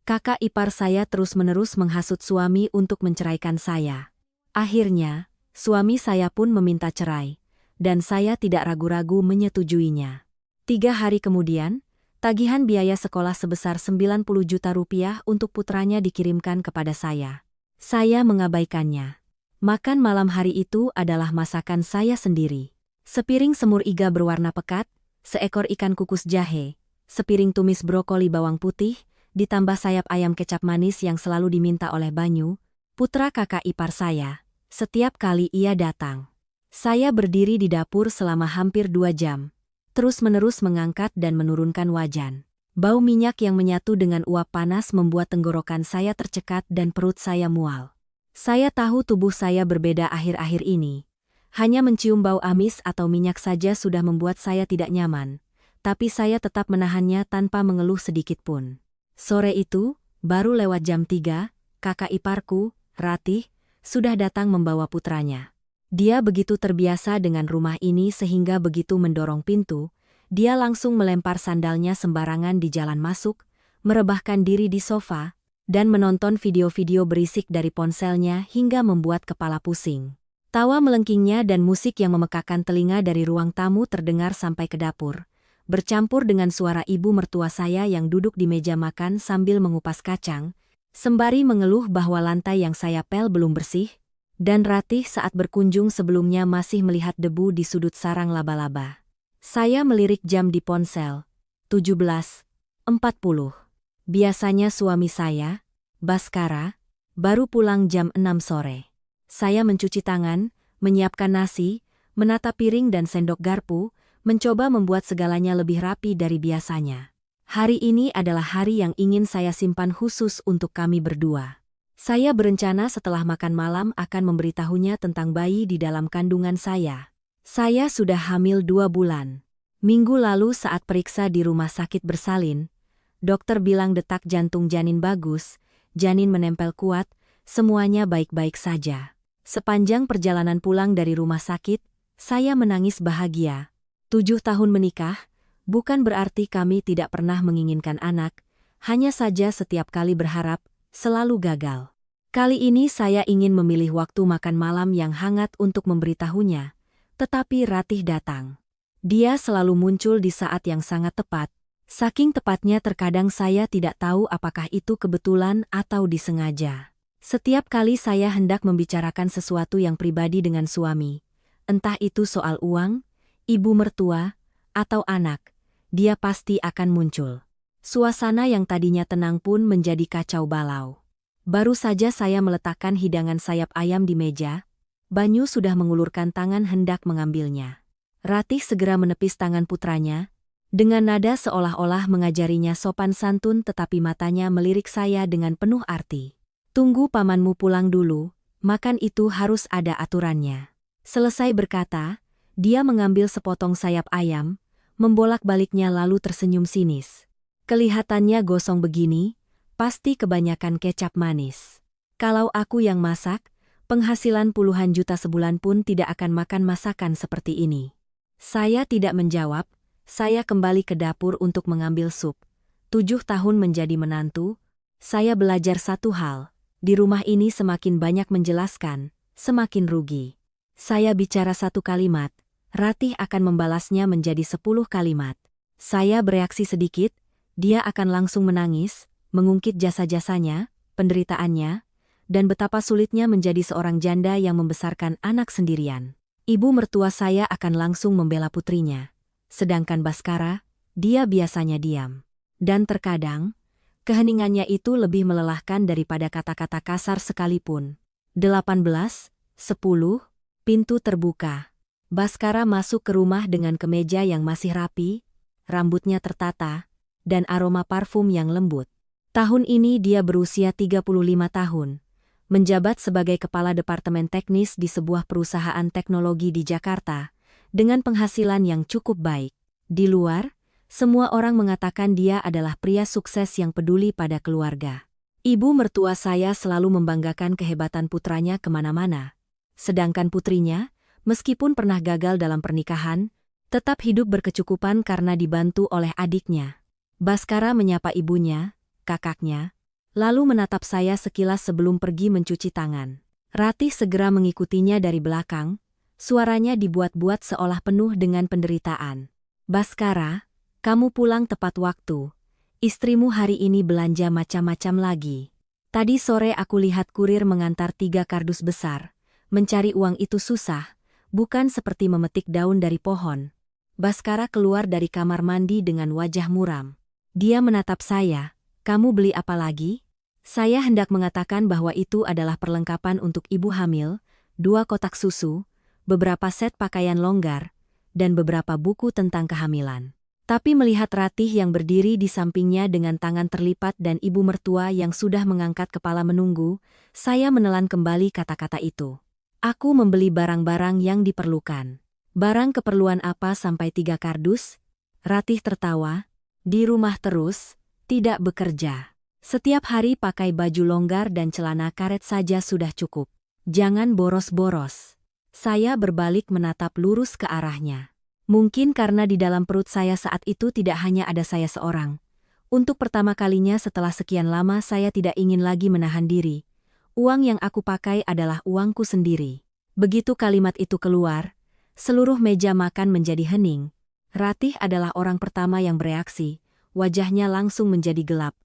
Kakak ipar saya terus-menerus menghasut suami untuk menceraikan saya. Akhirnya, suami saya pun meminta cerai, dan saya tidak ragu-ragu menyetujuinya. 3 hari kemudian, tagihan biaya sekolah sebesar 90 juta rupiah untuk putranya dikirimkan kepada saya. Saya mengabaikannya. Makan malam hari itu adalah masakan saya sendiri. Sepiring semur iga berwarna pekat, seekor ikan kukus jahe, sepiring tumis brokoli bawang putih, ditambah sayap ayam kecap manis yang selalu diminta oleh Banyu, putra kakak ipar saya, setiap kali ia datang. Saya berdiri di dapur selama hampir 2 jam, terus-menerus mengangkat dan menurunkan wajan. Bau minyak yang menyatu dengan uap panas membuat tenggorokan saya tercekat dan perut saya mual. Saya tahu tubuh saya berbeda akhir-akhir ini. Hanya mencium bau amis atau minyak saja sudah membuat saya tidak nyaman, tapi saya tetap menahannya tanpa mengeluh sedikit pun. Sore itu, baru lewat jam 3, kakak iparku, Ratih, sudah datang membawa putranya. Dia begitu terbiasa dengan rumah ini sehingga begitu mendorong pintu, dia langsung melempar sandalnya sembarangan di jalan masuk, merebahkan diri di sofa, dan menonton video-video berisik dari ponselnya hingga membuat kepala pusing. Tawa melengkingnya dan musik yang memekakkan telinga dari ruang tamu terdengar sampai ke dapur, bercampur dengan suara ibu mertua saya yang duduk di meja makan sambil mengupas kacang, sembari mengeluh bahwa lantai yang saya pel belum bersih, dan Ratih saat berkunjung sebelumnya masih melihat debu di sudut sarang laba-laba. Saya melirik jam di ponsel, 17.40. Biasanya suami saya, Baskara, baru pulang jam 6 sore. Saya mencuci tangan, menyiapkan nasi, menata piring dan sendok garpu, mencoba membuat segalanya lebih rapi dari biasanya. Hari ini adalah hari yang ingin saya simpan khusus untuk kami berdua. Saya berencana setelah makan malam akan memberitahunya tentang bayi di dalam kandungan saya. Saya sudah hamil 2 bulan. Minggu lalu saat periksa di rumah sakit bersalin, dokter bilang detak jantung janin bagus, janin menempel kuat, semuanya baik-baik saja. Sepanjang perjalanan pulang dari rumah sakit, saya menangis bahagia. 7 tahun menikah, bukan berarti kami tidak pernah menginginkan anak, hanya saja setiap kali berharap, selalu gagal. Kali ini saya ingin memilih waktu makan malam yang hangat untuk memberitahunya, tetapi Ratih datang. Dia selalu muncul di saat yang sangat tepat, saking tepatnya terkadang saya tidak tahu apakah itu kebetulan atau disengaja. Setiap kali saya hendak membicarakan sesuatu yang pribadi dengan suami, entah itu soal uang, ibu mertua, atau anak, dia pasti akan muncul. Suasana yang tadinya tenang pun menjadi kacau balau. Baru saja saya meletakkan hidangan sayap ayam di meja, Banyu sudah mengulurkan tangan hendak mengambilnya. Ratih segera menepis tangan putranya, dengan nada seolah-olah mengajarinya sopan santun tetapi matanya melirik saya dengan penuh arti. Tunggu pamanmu pulang dulu, makan itu harus ada aturannya. Selesai berkata, dia mengambil sepotong sayap ayam, membolak-baliknya lalu tersenyum sinis. Kelihatannya gosong begini, pasti kebanyakan kecap manis. Kalau aku yang masak, penghasilan puluhan juta sebulan pun tidak akan makan masakan seperti ini. Saya tidak menjawab, saya kembali ke dapur untuk mengambil sup. 7 tahun menjadi menantu, saya belajar satu hal, di rumah ini semakin banyak menjelaskan, semakin rugi. Saya bicara satu kalimat, Ratih akan membalasnya menjadi 10 kalimat. Saya bereaksi sedikit, dia akan langsung menangis, mengungkit jasa-jasanya, penderitaannya, dan betapa sulitnya menjadi seorang janda yang membesarkan anak sendirian. Ibu mertua saya akan langsung membela putrinya. Sedangkan Baskara, dia biasanya diam. Dan terkadang, keheningannya itu lebih melelahkan daripada kata-kata kasar sekalipun. 18.10, pintu terbuka. Baskara masuk ke rumah dengan kemeja yang masih rapi, rambutnya tertata, dan aroma parfum yang lembut. Tahun ini dia berusia 35 tahun, menjabat sebagai kepala departemen teknis di sebuah perusahaan teknologi di Jakarta, dengan penghasilan yang cukup baik. Di luar, semua orang mengatakan dia adalah pria sukses yang peduli pada keluarga. Ibu mertua saya selalu membanggakan kehebatan putranya kemana-mana. Sedangkan putrinya, meskipun pernah gagal dalam pernikahan, tetap hidup berkecukupan karena dibantu oleh adiknya. Baskara menyapa ibunya, kakaknya, lalu menatap saya sekilas sebelum pergi mencuci tangan. Ratih segera mengikutinya dari belakang, suaranya dibuat-buat seolah penuh dengan penderitaan. Baskara, kamu pulang tepat waktu. Istrimu hari ini belanja macam-macam lagi. Tadi sore aku lihat kurir mengantar 3 kardus besar. Mencari uang itu susah, bukan seperti memetik daun dari pohon. Baskara keluar dari kamar mandi dengan wajah muram. Dia menatap saya, kamu beli apa lagi? Saya hendak mengatakan bahwa itu adalah perlengkapan untuk ibu hamil, 2 kotak susu, beberapa set pakaian longgar, dan beberapa buku tentang kehamilan. Tapi melihat Ratih yang berdiri di sampingnya dengan tangan terlipat dan ibu mertua yang sudah mengangkat kepala menunggu, saya menelan kembali kata-kata itu. Aku membeli barang-barang yang diperlukan. Barang keperluan apa sampai 3 kardus? Ratih tertawa. Di rumah terus, tidak bekerja. Setiap hari pakai baju longgar dan celana karet saja sudah cukup. Jangan boros-boros. Saya berbalik menatap lurus ke arahnya. Mungkin karena di dalam perut saya saat itu tidak hanya ada saya seorang. Untuk pertama kalinya setelah sekian lama saya tidak ingin lagi menahan diri. Uang yang aku pakai adalah uangku sendiri. Begitu kalimat itu keluar, seluruh meja makan menjadi hening. Ratih adalah orang pertama yang bereaksi, wajahnya langsung menjadi gelap.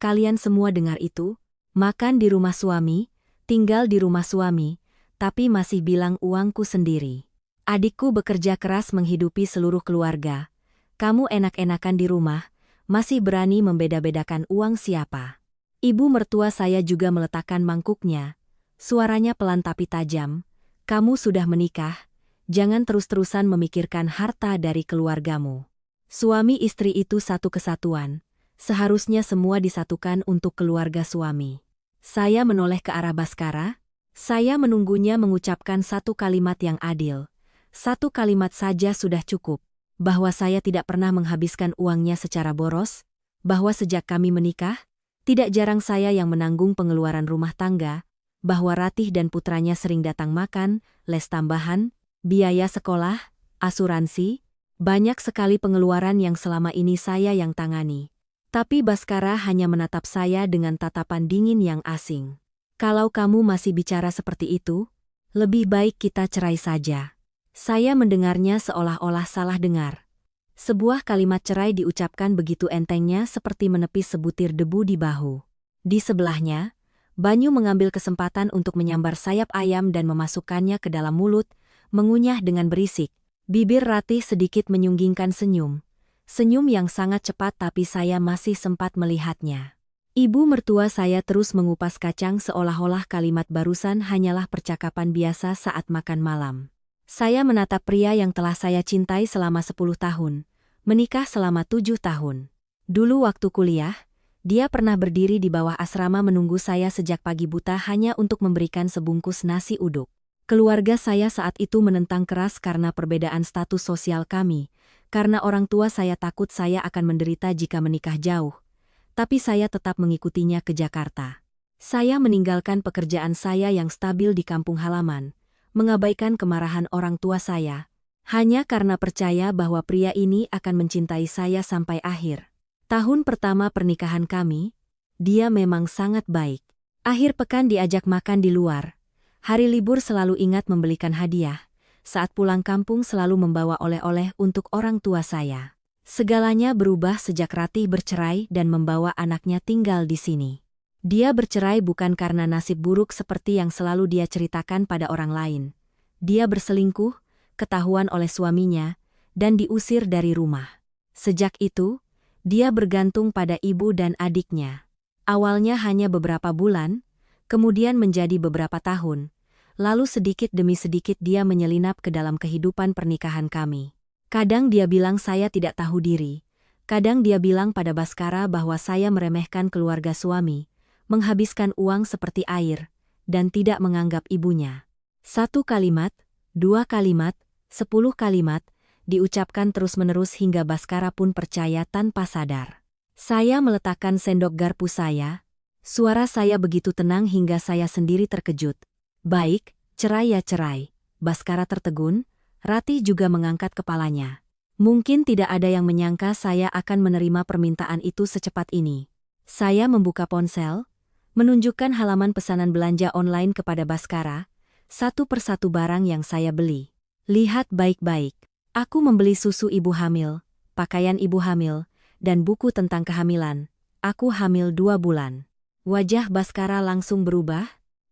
Kalian semua dengar itu? Makan di rumah suami, tinggal di rumah suami, tapi masih bilang uangku sendiri. Adikku bekerja keras menghidupi seluruh keluarga. Kamu enak-enakan di rumah, masih berani membeda-bedakan uang siapa. Ibu mertua saya juga meletakkan mangkuknya. Suaranya pelan tapi tajam. Kamu sudah menikah, jangan terus-terusan memikirkan harta dari keluargamu. Suami istri itu satu kesatuan. Seharusnya semua disatukan untuk keluarga suami. Saya menoleh ke arah Baskara. Saya menunggunya mengucapkan satu kalimat yang adil. Satu kalimat saja sudah cukup. Bahwa saya tidak pernah menghabiskan uangnya secara boros. Bahwa sejak kami menikah, tidak jarang saya yang menanggung pengeluaran rumah tangga. Bahwa Ratih dan putranya sering datang makan, les tambahan, biaya sekolah, asuransi. Banyak sekali pengeluaran yang selama ini saya yang tangani. Tapi Baskara hanya menatap saya dengan tatapan dingin yang asing. Kalau kamu masih bicara seperti itu, lebih baik kita cerai saja. Saya mendengarnya seolah-olah salah dengar. Sebuah kalimat cerai diucapkan begitu entengnya seperti menepis sebutir debu di bahu. Di sebelahnya, Banyu mengambil kesempatan untuk menyambar sayap ayam dan memasukkannya ke dalam mulut, mengunyah dengan berisik. Bibir Ratih sedikit menyunggingkan senyum. Senyum yang sangat cepat tapi saya masih sempat melihatnya. Ibu mertua saya terus mengupas kacang seolah-olah kalimat barusan hanyalah percakapan biasa saat makan malam. Saya menatap pria yang telah saya cintai selama 10 tahun, menikah selama 7 tahun. Dulu waktu kuliah, dia pernah berdiri di bawah asrama menunggu saya sejak pagi buta hanya untuk memberikan sebungkus nasi uduk. Keluarga saya saat itu menentang keras karena perbedaan status sosial kami, karena orang tua saya takut saya akan menderita jika menikah jauh. Tapi saya tetap mengikutinya ke Jakarta. Saya meninggalkan pekerjaan saya yang stabil di kampung halaman, mengabaikan kemarahan orang tua saya, hanya karena percaya bahwa pria ini akan mencintai saya sampai akhir. Tahun pertama pernikahan kami, dia memang sangat baik. Akhir pekan diajak makan di luar. Hari libur selalu ingat membelikan hadiah. Saat pulang kampung selalu membawa oleh-oleh untuk orang tua saya. Segalanya berubah sejak Ratih bercerai dan membawa anaknya tinggal di sini. Dia bercerai bukan karena nasib buruk seperti yang selalu dia ceritakan pada orang lain. Dia berselingkuh, ketahuan oleh suaminya, dan diusir dari rumah. Sejak itu, dia bergantung pada ibu dan adiknya. Awalnya hanya beberapa bulan, kemudian menjadi beberapa tahun. Lalu sedikit demi sedikit dia menyelinap ke dalam kehidupan pernikahan kami. Kadang dia bilang saya tidak tahu diri. Kadang dia bilang pada Baskara bahwa saya meremehkan keluarga suami, menghabiskan uang seperti air, dan tidak menganggap ibunya. 1 kalimat, 2 kalimat, 10 kalimat, diucapkan terus-menerus hingga Baskara pun percaya tanpa sadar. Saya meletakkan sendok garpu saya. Suara saya begitu tenang hingga saya sendiri terkejut. Baik, cerai ya cerai. Baskara tertegun, Ratih juga mengangkat kepalanya. Mungkin tidak ada yang menyangka saya akan menerima permintaan itu secepat ini. Saya membuka ponsel, menunjukkan halaman pesanan belanja online kepada Baskara, satu persatu barang yang saya beli. Lihat baik-baik. Aku membeli susu ibu hamil, pakaian ibu hamil, dan buku tentang kehamilan. Aku hamil 2 bulan. Wajah Baskara langsung berubah,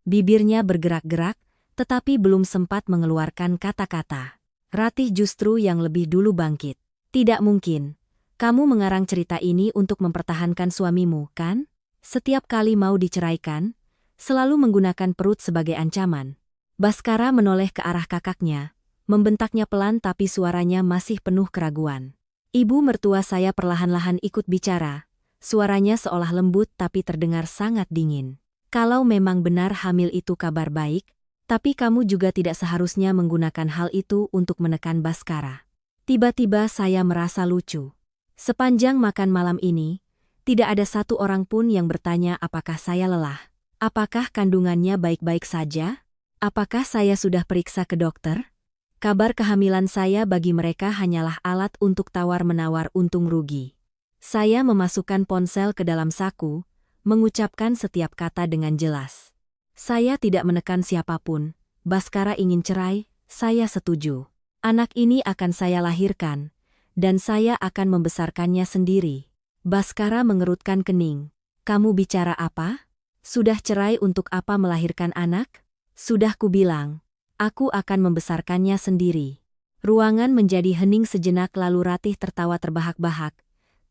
bibirnya bergerak-gerak, tetapi belum sempat mengeluarkan kata-kata. Ratih justru yang lebih dulu bangkit. Tidak mungkin. Kamu mengarang cerita ini untuk mempertahankan suamimu, kan? Setiap kali mau diceraikan, selalu menggunakan perut sebagai ancaman. Baskara menoleh ke arah kakaknya, membentaknya pelan tapi suaranya masih penuh keraguan. Ibu mertua saya perlahan-lahan ikut bicara, suaranya seolah lembut tapi terdengar sangat dingin. Kalau memang benar hamil itu kabar baik, tapi kamu juga tidak seharusnya menggunakan hal itu untuk menekan Baskara. Tiba-tiba saya merasa lucu. Sepanjang makan malam ini, tidak ada satu orang pun yang bertanya apakah saya lelah. Apakah kandungannya baik-baik saja? Apakah saya sudah periksa ke dokter? Kabar kehamilan saya bagi mereka hanyalah alat untuk tawar-menawar untung rugi. Saya memasukkan ponsel ke dalam saku, mengucapkan setiap kata dengan jelas. Saya tidak menekan siapapun. Baskara ingin cerai, saya setuju. Anak ini akan saya lahirkan, dan saya akan membesarkannya sendiri. Baskara mengerutkan kening. Kamu bicara apa? Sudah cerai untuk apa melahirkan anak? Sudah kubilang. Aku akan membesarkannya sendiri. Ruangan menjadi hening sejenak lalu Ratih tertawa terbahak-bahak.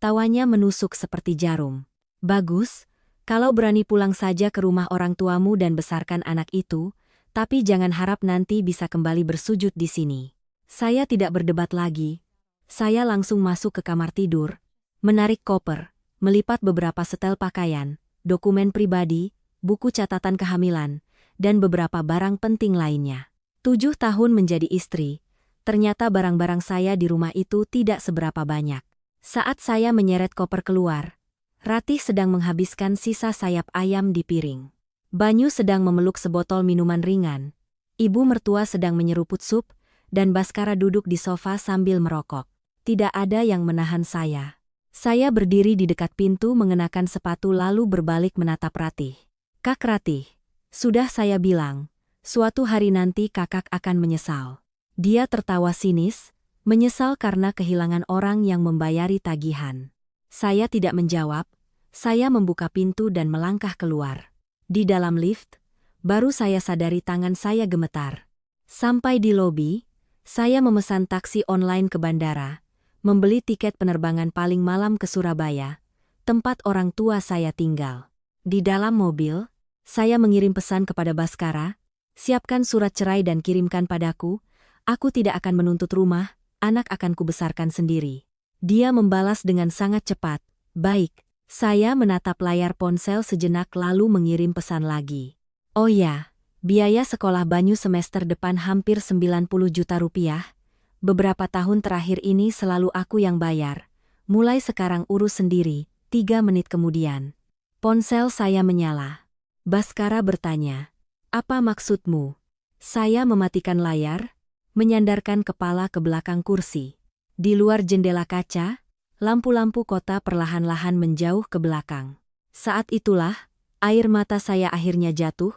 Tawanya menusuk seperti jarum. Bagus, kalau berani pulang saja ke rumah orang tuamu dan besarkan anak itu, tapi jangan harap nanti bisa kembali bersujud di sini. Saya tidak berdebat lagi. Saya langsung masuk ke kamar tidur, menarik koper, melipat beberapa setel pakaian, dokumen pribadi, buku catatan kehamilan, dan beberapa barang penting lainnya. 7 tahun menjadi istri, ternyata barang-barang saya di rumah itu tidak seberapa banyak. Saat saya menyeret koper keluar, Ratih sedang menghabiskan sisa sayap ayam di piring. Banyu sedang memeluk sebotol minuman ringan. Ibu mertua sedang menyeruput sup, dan Baskara duduk di sofa sambil merokok. Tidak ada yang menahan saya. Saya berdiri di dekat pintu mengenakan sepatu lalu berbalik menatap Ratih. Kak Ratih, sudah saya bilang. Suatu hari nanti kakak akan menyesal. Dia tertawa sinis, menyesal karena kehilangan orang yang membayari tagihan. Saya tidak menjawab, saya membuka pintu dan melangkah keluar. Di dalam lift, baru saya sadari tangan saya gemetar. Sampai di lobi, saya memesan taksi online ke bandara, membeli tiket penerbangan paling malam ke Surabaya, tempat orang tua saya tinggal. Di dalam mobil, saya mengirim pesan kepada Baskara, siapkan surat cerai dan kirimkan padaku, aku tidak akan menuntut rumah, anak akan kubesarkan sendiri. Dia membalas dengan sangat cepat, baik. Saya menatap layar ponsel sejenak lalu mengirim pesan lagi. Oh ya, biaya sekolah Banyu semester depan hampir 90 juta rupiah. Beberapa tahun terakhir ini selalu aku yang bayar. Mulai sekarang urus sendiri, 3 menit kemudian. Ponsel saya menyala. Baskara bertanya, apa maksudmu? Saya mematikan layar, menyandarkan kepala ke belakang kursi. Di luar jendela kaca, lampu-lampu kota perlahan-lahan menjauh ke belakang. Saat itulah, air mata saya akhirnya jatuh,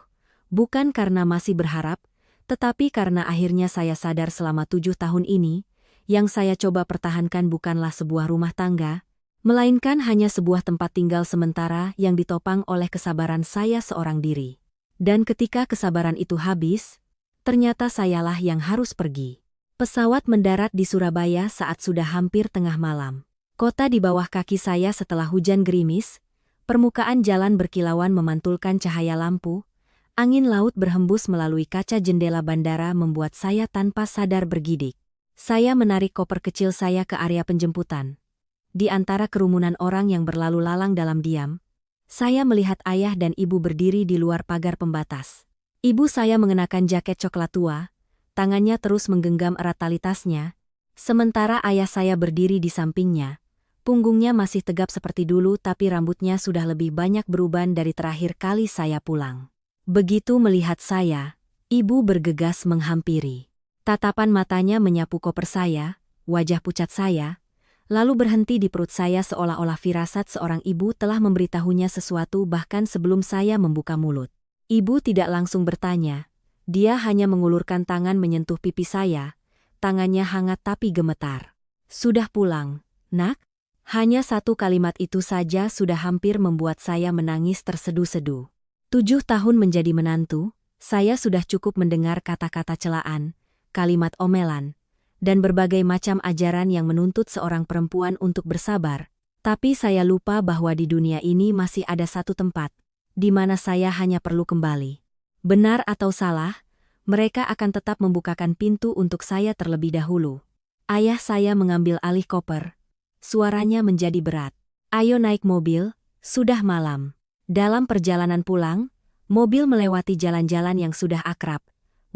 bukan karena masih berharap, tetapi karena akhirnya saya sadar selama 7 tahun ini, yang saya coba pertahankan bukanlah sebuah rumah tangga, melainkan hanya sebuah tempat tinggal sementara yang ditopang oleh kesabaran saya seorang diri. Dan ketika kesabaran itu habis, ternyata sayalah yang harus pergi. Pesawat mendarat di Surabaya saat sudah hampir tengah malam. Kota di bawah kaki saya setelah hujan gerimis, permukaan jalan berkilauan memantulkan cahaya lampu, angin laut berhembus melalui kaca jendela bandara membuat saya tanpa sadar bergidik. Saya menarik koper kecil saya ke area penjemputan. Di antara kerumunan orang yang berlalu lalang dalam diam, saya melihat ayah dan ibu berdiri di luar pagar pembatas. Ibu saya mengenakan jaket coklat tua, tangannya terus menggenggam erat tali tasnya, sementara ayah saya berdiri di sampingnya. Punggungnya masih tegap seperti dulu tapi rambutnya sudah lebih banyak beruban dari terakhir kali saya pulang. Begitu melihat saya, ibu bergegas menghampiri. Tatapan matanya menyapu koper saya, wajah pucat saya, lalu berhenti di perut saya seolah-olah firasat seorang ibu telah memberitahunya sesuatu bahkan sebelum saya membuka mulut. Ibu tidak langsung bertanya, dia hanya mengulurkan tangan menyentuh pipi saya, tangannya hangat tapi gemetar. "Sudah pulang, nak?" Hanya satu kalimat itu saja sudah hampir membuat saya menangis terseduh-seduh. 7 tahun menjadi menantu, saya sudah cukup mendengar kata-kata celaan, kalimat omelan, dan berbagai macam ajaran yang menuntut seorang perempuan untuk bersabar. Tapi saya lupa bahwa di dunia ini masih ada satu tempat, di mana saya hanya perlu kembali. Benar atau salah, mereka akan tetap membukakan pintu untuk saya terlebih dahulu. Ayah saya mengambil alih koper. Suaranya menjadi berat. "Ayo naik mobil, sudah malam." Dalam perjalanan pulang, mobil melewati jalan-jalan yang sudah akrab.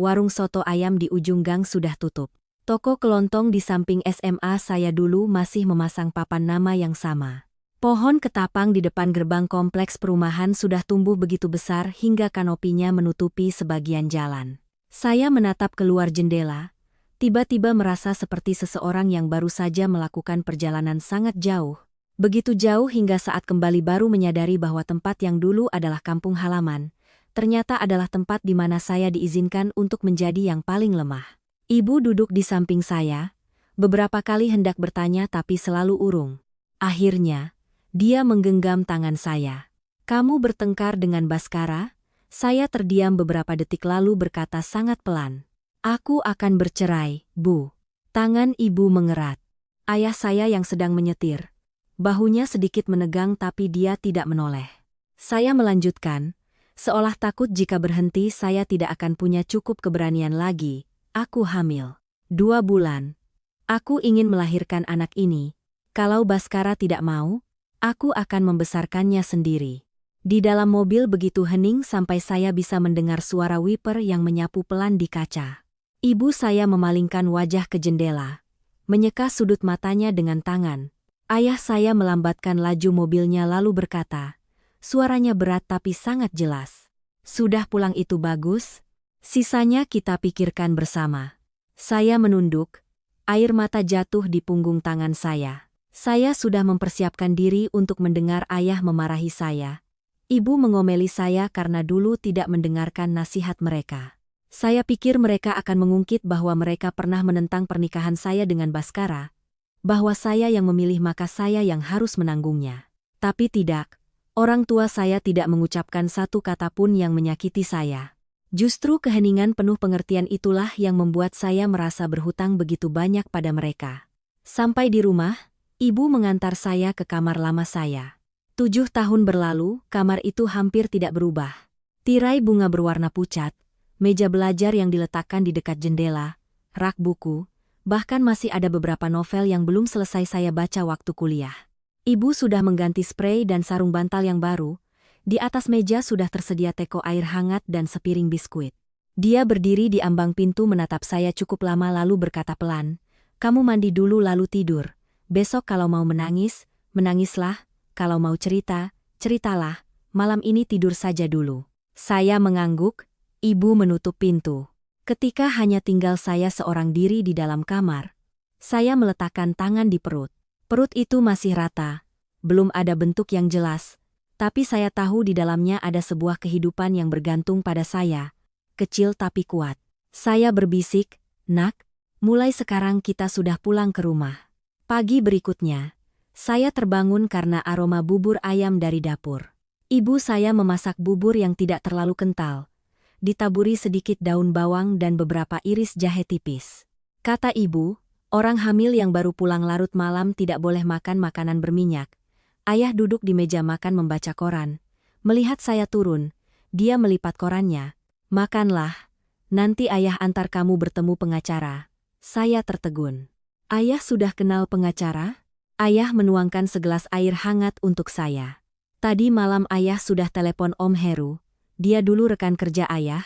Warung soto ayam di ujung gang sudah tutup. Toko kelontong di samping SMA saya dulu masih memasang papan nama yang sama. Pohon ketapang di depan gerbang kompleks perumahan sudah tumbuh begitu besar hingga kanopinya menutupi sebagian jalan. Saya menatap keluar jendela. Tiba-tiba merasa seperti seseorang yang baru saja melakukan perjalanan sangat jauh. Begitu jauh hingga saat kembali baru menyadari bahwa tempat yang dulu adalah kampung halaman, ternyata adalah tempat di mana saya diizinkan untuk menjadi yang paling lemah. Ibu duduk di samping saya, beberapa kali hendak bertanya tapi selalu urung. Akhirnya, dia menggenggam tangan saya. "Kamu bertengkar dengan Baskara?" Saya terdiam beberapa detik lalu berkata sangat pelan. "Aku akan bercerai, Bu." Tangan ibu mengerat. Ayah saya yang sedang menyetir. Bahunya sedikit menegang tapi dia tidak menoleh. Saya melanjutkan, seolah takut jika berhenti saya tidak akan punya cukup keberanian lagi. "Aku hamil. 2 bulan. Aku ingin melahirkan anak ini. Kalau Baskara tidak mau, aku akan membesarkannya sendiri." Di dalam mobil begitu hening sampai saya bisa mendengar suara wiper yang menyapu pelan di kaca. Ibu saya memalingkan wajah ke jendela, menyeka sudut matanya dengan tangan. Ayah saya melambatkan laju mobilnya lalu berkata, suaranya berat tapi sangat jelas. "Sudah pulang itu bagus, sisanya kita pikirkan bersama." Saya menunduk, air mata jatuh di punggung tangan saya. Saya sudah mempersiapkan diri untuk mendengar ayah memarahi saya. Ibu mengomeli saya karena dulu tidak mendengarkan nasihat mereka. Saya pikir mereka akan mengungkit bahwa mereka pernah menentang pernikahan saya dengan Baskara, bahwa saya yang memilih maka saya yang harus menanggungnya. Tapi tidak, orang tua saya tidak mengucapkan satu kata pun yang menyakiti saya. Justru keheningan penuh pengertian itulah yang membuat saya merasa berhutang begitu banyak pada mereka. Sampai di rumah, ibu mengantar saya ke kamar lama saya. 7 tahun berlalu, kamar itu hampir tidak berubah. Tirai bunga berwarna pucat, meja belajar yang diletakkan di dekat jendela, rak buku, bahkan masih ada beberapa novel yang belum selesai saya baca waktu kuliah. Ibu sudah mengganti sprei dan sarung bantal yang baru. Di atas meja sudah tersedia teko air hangat dan sepiring biskuit. Dia berdiri di ambang pintu menatap saya cukup lama lalu berkata pelan, "Kamu mandi dulu lalu tidur. Besok kalau mau menangis, menangislah. Kalau mau cerita, ceritalah. Malam ini tidur saja dulu." Saya mengangguk. Ibu menutup pintu. Ketika hanya tinggal saya seorang diri di dalam kamar, saya meletakkan tangan di perut. Perut itu masih rata, belum ada bentuk yang jelas, tapi saya tahu di dalamnya ada sebuah kehidupan yang bergantung pada saya, kecil tapi kuat. Saya berbisik, "Nak, mulai sekarang kita sudah pulang ke rumah." Pagi berikutnya, saya terbangun karena aroma bubur ayam dari dapur. Ibu saya memasak bubur yang tidak terlalu kental, ditaburi sedikit daun bawang dan beberapa iris jahe tipis. Kata ibu, orang hamil yang baru pulang larut malam tidak boleh makan makanan berminyak. Ayah duduk di meja makan membaca koran. Melihat saya turun, dia melipat korannya. "Makanlah, nanti ayah antar kamu bertemu pengacara." Saya tertegun. "Ayah sudah kenal pengacara?" Ayah menuangkan segelas air hangat untuk saya. "Tadi malam ayah sudah telepon Om Heru. Dia dulu rekan kerja ayah,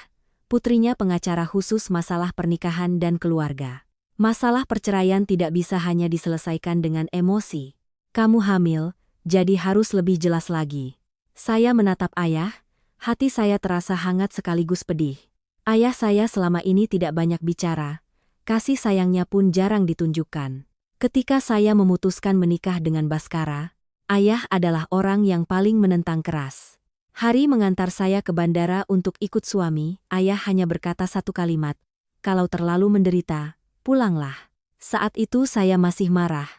putrinya pengacara khusus masalah pernikahan dan keluarga. Masalah perceraian tidak bisa hanya diselesaikan dengan emosi. Kamu hamil, jadi harus lebih jelas lagi." Saya menatap ayah, hati saya terasa hangat sekaligus pedih. Ayah saya selama ini tidak banyak bicara, kasih sayangnya pun jarang ditunjukkan. Ketika saya memutuskan menikah dengan Baskara, ayah adalah orang yang paling menentang keras. Hari mengantar saya ke bandara untuk ikut suami, ayah hanya berkata satu kalimat, "Kalau terlalu menderita, pulanglah." Saat itu saya masih marah,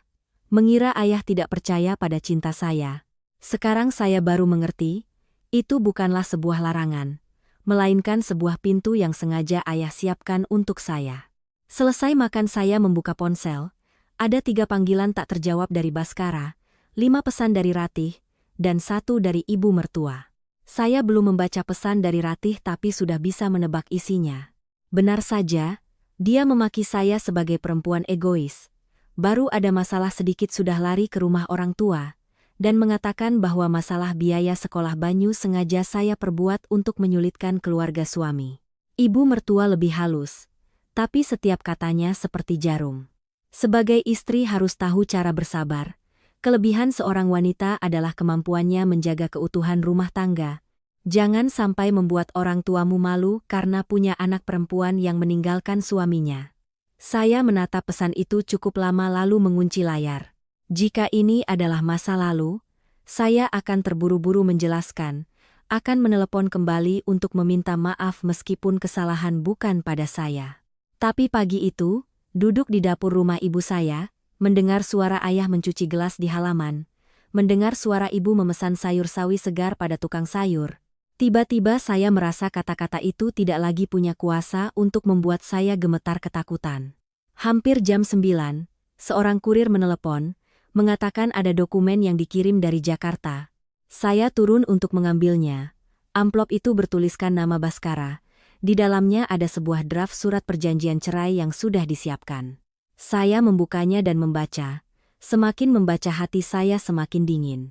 mengira ayah tidak percaya pada cinta saya. Sekarang saya baru mengerti, itu bukanlah sebuah larangan, melainkan sebuah pintu yang sengaja ayah siapkan untuk saya. Selesai makan saya membuka ponsel, ada 3 panggilan tak terjawab dari Baskara, 5 pesan dari Ratih, dan 1 dari ibu mertua. Saya belum membaca pesan dari Ratih tapi sudah bisa menebak isinya. Benar saja, dia memaki saya sebagai perempuan egois. Baru ada masalah sedikit sudah lari ke rumah orang tua, dan mengatakan bahwa masalah biaya sekolah Banyu sengaja saya perbuat untuk menyulitkan keluarga suami. Ibu mertua lebih halus, tapi setiap katanya seperti jarum. Sebagai istri harus tahu cara bersabar. Kelebihan seorang wanita adalah kemampuannya menjaga keutuhan rumah tangga. Jangan sampai membuat orang tuamu malu karena punya anak perempuan yang meninggalkan suaminya. Saya menatap pesan itu cukup lama lalu mengunci layar. Jika ini adalah masa lalu, saya akan terburu-buru menjelaskan, akan menelepon kembali untuk meminta maaf meskipun kesalahan bukan pada saya. Tapi pagi itu, duduk di dapur rumah ibu saya, mendengar suara ayah mencuci gelas di halaman, mendengar suara ibu memesan sayur sawi segar pada tukang sayur. Tiba-tiba saya merasa kata-kata itu tidak lagi punya kuasa untuk membuat saya gemetar ketakutan. Hampir jam 9, seorang kurir menelepon, mengatakan ada dokumen yang dikirim dari Jakarta. Saya turun untuk mengambilnya. Amplop itu bertuliskan nama Baskara. Di dalamnya ada sebuah draft surat perjanjian cerai yang sudah disiapkan. Saya membukanya dan membaca. Semakin membaca hati saya semakin dingin.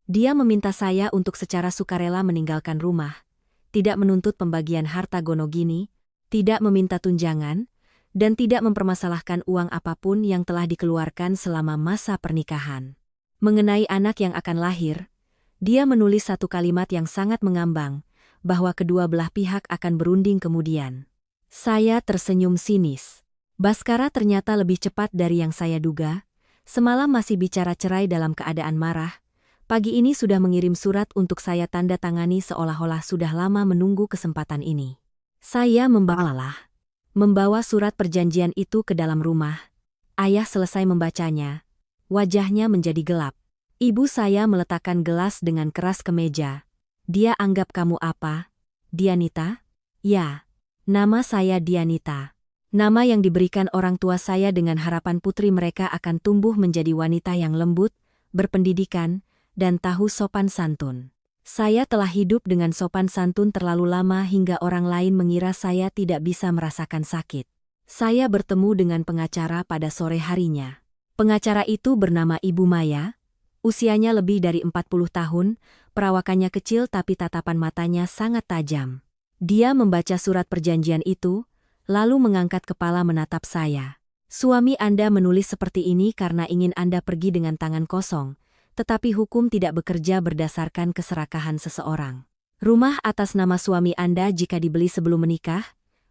Dia meminta saya untuk secara sukarela meninggalkan rumah, tidak menuntut pembagian harta gonogini, tidak meminta tunjangan, dan tidak mempermasalahkan uang apapun yang telah dikeluarkan selama masa pernikahan. Mengenai anak yang akan lahir, dia menulis satu kalimat yang sangat mengambang, bahwa kedua belah pihak akan berunding kemudian. Saya tersenyum sinis. Baskara ternyata lebih cepat dari yang saya duga. Semalam masih bicara cerai dalam keadaan marah. Pagi ini sudah mengirim surat untuk saya tanda tangani seolah-olah sudah lama menunggu kesempatan ini. Saya membawa surat perjanjian itu ke dalam rumah. Ayah selesai membacanya. Wajahnya menjadi gelap. Ibu saya meletakkan gelas dengan keras ke meja. Dia anggap kamu apa? Dianita? Ya, nama saya Dianita. Nama yang diberikan orang tua saya dengan harapan putri mereka akan tumbuh menjadi wanita yang lembut, berpendidikan, dan tahu sopan santun. Saya telah hidup dengan sopan santun terlalu lama hingga orang lain mengira saya tidak bisa merasakan sakit. Saya bertemu dengan pengacara pada sore harinya. Pengacara itu bernama Ibu Maya. Usianya lebih dari 40 tahun, perawakannya kecil tapi tatapan matanya sangat tajam. Dia membaca surat perjanjian itu, lalu mengangkat kepala menatap saya. Suami Anda menulis seperti ini karena ingin Anda pergi dengan tangan kosong. Tetapi hukum tidak bekerja berdasarkan keserakahan seseorang. Rumah atas nama suami Anda jika dibeli sebelum menikah,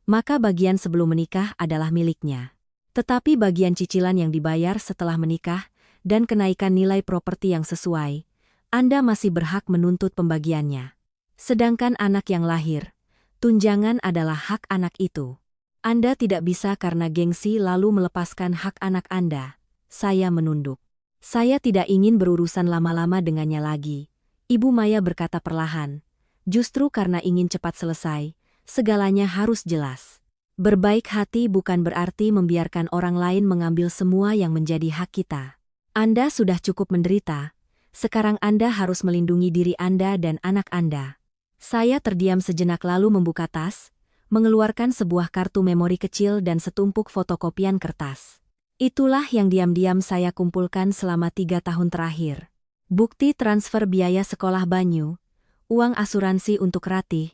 maka bagian sebelum menikah adalah miliknya. Tetapi bagian cicilan yang dibayar setelah menikah dan kenaikan nilai properti yang sesuai, Anda masih berhak menuntut pembagiannya. Sedangkan anak yang lahir, tunjangan adalah hak anak itu. Anda tidak bisa karena gengsi lalu melepaskan hak anak Anda. Saya menunduk. Saya tidak ingin berurusan lama-lama dengannya lagi. Ibu Maya berkata perlahan. Justru karena ingin cepat selesai, segalanya harus jelas. Berbaik hati bukan berarti membiarkan orang lain mengambil semua yang menjadi hak kita. Anda sudah cukup menderita. Sekarang Anda harus melindungi diri Anda dan anak Anda. Saya terdiam sejenak lalu membuka tas, mengeluarkan sebuah kartu memori kecil dan setumpuk fotokopian kertas. Itulah yang diam-diam saya kumpulkan selama 3 tahun terakhir. Bukti transfer biaya sekolah Banyu, uang asuransi untuk Ratih,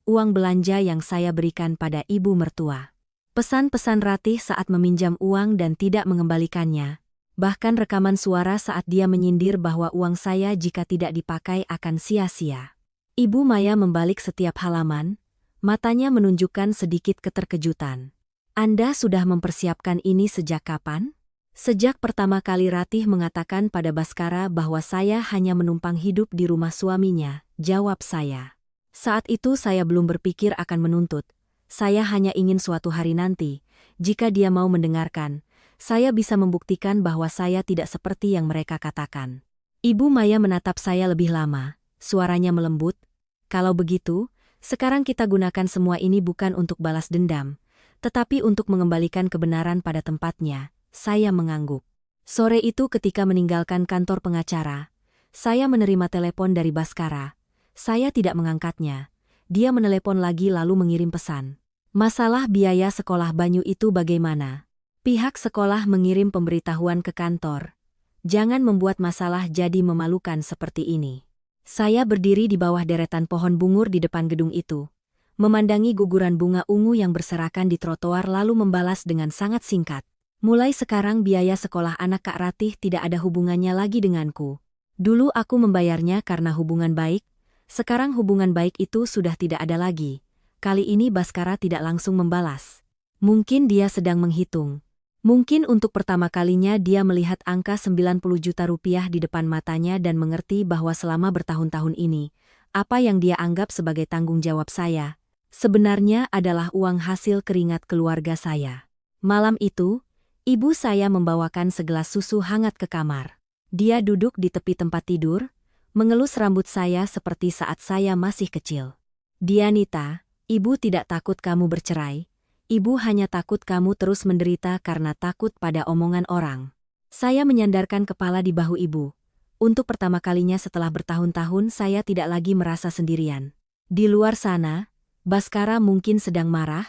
uang belanja yang saya berikan pada ibu mertua. Pesan-pesan Ratih saat meminjam uang dan tidak mengembalikannya. Bahkan rekaman suara saat dia menyindir bahwa uang saya jika tidak dipakai akan sia-sia. Ibu Maya membalik setiap halaman, matanya menunjukkan sedikit keterkejutan. Anda sudah mempersiapkan ini sejak kapan? Sejak pertama kali Ratih mengatakan pada Baskara bahwa saya hanya menumpang hidup di rumah suaminya, jawab saya. Saat itu saya belum berpikir akan menuntut. Saya hanya ingin suatu hari nanti, jika dia mau mendengarkan, saya bisa membuktikan bahwa saya tidak seperti yang mereka katakan. Ibu Maya menatap saya lebih lama, suaranya melembut. Kalau begitu, sekarang kita gunakan semua ini bukan untuk balas dendam, tetapi untuk mengembalikan kebenaran pada tempatnya. Saya mengangguk. Sore itu ketika meninggalkan kantor pengacara, saya menerima telepon dari Baskara. Saya tidak mengangkatnya. Dia menelepon lagi lalu mengirim pesan. Masalah biaya sekolah Banyu itu bagaimana? Pihak sekolah mengirim pemberitahuan ke kantor. Jangan membuat masalah jadi memalukan seperti ini. Saya berdiri di bawah deretan pohon bungur di depan gedung itu, memandangi guguran bunga ungu yang berserakan di trotoar lalu membalas dengan sangat singkat. Mulai sekarang biaya sekolah anak Kak Ratih tidak ada hubungannya lagi denganku. Dulu aku membayarnya karena hubungan baik, sekarang hubungan baik itu sudah tidak ada lagi. Kali ini Baskara tidak langsung membalas. Mungkin dia sedang menghitung. Mungkin untuk pertama kalinya dia melihat angka 90 juta rupiah di depan matanya dan mengerti bahwa selama bertahun-tahun ini, apa yang dia anggap sebagai tanggung jawab saya, sebenarnya adalah uang hasil keringat keluarga saya. Malam itu, ibu saya membawakan segelas susu hangat ke kamar. Dia duduk di tepi tempat tidur, mengelus rambut saya seperti saat saya masih kecil. Dianita, ibu tidak takut kamu bercerai. Ibu hanya takut kamu terus menderita karena takut pada omongan orang. Saya menyandarkan kepala di bahu ibu. Untuk pertama kalinya setelah bertahun-tahun saya tidak lagi merasa sendirian. Di luar sana, Baskara mungkin sedang marah,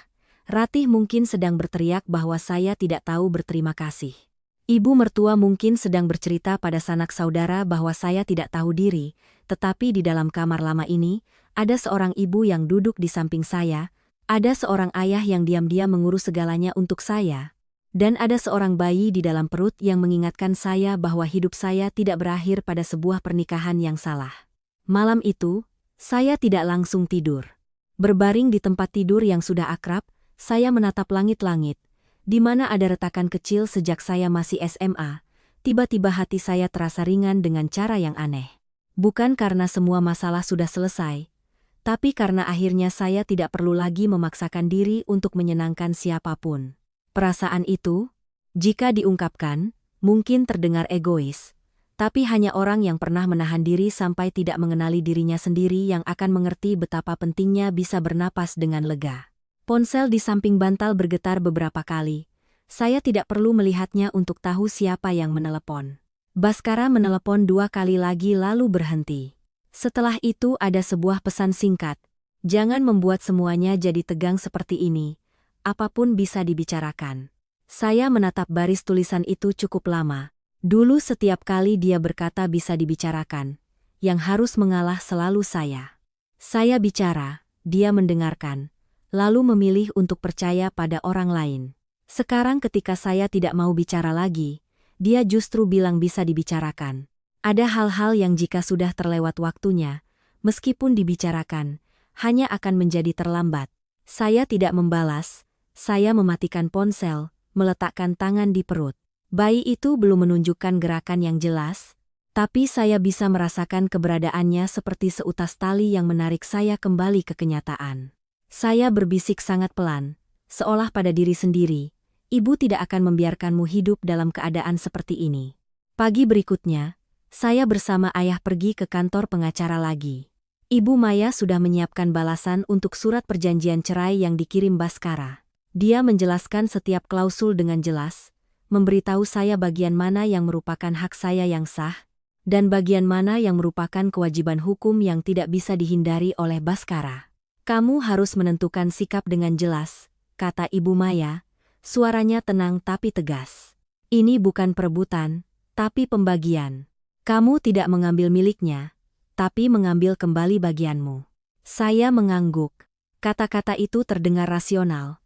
Ratih mungkin sedang berteriak bahwa saya tidak tahu berterima kasih. Ibu mertua mungkin sedang bercerita pada sanak saudara bahwa saya tidak tahu diri, tetapi di dalam kamar lama ini, ada seorang ibu yang duduk di samping saya, ada seorang ayah yang diam-diam mengurus segalanya untuk saya, dan ada seorang bayi di dalam perut yang mengingatkan saya bahwa hidup saya tidak berakhir pada sebuah pernikahan yang salah. Malam itu, saya tidak langsung tidur. Berbaring di tempat tidur yang sudah akrab, saya menatap langit-langit, di mana ada retakan kecil sejak saya masih SMA. Tiba-tiba hati saya terasa ringan dengan cara yang aneh. Bukan karena semua masalah sudah selesai, tapi karena akhirnya saya tidak perlu lagi memaksakan diri untuk menyenangkan siapapun. Perasaan itu, jika diungkapkan, mungkin terdengar egois, tapi hanya orang yang pernah menahan diri sampai tidak mengenali dirinya sendiri yang akan mengerti betapa pentingnya bisa bernapas dengan lega. Ponsel di samping bantal bergetar beberapa kali. Saya tidak perlu melihatnya untuk tahu siapa yang menelepon. Baskara menelepon 2 kali lagi lalu berhenti. Setelah itu ada sebuah pesan singkat. Jangan membuat semuanya jadi tegang seperti ini. Apapun bisa dibicarakan. Saya menatap baris tulisan itu cukup lama. Dulu setiap kali dia berkata bisa dibicarakan, yang harus mengalah selalu saya. Saya bicara, dia mendengarkan, lalu memilih untuk percaya pada orang lain. Sekarang ketika saya tidak mau bicara lagi, dia justru bilang bisa dibicarakan. Ada hal-hal yang jika sudah terlewat waktunya, meskipun dibicarakan, hanya akan menjadi terlambat. Saya tidak membalas, saya mematikan ponsel, meletakkan tangan di perut. Bayi itu belum menunjukkan gerakan yang jelas, tapi saya bisa merasakan keberadaannya seperti seutas tali yang menarik saya kembali ke kenyataan. Saya berbisik sangat pelan, seolah pada diri sendiri, ibu tidak akan membiarkanmu hidup dalam keadaan seperti ini. Pagi berikutnya, saya bersama ayah pergi ke kantor pengacara lagi. Ibu Maya sudah menyiapkan balasan untuk surat perjanjian cerai yang dikirim Baskara. Dia menjelaskan setiap klausul dengan jelas, memberitahu saya bagian mana yang merupakan hak saya yang sah, dan bagian mana yang merupakan kewajiban hukum yang tidak bisa dihindari oleh Baskara. Kamu harus menentukan sikap dengan jelas, kata Ibu Maya, suaranya tenang tapi tegas. Ini bukan perebutan, tapi pembagian. Kamu tidak mengambil miliknya, tapi mengambil kembali bagianmu. Saya mengangguk. Kata-kata itu terdengar rasional,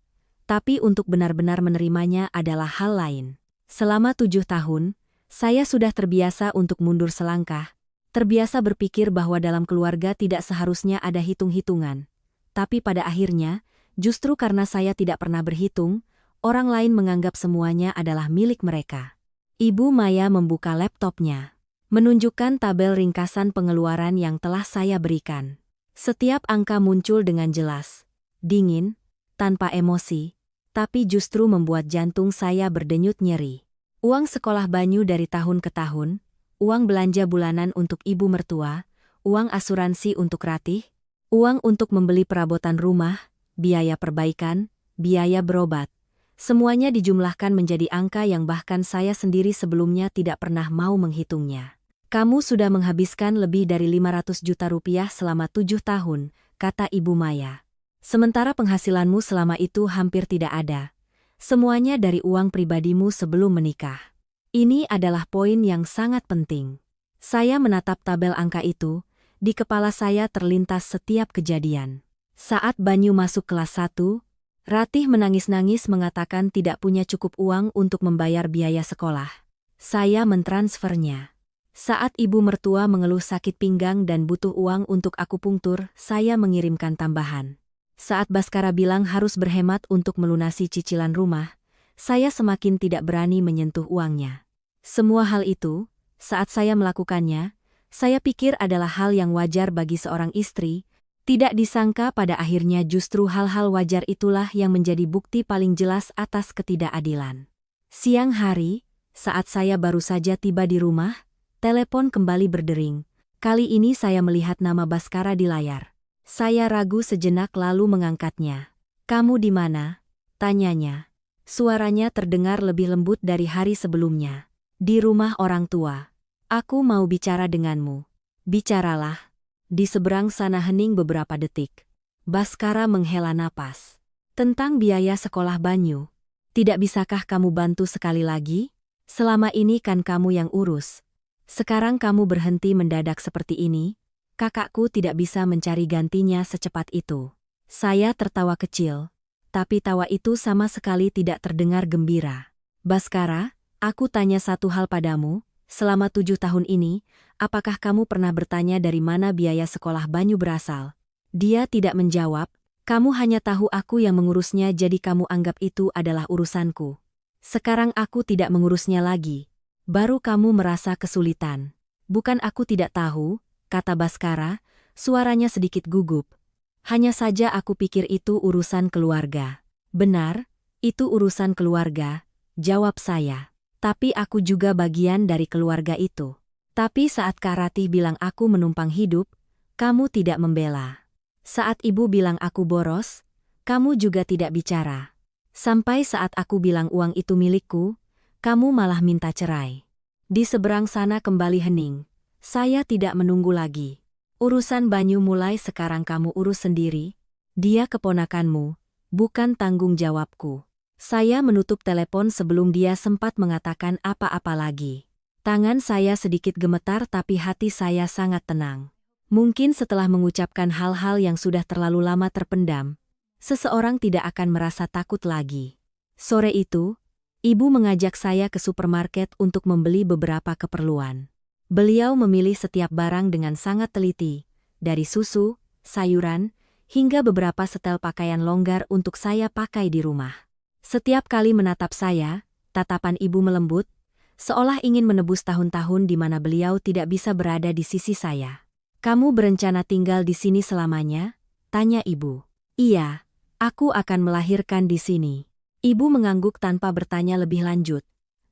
tapi untuk benar-benar menerimanya adalah hal lain. Selama 7 tahun, saya sudah terbiasa untuk mundur selangkah, terbiasa berpikir bahwa dalam keluarga tidak seharusnya ada hitung-hitungan. Tapi pada akhirnya, justru karena saya tidak pernah berhitung, orang lain menganggap semuanya adalah milik mereka. Ibu Maya membuka laptopnya. Menunjukkan tabel ringkasan pengeluaran yang telah saya berikan. Setiap angka muncul dengan jelas. Dingin, tanpa emosi, tapi justru membuat jantung saya berdenyut nyeri. Uang sekolah Banyu dari tahun ke tahun, uang belanja bulanan untuk ibu mertua, uang asuransi untuk Ratih, uang untuk membeli perabotan rumah, biaya perbaikan, biaya berobat. Semuanya dijumlahkan menjadi angka yang bahkan saya sendiri sebelumnya tidak pernah mau menghitungnya. Kamu sudah menghabiskan lebih dari 500 juta rupiah selama 7 tahun, kata Ibu Maya. Sementara penghasilanmu selama itu hampir tidak ada. Semuanya dari uang pribadimu sebelum menikah. Ini adalah poin yang sangat penting. Saya menatap tabel angka itu, di kepala saya terlintas setiap kejadian. Saat Banyu masuk kelas 1, Ratih menangis-nangis mengatakan tidak punya cukup uang untuk membayar biaya sekolah. Saya mentransfernya. Saat ibu mertua mengeluh sakit pinggang dan butuh uang untuk akupunktur, saya mengirimkan tambahan. Saat Baskara bilang harus berhemat untuk melunasi cicilan rumah, saya semakin tidak berani menyentuh uangnya. Semua hal itu, saat saya melakukannya, saya pikir adalah hal yang wajar bagi seorang istri. Tidak disangka pada akhirnya justru hal-hal wajar itulah yang menjadi bukti paling jelas atas ketidakadilan. Siang hari, saat saya baru saja tiba di rumah, telepon kembali berdering. Kali ini saya melihat nama Baskara di layar. Saya ragu sejenak lalu mengangkatnya. "Kamu di mana?" tanyanya. Suaranya terdengar lebih lembut dari hari sebelumnya. "Di rumah orang tua. Aku mau bicara denganmu." "Bicaralah." Di seberang sana hening beberapa detik. Baskara menghela napas. "Tentang biaya sekolah Banyu. Tidak bisakah kamu bantu sekali lagi? Selama ini kan kamu yang urus. Sekarang kamu berhenti mendadak seperti ini. Kakakku tidak bisa mencari gantinya secepat itu." Saya tertawa kecil. Tapi tawa itu sama sekali tidak terdengar gembira. "Baskara, aku tanya satu hal padamu. Selama 7 tahun ini, apakah kamu pernah bertanya dari mana biaya sekolah Banyu berasal?" Dia tidak menjawab. "Kamu hanya tahu aku yang mengurusnya jadi kamu anggap itu adalah urusanku. Sekarang aku tidak mengurusnya lagi. Baru kamu merasa kesulitan." "Bukan aku tidak tahu," kata Baskara, suaranya sedikit gugup. "Hanya saja aku pikir itu urusan keluarga." "Benar, itu urusan keluarga," jawab saya. "Tapi aku juga bagian dari keluarga itu." "Tapi saat Kak Ratih bilang aku menumpang hidup, kamu tidak membela. Saat ibu bilang aku boros, kamu juga tidak bicara. Sampai saat aku bilang uang itu milikku, kamu malah minta cerai." Di seberang sana kembali hening. Saya tidak menunggu lagi. "Urusan Banyu mulai sekarang kamu urus sendiri. Dia keponakanmu, bukan tanggung jawabku." Saya menutup telepon sebelum dia sempat mengatakan apa-apa lagi. Tangan saya sedikit gemetar tapi hati saya sangat tenang. Mungkin setelah mengucapkan hal-hal yang sudah terlalu lama terpendam, seseorang tidak akan merasa takut lagi. Sore itu, ibu mengajak saya ke supermarket untuk membeli beberapa keperluan. Beliau memilih setiap barang dengan sangat teliti, dari susu, sayuran, hingga beberapa setel pakaian longgar untuk saya pakai di rumah. Setiap kali menatap saya, tatapan ibu melembut, seolah ingin menebus tahun-tahun di mana beliau tidak bisa berada di sisi saya. "Kamu berencana tinggal di sini selamanya?" tanya ibu. "Iya, aku akan melahirkan di sini." Ibu mengangguk tanpa bertanya lebih lanjut.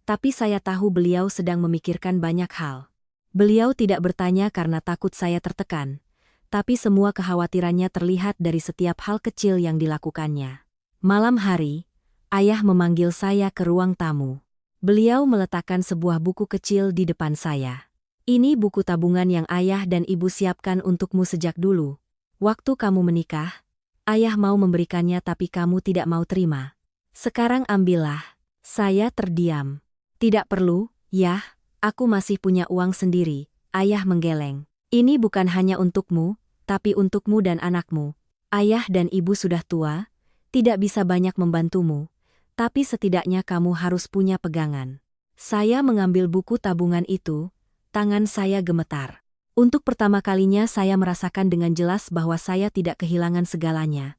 Tapi saya tahu beliau sedang memikirkan banyak hal. Beliau tidak bertanya karena takut saya tertekan, tapi semua kekhawatirannya terlihat dari setiap hal kecil yang dilakukannya. Malam hari, ayah memanggil saya ke ruang tamu. Beliau meletakkan sebuah buku kecil di depan saya. "Ini buku tabungan yang ayah dan ibu siapkan untukmu sejak dulu. Waktu kamu menikah, ayah mau memberikannya tapi kamu tidak mau terima. Sekarang ambillah." Saya terdiam. "Tidak perlu, Yah, aku masih punya uang sendiri," ayah menggeleng. "Ini bukan hanya untukmu, tapi untukmu dan anakmu. Ayah dan ibu sudah tua, tidak bisa banyak membantumu. Tapi setidaknya kamu harus punya pegangan." Saya mengambil buku tabungan itu, tangan saya gemetar. Untuk pertama kalinya saya merasakan dengan jelas bahwa saya tidak kehilangan segalanya.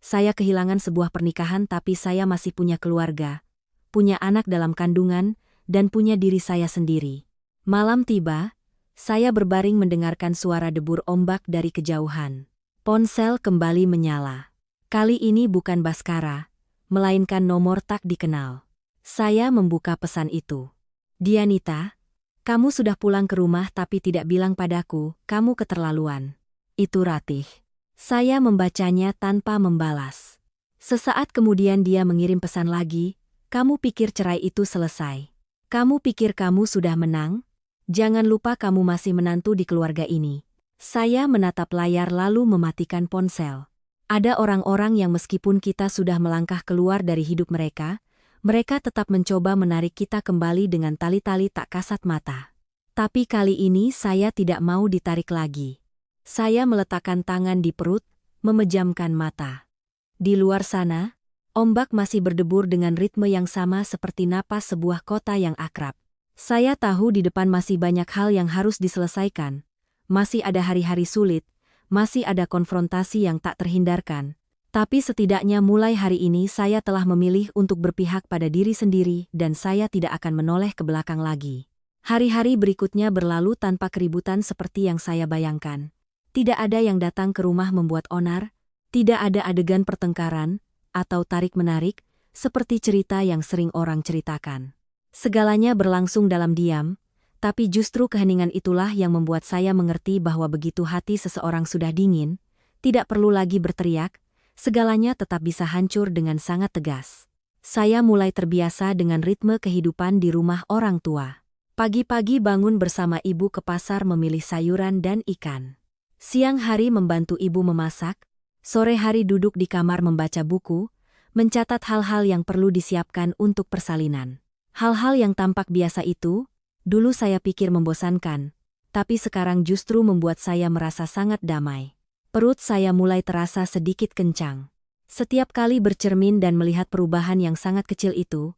Saya kehilangan sebuah pernikahan tapi saya masih punya keluarga, punya anak dalam kandungan, dan punya diri saya sendiri. Malam tiba, saya berbaring mendengarkan suara debur ombak dari kejauhan. Ponsel kembali menyala. Kali ini bukan Baskara, melainkan nomor tak dikenal. Saya membuka pesan itu. Dianita, kamu sudah pulang ke rumah tapi tidak bilang padaku, kamu keterlaluan. Itu Ratih. Saya membacanya tanpa membalas. Sesaat kemudian dia mengirim pesan lagi, kamu pikir cerai itu selesai? Kamu pikir kamu sudah menang? Jangan lupa kamu masih menantu di keluarga ini. Saya menatap layar lalu mematikan ponsel. Ada orang-orang yang meskipun kita sudah melangkah keluar dari hidup mereka tetap mencoba menarik kita kembali dengan tali-tali tak kasat mata. Tapi kali ini saya tidak mau ditarik lagi. Saya meletakkan tangan di perut, memejamkan mata. Di luar sana, ombak masih berdebur dengan ritme yang sama seperti napas sebuah kota yang akrab. Saya tahu di depan masih banyak hal yang harus diselesaikan. Masih ada hari-hari sulit, masih ada konfrontasi yang tak terhindarkan. Tapi setidaknya mulai hari ini saya telah memilih untuk berpihak pada diri sendiri dan saya tidak akan menoleh ke belakang lagi. Hari-hari berikutnya berlalu tanpa keributan seperti yang saya bayangkan. Tidak ada yang datang ke rumah membuat onar, tidak ada adegan pertengkaran, atau tarik-menarik, seperti cerita yang sering orang ceritakan. Segalanya berlangsung dalam diam, tapi justru keheningan itulah yang membuat saya mengerti bahwa begitu hati seseorang sudah dingin, tidak perlu lagi berteriak, segalanya tetap bisa hancur dengan sangat tegas. Saya mulai terbiasa dengan ritme kehidupan di rumah orang tua. Pagi-pagi bangun bersama ibu ke pasar memilih sayuran dan ikan. Siang hari membantu ibu memasak, sore hari duduk di kamar membaca buku, mencatat hal-hal yang perlu disiapkan untuk persalinan. Hal-hal yang tampak biasa itu, dulu saya pikir membosankan, tapi sekarang justru membuat saya merasa sangat damai. Perut saya mulai terasa sedikit kencang. Setiap kali bercermin dan melihat perubahan yang sangat kecil itu,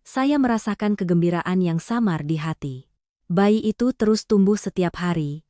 saya merasakan kegembiraan yang samar di hati. Bayi itu terus tumbuh setiap hari,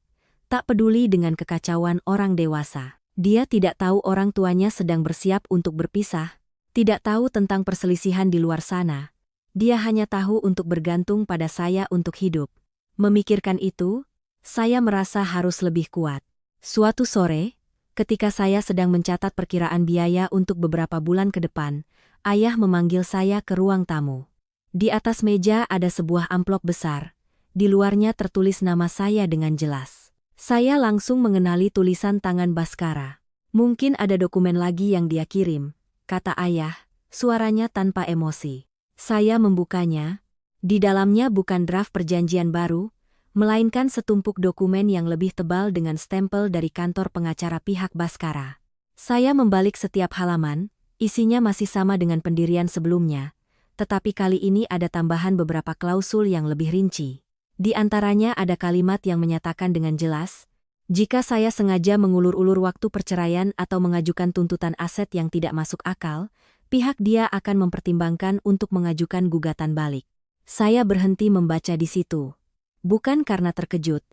tak peduli dengan kekacauan orang dewasa. Dia tidak tahu orang tuanya sedang bersiap untuk berpisah, tidak tahu tentang perselisihan di luar sana. Dia hanya tahu untuk bergantung pada saya untuk hidup. Memikirkan itu, saya merasa harus lebih kuat. Suatu sore, ketika saya sedang mencatat perkiraan biaya untuk beberapa bulan ke depan, ayah memanggil saya ke ruang tamu. Di atas meja ada sebuah amplop besar. Di luarnya tertulis nama saya dengan jelas. Saya langsung mengenali tulisan tangan Baskara. Mungkin ada dokumen lagi yang dia kirim, kata ayah, suaranya tanpa emosi. Saya membukanya. Di dalamnya bukan draft perjanjian baru, melainkan setumpuk dokumen yang lebih tebal dengan stempel dari kantor pengacara pihak Baskara. Saya membalik setiap halaman, isinya masih sama dengan pendirian sebelumnya, tetapi kali ini ada tambahan beberapa klausul yang lebih rinci. Di antaranya ada kalimat yang menyatakan dengan jelas, jika saya sengaja mengulur-ulur waktu perceraian atau mengajukan tuntutan aset yang tidak masuk akal, pihak dia akan mempertimbangkan untuk mengajukan gugatan balik. Saya berhenti membaca di situ. Bukan karena terkejut,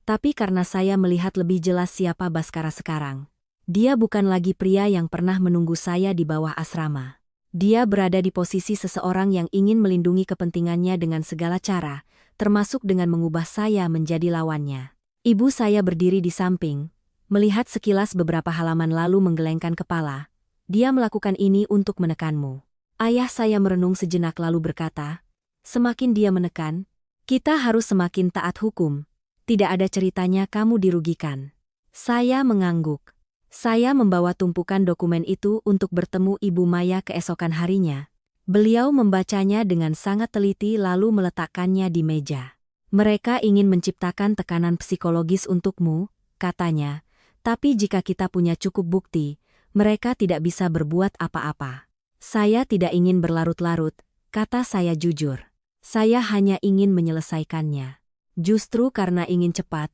tapi karena saya melihat lebih jelas siapa Baskara sekarang. Dia bukan lagi pria yang pernah menunggu saya di bawah asrama. Dia berada di posisi seseorang yang ingin melindungi kepentingannya dengan segala cara, termasuk dengan mengubah saya menjadi lawannya. Ibu saya berdiri di samping, melihat sekilas beberapa halaman lalu menggelengkan kepala. Dia melakukan ini untuk menekanmu. Ayah saya merenung sejenak lalu berkata, semakin dia menekan, kita harus semakin taat hukum. Tidak ada ceritanya kamu dirugikan. Saya mengangguk. Saya membawa tumpukan dokumen itu untuk bertemu Ibu Maya keesokan harinya. Beliau membacanya dengan sangat teliti lalu meletakkannya di meja. Mereka ingin menciptakan tekanan psikologis untukmu, katanya, tapi jika kita punya cukup bukti, mereka tidak bisa berbuat apa-apa. Saya tidak ingin berlarut-larut, kata saya jujur. Saya hanya ingin menyelesaikannya. Justru karena ingin cepat,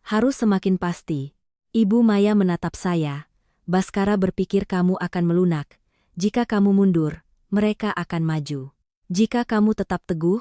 harus semakin pasti. Ibu Maya menatap saya. Baskara berpikir kamu akan melunak. Jika kamu mundur, mereka akan maju. Jika kamu tetap teguh,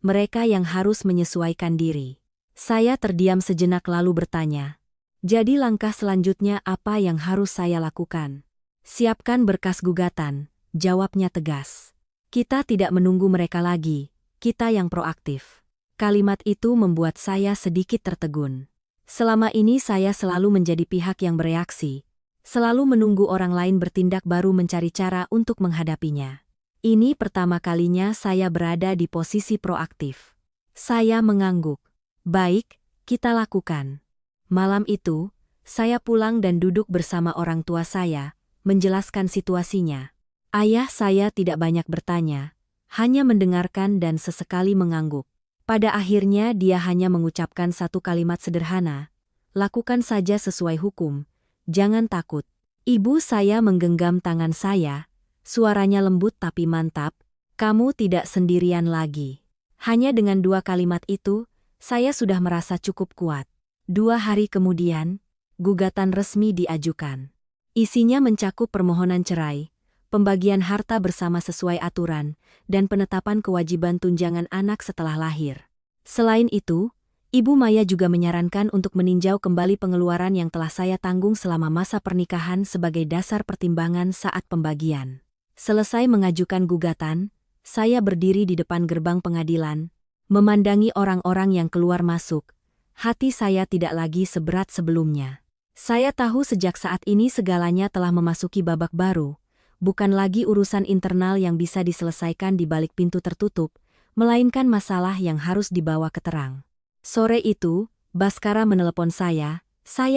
mereka yang harus menyesuaikan diri. Saya terdiam sejenak lalu bertanya. Jadi langkah selanjutnya apa yang harus saya lakukan? Siapkan berkas gugatan, jawabnya tegas. Kita tidak menunggu mereka lagi. kita yang proaktif. Kalimat itu membuat saya sedikit tertegun. Selama ini saya selalu menjadi pihak yang bereaksi, selalu menunggu orang lain bertindak baru mencari cara untuk menghadapinya. Ini pertama kalinya saya berada di posisi proaktif. Saya mengangguk. Baik, kita lakukan. Malam itu, saya pulang dan duduk bersama orang tua saya, menjelaskan situasinya. Ayah saya tidak banyak bertanya, hanya mendengarkan dan sesekali mengangguk. Pada akhirnya dia hanya mengucapkan satu kalimat sederhana, lakukan saja sesuai hukum, jangan takut. Ibu saya menggenggam tangan saya, suaranya lembut tapi mantap, kamu tidak sendirian lagi. Hanya dengan 2 kalimat itu, saya sudah merasa cukup kuat. 2 hari kemudian, gugatan resmi diajukan. Isinya mencakup permohonan cerai, pembagian harta bersama sesuai aturan, dan penetapan kewajiban tunjangan anak setelah lahir. Selain itu, Ibu Maya juga menyarankan untuk meninjau kembali pengeluaran yang telah saya tanggung selama masa pernikahan sebagai dasar pertimbangan saat pembagian. Selesai mengajukan gugatan, saya berdiri di depan gerbang pengadilan, memandangi orang-orang yang keluar masuk. Hati saya tidak lagi seberat sebelumnya. Saya tahu sejak saat ini segalanya telah memasuki babak baru. Bukan lagi urusan internal yang bisa diselesaikan di balik pintu tertutup, melainkan masalah yang harus dibawa ke terang. Sore itu, Baskara menelepon saya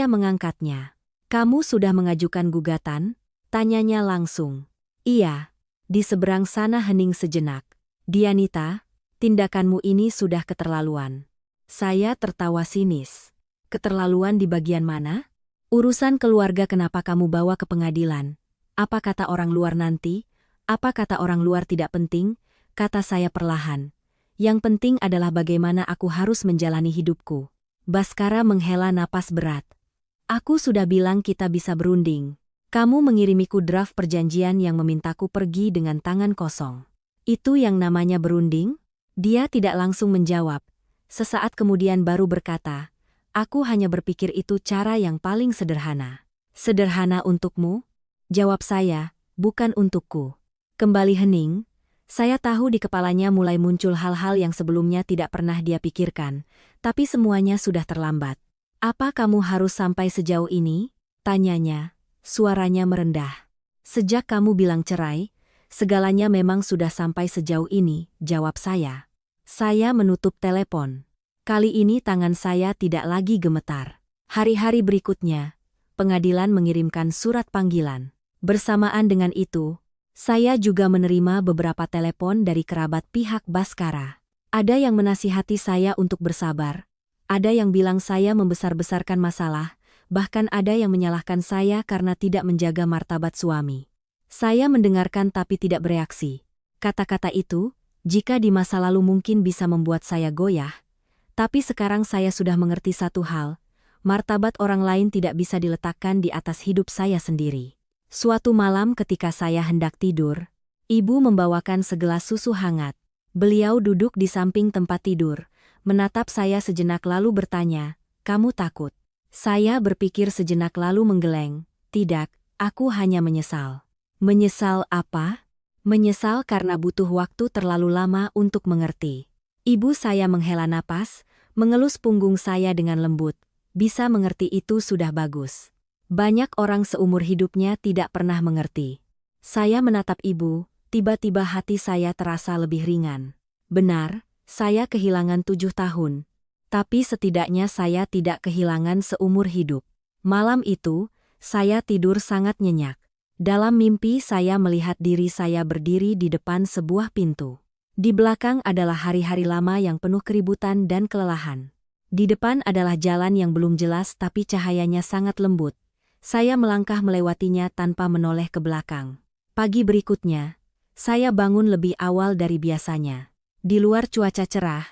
mengangkatnya. Kamu sudah mengajukan gugatan? Tanyanya langsung. Iya. Di seberang sana hening sejenak. Dianita, tindakanmu ini sudah keterlaluan. Saya tertawa sinis. Keterlaluan di bagian mana? Urusan keluarga kenapa kamu bawa ke pengadilan? Apa kata orang luar nanti? Apa kata orang luar tidak penting? Kata saya perlahan. Yang penting adalah bagaimana aku harus menjalani hidupku. Baskara menghela napas berat. Aku sudah bilang kita bisa berunding. Kamu mengirimiku draft perjanjian yang memintaku pergi dengan tangan kosong. Itu yang namanya berunding? Dia tidak langsung menjawab. Sesaat kemudian baru berkata, aku hanya berpikir itu cara yang paling sederhana. Sederhana untukmu? Jawab saya, bukan untukku. Kembali hening, saya tahu di kepalanya mulai muncul hal-hal yang sebelumnya tidak pernah dia pikirkan, tapi semuanya sudah terlambat. Apa kamu harus sampai sejauh ini? Tanyanya, suaranya merendah. Sejak kamu bilang cerai, segalanya memang sudah sampai sejauh ini, jawab saya. Saya menutup telepon. Kali ini tangan saya tidak lagi gemetar. Hari-hari berikutnya, pengadilan mengirimkan surat panggilan. Bersamaan dengan itu, saya juga menerima beberapa telepon dari kerabat pihak Baskara. Ada yang menasihati saya untuk bersabar, ada yang bilang saya membesar-besarkan masalah, bahkan ada yang menyalahkan saya karena tidak menjaga martabat suami. Saya mendengarkan tapi tidak bereaksi. Kata-kata itu, jika di masa lalu mungkin bisa membuat saya goyah, tapi sekarang saya sudah mengerti satu hal, martabat orang lain tidak bisa diletakkan di atas hidup saya sendiri. Suatu malam ketika saya hendak tidur, ibu membawakan segelas susu hangat. Beliau duduk di samping tempat tidur, menatap saya sejenak lalu bertanya, kamu takut? Saya berpikir sejenak lalu menggeleng, tidak, aku hanya menyesal. Menyesal apa? Menyesal karena butuh waktu terlalu lama untuk mengerti. Ibu saya menghela napas, mengelus punggung saya dengan lembut, bisa mengerti itu sudah bagus. Banyak orang seumur hidupnya tidak pernah mengerti. Saya menatap ibu, tiba-tiba hati saya terasa lebih ringan. Benar, saya kehilangan 7 tahun. Tapi setidaknya saya tidak kehilangan seumur hidup. Malam itu, saya tidur sangat nyenyak. Dalam mimpi saya melihat diri saya berdiri di depan sebuah pintu. Di belakang adalah hari-hari lama yang penuh keributan dan kelelahan. Di depan adalah jalan yang belum jelas tapi cahayanya sangat lembut. Saya melangkah melewatinya tanpa menoleh ke belakang. Pagi berikutnya, saya bangun lebih awal dari biasanya. Di luar cuaca cerah,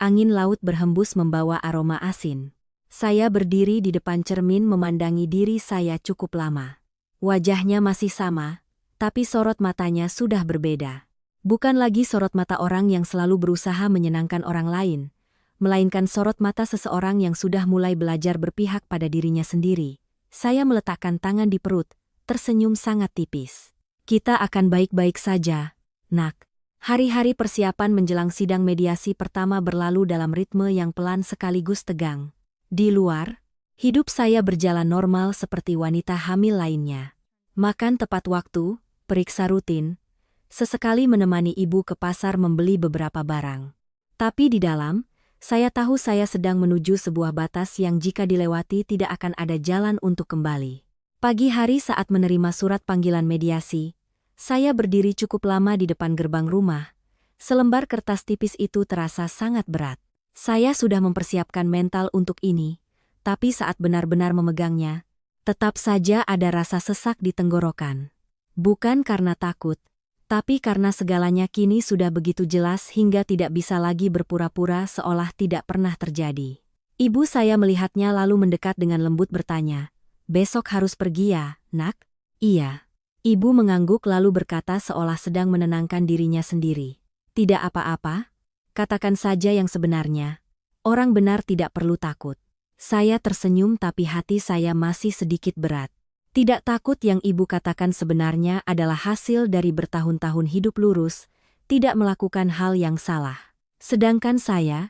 angin laut berhembus membawa aroma asin. Saya berdiri di depan cermin memandangi diri saya cukup lama. Wajahnya masih sama, tapi sorot matanya sudah berbeda. Bukan lagi sorot mata orang yang selalu berusaha menyenangkan orang lain, melainkan sorot mata seseorang yang sudah mulai belajar berpihak pada dirinya sendiri. Saya meletakkan tangan di perut, tersenyum sangat tipis. Kita akan baik-baik saja, nak. Hari-hari persiapan menjelang sidang mediasi pertama berlalu dalam ritme yang pelan sekaligus tegang. Di luar, hidup saya berjalan normal seperti wanita hamil lainnya. Makan tepat waktu, periksa rutin, sesekali menemani ibu ke pasar membeli beberapa barang. Tapi di dalam, saya tahu saya sedang menuju sebuah batas yang jika dilewati tidak akan ada jalan untuk kembali. Pagi hari saat menerima surat panggilan mediasi, saya berdiri cukup lama di depan gerbang rumah. Selembar kertas tipis itu terasa sangat berat. Saya sudah mempersiapkan mental untuk ini, tapi saat benar-benar memegangnya, tetap saja ada rasa sesak di tenggorokan. Bukan karena takut, tapi karena segalanya kini sudah begitu jelas hingga tidak bisa lagi berpura-pura seolah tidak pernah terjadi. Ibu saya melihatnya lalu mendekat dengan lembut bertanya, "Besok harus pergi ya, Nak?" "Iya." Ibu mengangguk lalu berkata seolah sedang menenangkan dirinya sendiri. "Tidak apa-apa, katakan saja yang sebenarnya. Orang benar tidak perlu takut." Saya tersenyum tapi hati saya masih sedikit berat. Tidak takut yang ibu katakan sebenarnya adalah hasil dari bertahun-tahun hidup lurus, tidak melakukan hal yang salah. Sedangkan saya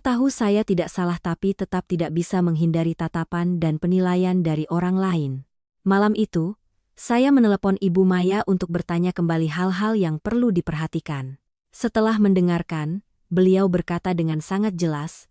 tahu saya tidak salah tapi tetap tidak bisa menghindari tatapan dan penilaian dari orang lain. Malam itu, saya menelepon Ibu Maya untuk bertanya kembali hal-hal yang perlu diperhatikan. Setelah mendengarkan, beliau berkata dengan sangat jelas,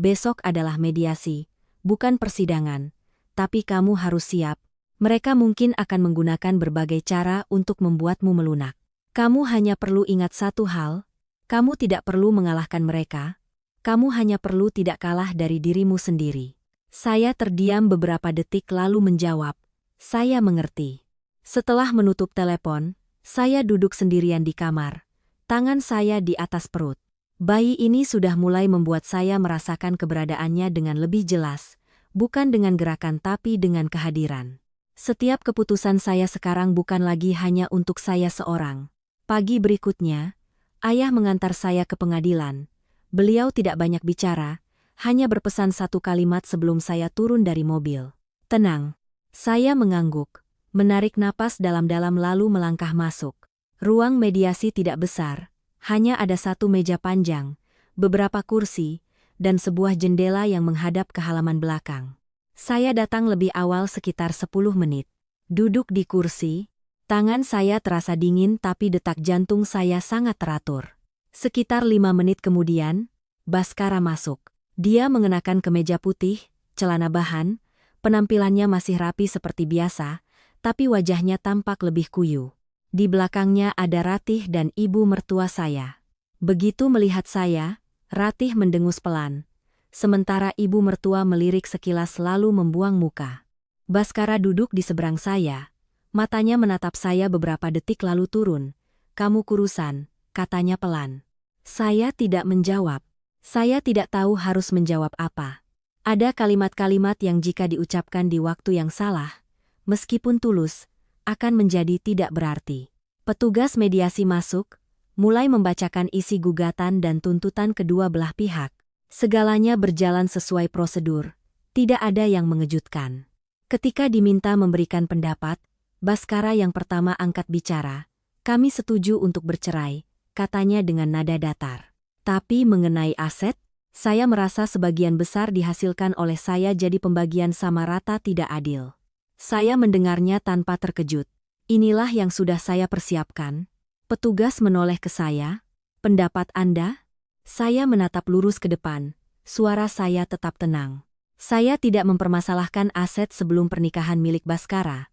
"Besok adalah mediasi, bukan persidangan, tapi kamu harus siap. Mereka mungkin akan menggunakan berbagai cara untuk membuatmu melunak. Kamu hanya perlu ingat satu hal, kamu tidak perlu mengalahkan mereka, kamu hanya perlu tidak kalah dari dirimu sendiri." Saya terdiam beberapa detik lalu menjawab, "Saya mengerti." Setelah menutup telepon, saya duduk sendirian di kamar, tangan saya di atas perut. Bayi ini sudah mulai membuat saya merasakan keberadaannya dengan lebih jelas, bukan dengan gerakan tapi dengan kehadiran. Setiap keputusan saya sekarang bukan lagi hanya untuk saya seorang. Pagi berikutnya, ayah mengantar saya ke pengadilan. Beliau tidak banyak bicara, hanya berpesan satu kalimat sebelum saya turun dari mobil. "Tenang." Saya mengangguk, menarik napas dalam-dalam lalu melangkah masuk. Ruang mediasi tidak besar, hanya ada satu meja panjang, beberapa kursi, dan sebuah jendela yang menghadap ke halaman belakang. Saya datang lebih awal sekitar 10 menit. Duduk di kursi, tangan saya terasa dingin tapi detak jantung saya sangat teratur. Sekitar 5 menit kemudian, Baskara masuk. Dia mengenakan kemeja putih, celana bahan, penampilannya masih rapi seperti biasa, tapi wajahnya tampak lebih kuyu. Di belakangnya ada Ratih dan ibu mertua saya. Begitu melihat saya, Ratih mendengus pelan, sementara ibu mertua melirik sekilas lalu membuang muka. Baskara duduk di seberang saya, matanya menatap saya beberapa detik lalu turun. "Kamu kurusan," katanya pelan. Saya tidak menjawab. Saya tidak tahu harus menjawab apa. Ada kalimat-kalimat yang jika diucapkan di waktu yang salah, meskipun tulus, akan menjadi tidak berarti. Petugas mediasi masuk, mulai membacakan isi gugatan dan tuntutan kedua belah pihak. Segalanya berjalan sesuai prosedur, tidak ada yang mengejutkan. Ketika diminta memberikan pendapat, Baskara yang pertama angkat bicara. "Kami setuju untuk bercerai," katanya dengan nada datar. "Tapi mengenai aset, saya merasa sebagian besar dihasilkan oleh saya jadi pembagian sama rata tidak adil." Saya mendengarnya tanpa terkejut. "Inilah yang sudah saya persiapkan." Petugas menoleh ke saya. "Pendapat Anda?" Saya menatap lurus ke depan. Suara saya tetap tenang. "Saya tidak mempermasalahkan aset sebelum pernikahan milik Baskara.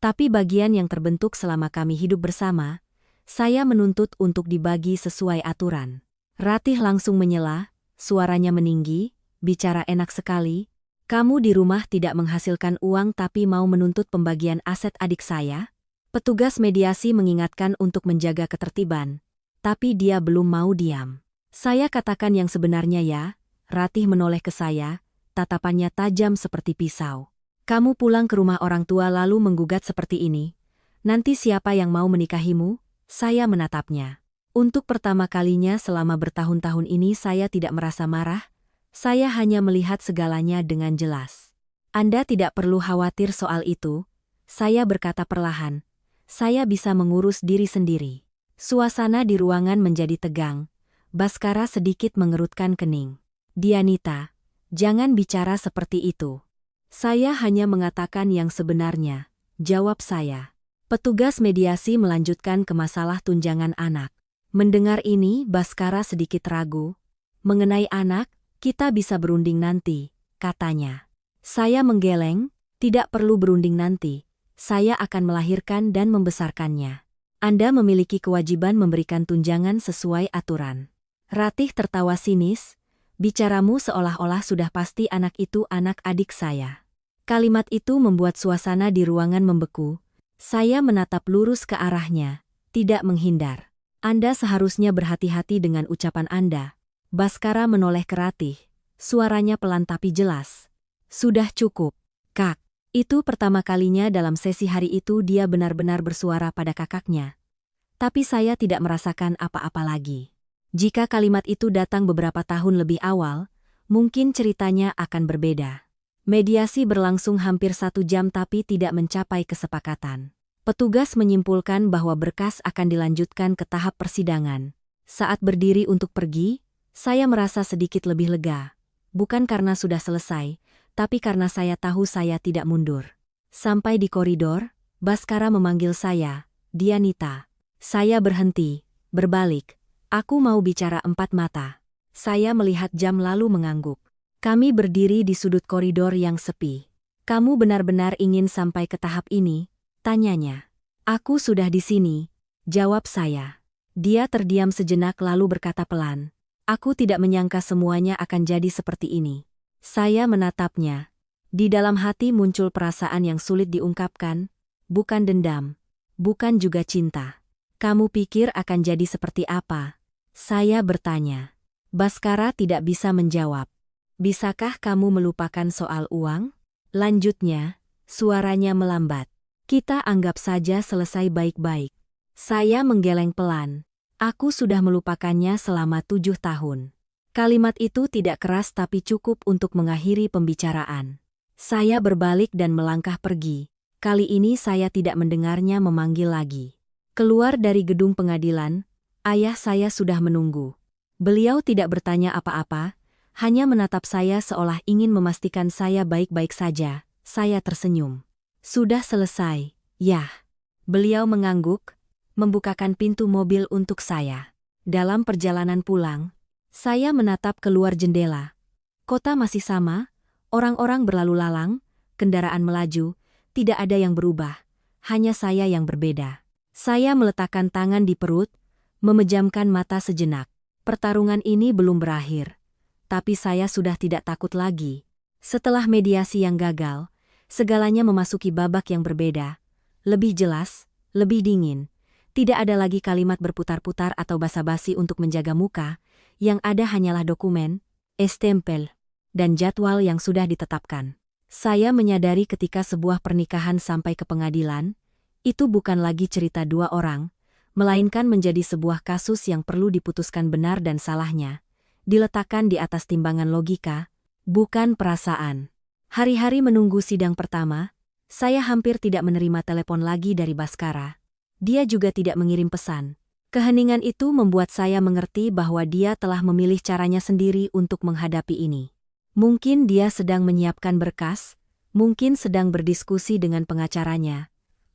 Tapi bagian yang terbentuk selama kami hidup bersama, saya menuntut untuk dibagi sesuai aturan." Ratih langsung menyela, suaranya meninggi, "Bicara enak sekali. Kamu di rumah tidak menghasilkan uang tapi mau menuntut pembagian aset adik saya?" Petugas mediasi mengingatkan untuk menjaga ketertiban, tapi dia belum mau diam. "Saya katakan yang sebenarnya ya." Ratih menoleh ke saya, tatapannya tajam seperti pisau. "Kamu pulang ke rumah orang tua lalu menggugat seperti ini. Nanti siapa yang mau menikahimu?" Saya menatapnya. Untuk pertama kalinya selama bertahun-tahun ini saya tidak merasa marah, saya hanya melihat segalanya dengan jelas. "Anda tidak perlu khawatir soal itu," saya berkata perlahan. "Saya bisa mengurus diri sendiri." Suasana di ruangan menjadi tegang. Baskara sedikit mengerutkan kening. Dianita, jangan bicara seperti itu. Saya hanya mengatakan yang sebenarnya, jawab saya. Petugas mediasi melanjutkan ke masalah tunjangan anak. Mendengar ini, Baskara sedikit ragu. Mengenai anak, kita bisa berunding nanti, katanya. Saya menggeleng, tidak perlu berunding nanti. Saya akan melahirkan dan membesarkannya. Anda memiliki kewajiban memberikan tunjangan sesuai aturan. Ratih tertawa sinis, bicaramu seolah-olah sudah pasti anak itu anak adik saya. Kalimat itu membuat suasana di ruangan membeku. Saya menatap lurus ke arahnya, tidak menghindar. Anda seharusnya berhati-hati dengan ucapan Anda. Baskara menoleh ke Ratih, suaranya pelan tapi jelas. Sudah cukup, Kak. Itu pertama kalinya dalam sesi hari itu dia benar-benar bersuara pada kakaknya. Tapi saya tidak merasakan apa-apa lagi. Jika kalimat itu datang beberapa tahun lebih awal, mungkin ceritanya akan berbeda. Mediasi berlangsung hampir 1 jam tapi tidak mencapai kesepakatan. Petugas menyimpulkan bahwa berkas akan dilanjutkan ke tahap persidangan. Saat berdiri untuk pergi, saya merasa sedikit lebih lega. Bukan karena sudah selesai, tapi karena saya tahu saya tidak mundur. Sampai di koridor, Baskara memanggil saya, Dianita. Saya berhenti, berbalik. Aku mau bicara 4 mata. Saya melihat jam lalu mengangguk. Kami berdiri di sudut koridor yang sepi. Kamu benar-benar ingin sampai ke tahap ini? Tanyanya. Aku sudah di sini, jawab saya. Dia terdiam sejenak lalu berkata pelan. Aku tidak menyangka semuanya akan jadi seperti ini. Saya menatapnya. Di dalam hati muncul perasaan yang sulit diungkapkan, bukan dendam, bukan juga cinta. Kamu pikir akan jadi seperti apa? Saya bertanya. Baskara tidak bisa menjawab. Bisakah kamu melupakan soal uang? Lanjutnya, suaranya melambat. Kita anggap saja selesai baik-baik. Saya menggeleng pelan. Aku sudah melupakannya selama 7 tahun. Kalimat itu tidak keras tapi cukup untuk mengakhiri pembicaraan. Saya berbalik dan melangkah pergi. Kali ini saya tidak mendengarnya memanggil lagi. Keluar dari gedung pengadilan, ayah saya sudah menunggu. Beliau tidak bertanya apa-apa, hanya menatap saya seolah ingin memastikan saya baik-baik saja. Saya tersenyum. Sudah selesai, ya. Beliau mengangguk, membukakan pintu mobil untuk saya. Dalam perjalanan pulang, saya menatap keluar jendela. Kota masih sama, orang-orang berlalu lalang, kendaraan melaju, tidak ada yang berubah, hanya saya yang berbeda. Saya meletakkan tangan di perut, memejamkan mata sejenak. Pertarungan ini belum berakhir. Tapi saya sudah tidak takut lagi. Setelah mediasi yang gagal, segalanya memasuki babak yang berbeda. Lebih jelas, lebih dingin. Tidak ada lagi kalimat berputar-putar atau basa-basi untuk menjaga muka, yang ada hanyalah dokumen, stempel, dan jadwal yang sudah ditetapkan. Saya menyadari ketika sebuah pernikahan sampai ke pengadilan, itu bukan lagi cerita 2 orang, melainkan menjadi sebuah kasus yang perlu diputuskan benar dan salahnya, diletakkan di atas timbangan logika, bukan perasaan. Hari-hari menunggu sidang pertama, saya hampir tidak menerima telepon lagi dari Baskara. Dia juga tidak mengirim pesan. Keheningan itu membuat saya mengerti bahwa dia telah memilih caranya sendiri untuk menghadapi ini. Mungkin dia sedang menyiapkan berkas, mungkin sedang berdiskusi dengan pengacaranya,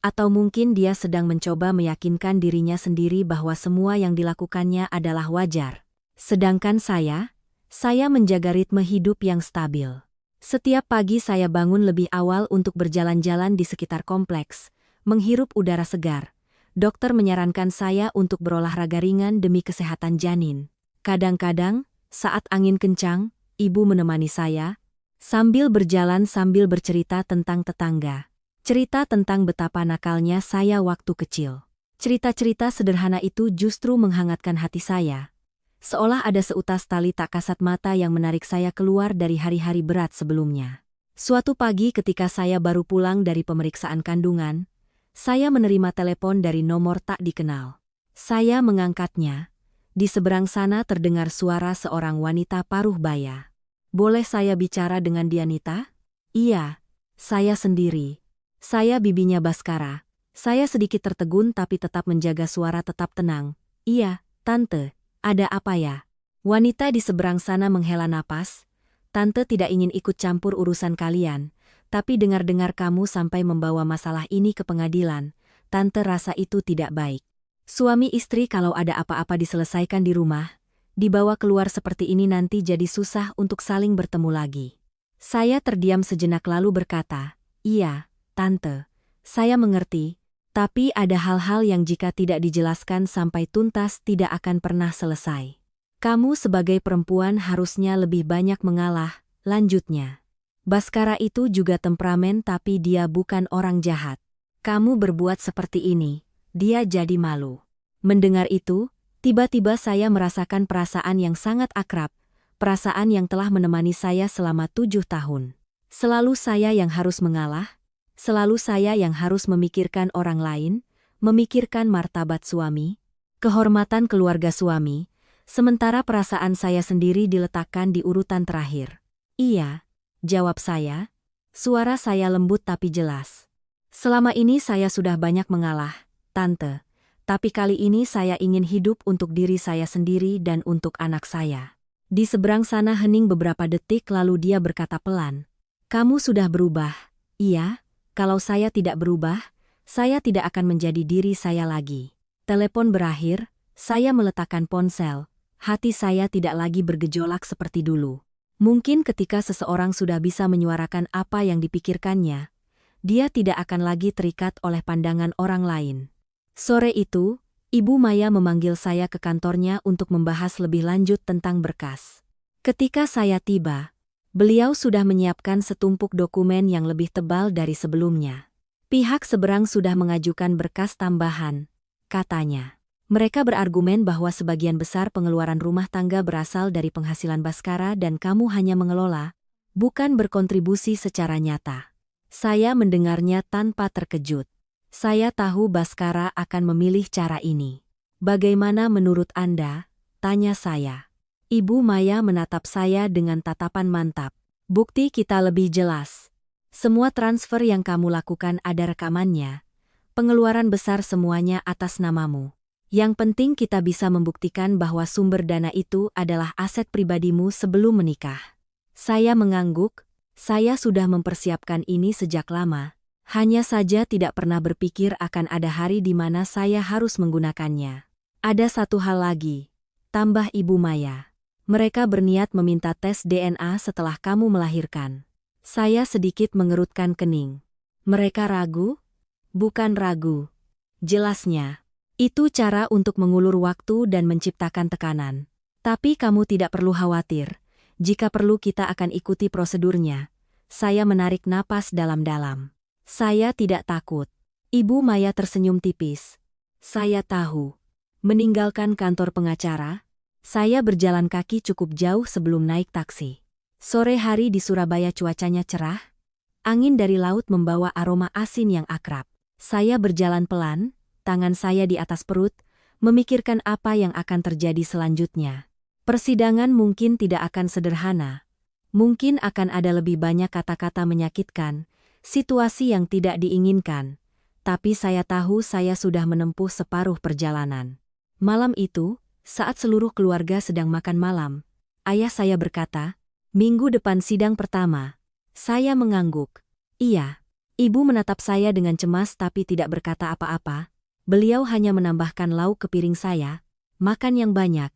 atau mungkin dia sedang mencoba meyakinkan dirinya sendiri bahwa semua yang dilakukannya adalah wajar. Sedangkan saya menjaga ritme hidup yang stabil. Setiap pagi saya bangun lebih awal untuk berjalan-jalan di sekitar kompleks, menghirup udara segar. Dokter menyarankan saya untuk berolahraga ringan demi kesehatan janin. Kadang-kadang, saat angin kencang, ibu menemani saya, sambil berjalan sambil bercerita tentang tetangga. Cerita tentang betapa nakalnya saya waktu kecil. Cerita-cerita sederhana itu justru menghangatkan hati saya. Seolah ada seutas tali tak kasat mata yang menarik saya keluar dari hari-hari berat sebelumnya. Suatu pagi ketika saya baru pulang dari pemeriksaan kandungan, saya menerima telepon dari nomor tak dikenal. Saya mengangkatnya. Di seberang sana terdengar suara seorang wanita paruh baya. Boleh saya bicara dengan Dianita? Iya, saya sendiri. Saya bibinya Baskara. Saya sedikit tertegun tapi tetap menjaga suara tetap tenang. Iya, Tante, ada apa ya? Wanita di seberang sana menghela napas. Tante tidak ingin ikut campur urusan kalian, tapi dengar-dengar kamu sampai membawa masalah ini ke pengadilan. Tante rasa itu tidak baik. Suami istri kalau ada apa-apa diselesaikan di rumah, dibawa keluar seperti ini nanti jadi susah untuk saling bertemu lagi. Saya terdiam sejenak lalu berkata, iya, Tante, saya mengerti. Tapi ada hal-hal yang jika tidak dijelaskan sampai tuntas tidak akan pernah selesai. Kamu sebagai perempuan harusnya lebih banyak mengalah, lanjutnya. Baskara itu juga temperamen tapi dia bukan orang jahat. Kamu berbuat seperti ini, dia jadi malu. Mendengar itu, tiba-tiba saya merasakan perasaan yang sangat akrab, perasaan yang telah menemani saya selama 7 tahun. Selalu saya yang harus mengalah, selalu saya yang harus memikirkan orang lain, memikirkan martabat suami, kehormatan keluarga suami, sementara perasaan saya sendiri diletakkan di urutan terakhir. Iya, jawab saya. Suara saya lembut tapi jelas. Selama ini saya sudah banyak mengalah, Tante, tapi kali ini saya ingin hidup untuk diri saya sendiri dan untuk anak saya. Di seberang sana hening beberapa detik lalu dia berkata pelan, kamu sudah berubah. Iya. Kalau saya tidak berubah, saya tidak akan menjadi diri saya lagi. Telepon berakhir, saya meletakkan ponsel. Hati saya tidak lagi bergejolak seperti dulu. Mungkin ketika seseorang sudah bisa menyuarakan apa yang dipikirkannya, dia tidak akan lagi terikat oleh pandangan orang lain. Sore itu, Ibu Maya memanggil saya ke kantornya untuk membahas lebih lanjut tentang berkas. Ketika saya tiba, beliau sudah menyiapkan setumpuk dokumen yang lebih tebal dari sebelumnya. Pihak seberang sudah mengajukan berkas tambahan, katanya. Mereka berargumen bahwa sebagian besar pengeluaran rumah tangga berasal dari penghasilan Baskara dan kamu hanya mengelola, bukan berkontribusi secara nyata. Saya mendengarnya tanpa terkejut. Saya tahu Baskara akan memilih cara ini. Bagaimana menurut Anda? Tanya saya. Ibu Maya menatap saya dengan tatapan mantap. Bukti kita lebih jelas. Semua transfer yang kamu lakukan ada rekamannya. Pengeluaran besar semuanya atas namamu. Yang penting kita bisa membuktikan bahwa sumber dana itu adalah aset pribadimu sebelum menikah. Saya mengangguk, saya sudah mempersiapkan ini sejak lama. Hanya saja tidak pernah berpikir akan ada hari di mana saya harus menggunakannya. Ada satu hal lagi, tambah Ibu Maya. Mereka berniat meminta tes DNA setelah kamu melahirkan. Saya sedikit mengerutkan kening. Mereka ragu? Bukan ragu. Jelasnya, itu cara untuk mengulur waktu dan menciptakan tekanan. Tapi kamu tidak perlu khawatir. Jika perlu kita akan ikuti prosedurnya. Saya menarik napas dalam-dalam. Saya tidak takut. Ibu Maya tersenyum tipis. Saya tahu. Meninggalkan kantor pengacara, saya berjalan kaki cukup jauh sebelum naik taksi. Sore hari di Surabaya cuacanya cerah. Angin dari laut membawa aroma asin yang akrab. Saya berjalan pelan, tangan saya di atas perut, memikirkan apa yang akan terjadi selanjutnya. Persidangan mungkin tidak akan sederhana. Mungkin akan ada lebih banyak kata-kata menyakitkan, situasi yang tidak diinginkan. Tapi saya tahu saya sudah menempuh separuh perjalanan. Malam itu, saat seluruh keluarga sedang makan malam, ayah saya berkata, minggu depan sidang pertama. Saya mengangguk. Iya. Ibu menatap saya dengan cemas tapi tidak berkata apa-apa. Beliau hanya menambahkan lauk ke piring saya. Makan yang banyak.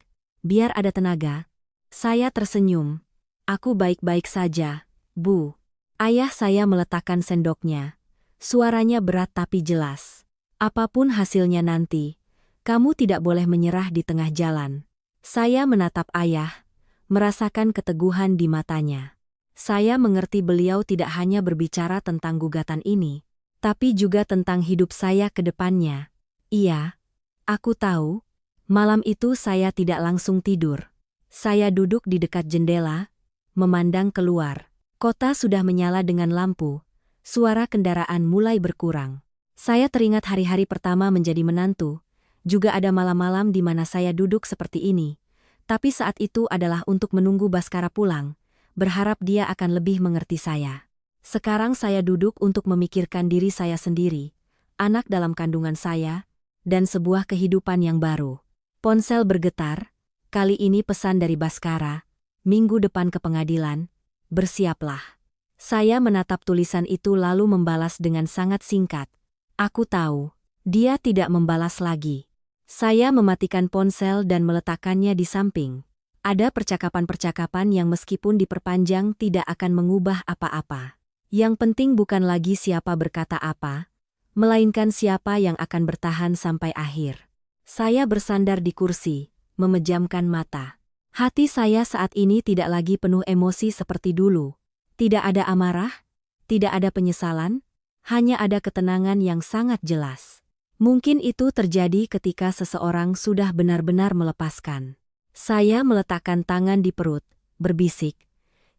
Biar ada tenaga. Saya tersenyum. Aku baik-baik saja, Bu. Ayah saya meletakkan sendoknya. Suaranya berat tapi jelas. Apapun hasilnya nanti, kamu tidak boleh menyerah di tengah jalan. Saya menatap ayah, merasakan keteguhan di matanya. Saya mengerti beliau tidak hanya berbicara tentang gugatan ini, tapi juga tentang hidup saya ke depannya. Iya, aku tahu. Malam itu saya tidak langsung tidur. Saya duduk di dekat jendela, memandang keluar. Kota sudah menyala dengan lampu. Suara kendaraan mulai berkurang. Saya teringat hari-hari pertama menjadi menantu. Juga ada malam-malam di mana saya duduk seperti ini. Tapi saat itu adalah untuk menunggu Baskara pulang, berharap dia akan lebih mengerti saya. Sekarang saya duduk untuk memikirkan diri saya sendiri. anak dalam kandungan saya, dan sebuah kehidupan yang baru. Ponsel bergetar, kali ini pesan dari Baskara, minggu depan ke pengadilan, bersiaplah. Saya menatap tulisan itu lalu membalas dengan sangat singkat. Aku tahu. Dia tidak membalas lagi. Saya mematikan ponsel dan meletakkannya di samping. Ada percakapan-percakapan yang meskipun diperpanjang tidak akan mengubah apa-apa. Yang penting bukan lagi siapa berkata apa, melainkan siapa yang akan bertahan sampai akhir. Saya bersandar di kursi, memejamkan mata. Hati saya saat ini tidak lagi penuh emosi seperti dulu. Tidak ada amarah, tidak ada penyesalan, hanya ada ketenangan yang sangat jelas. Mungkin itu terjadi ketika seseorang sudah benar-benar melepaskan. Saya meletakkan tangan di perut, berbisik.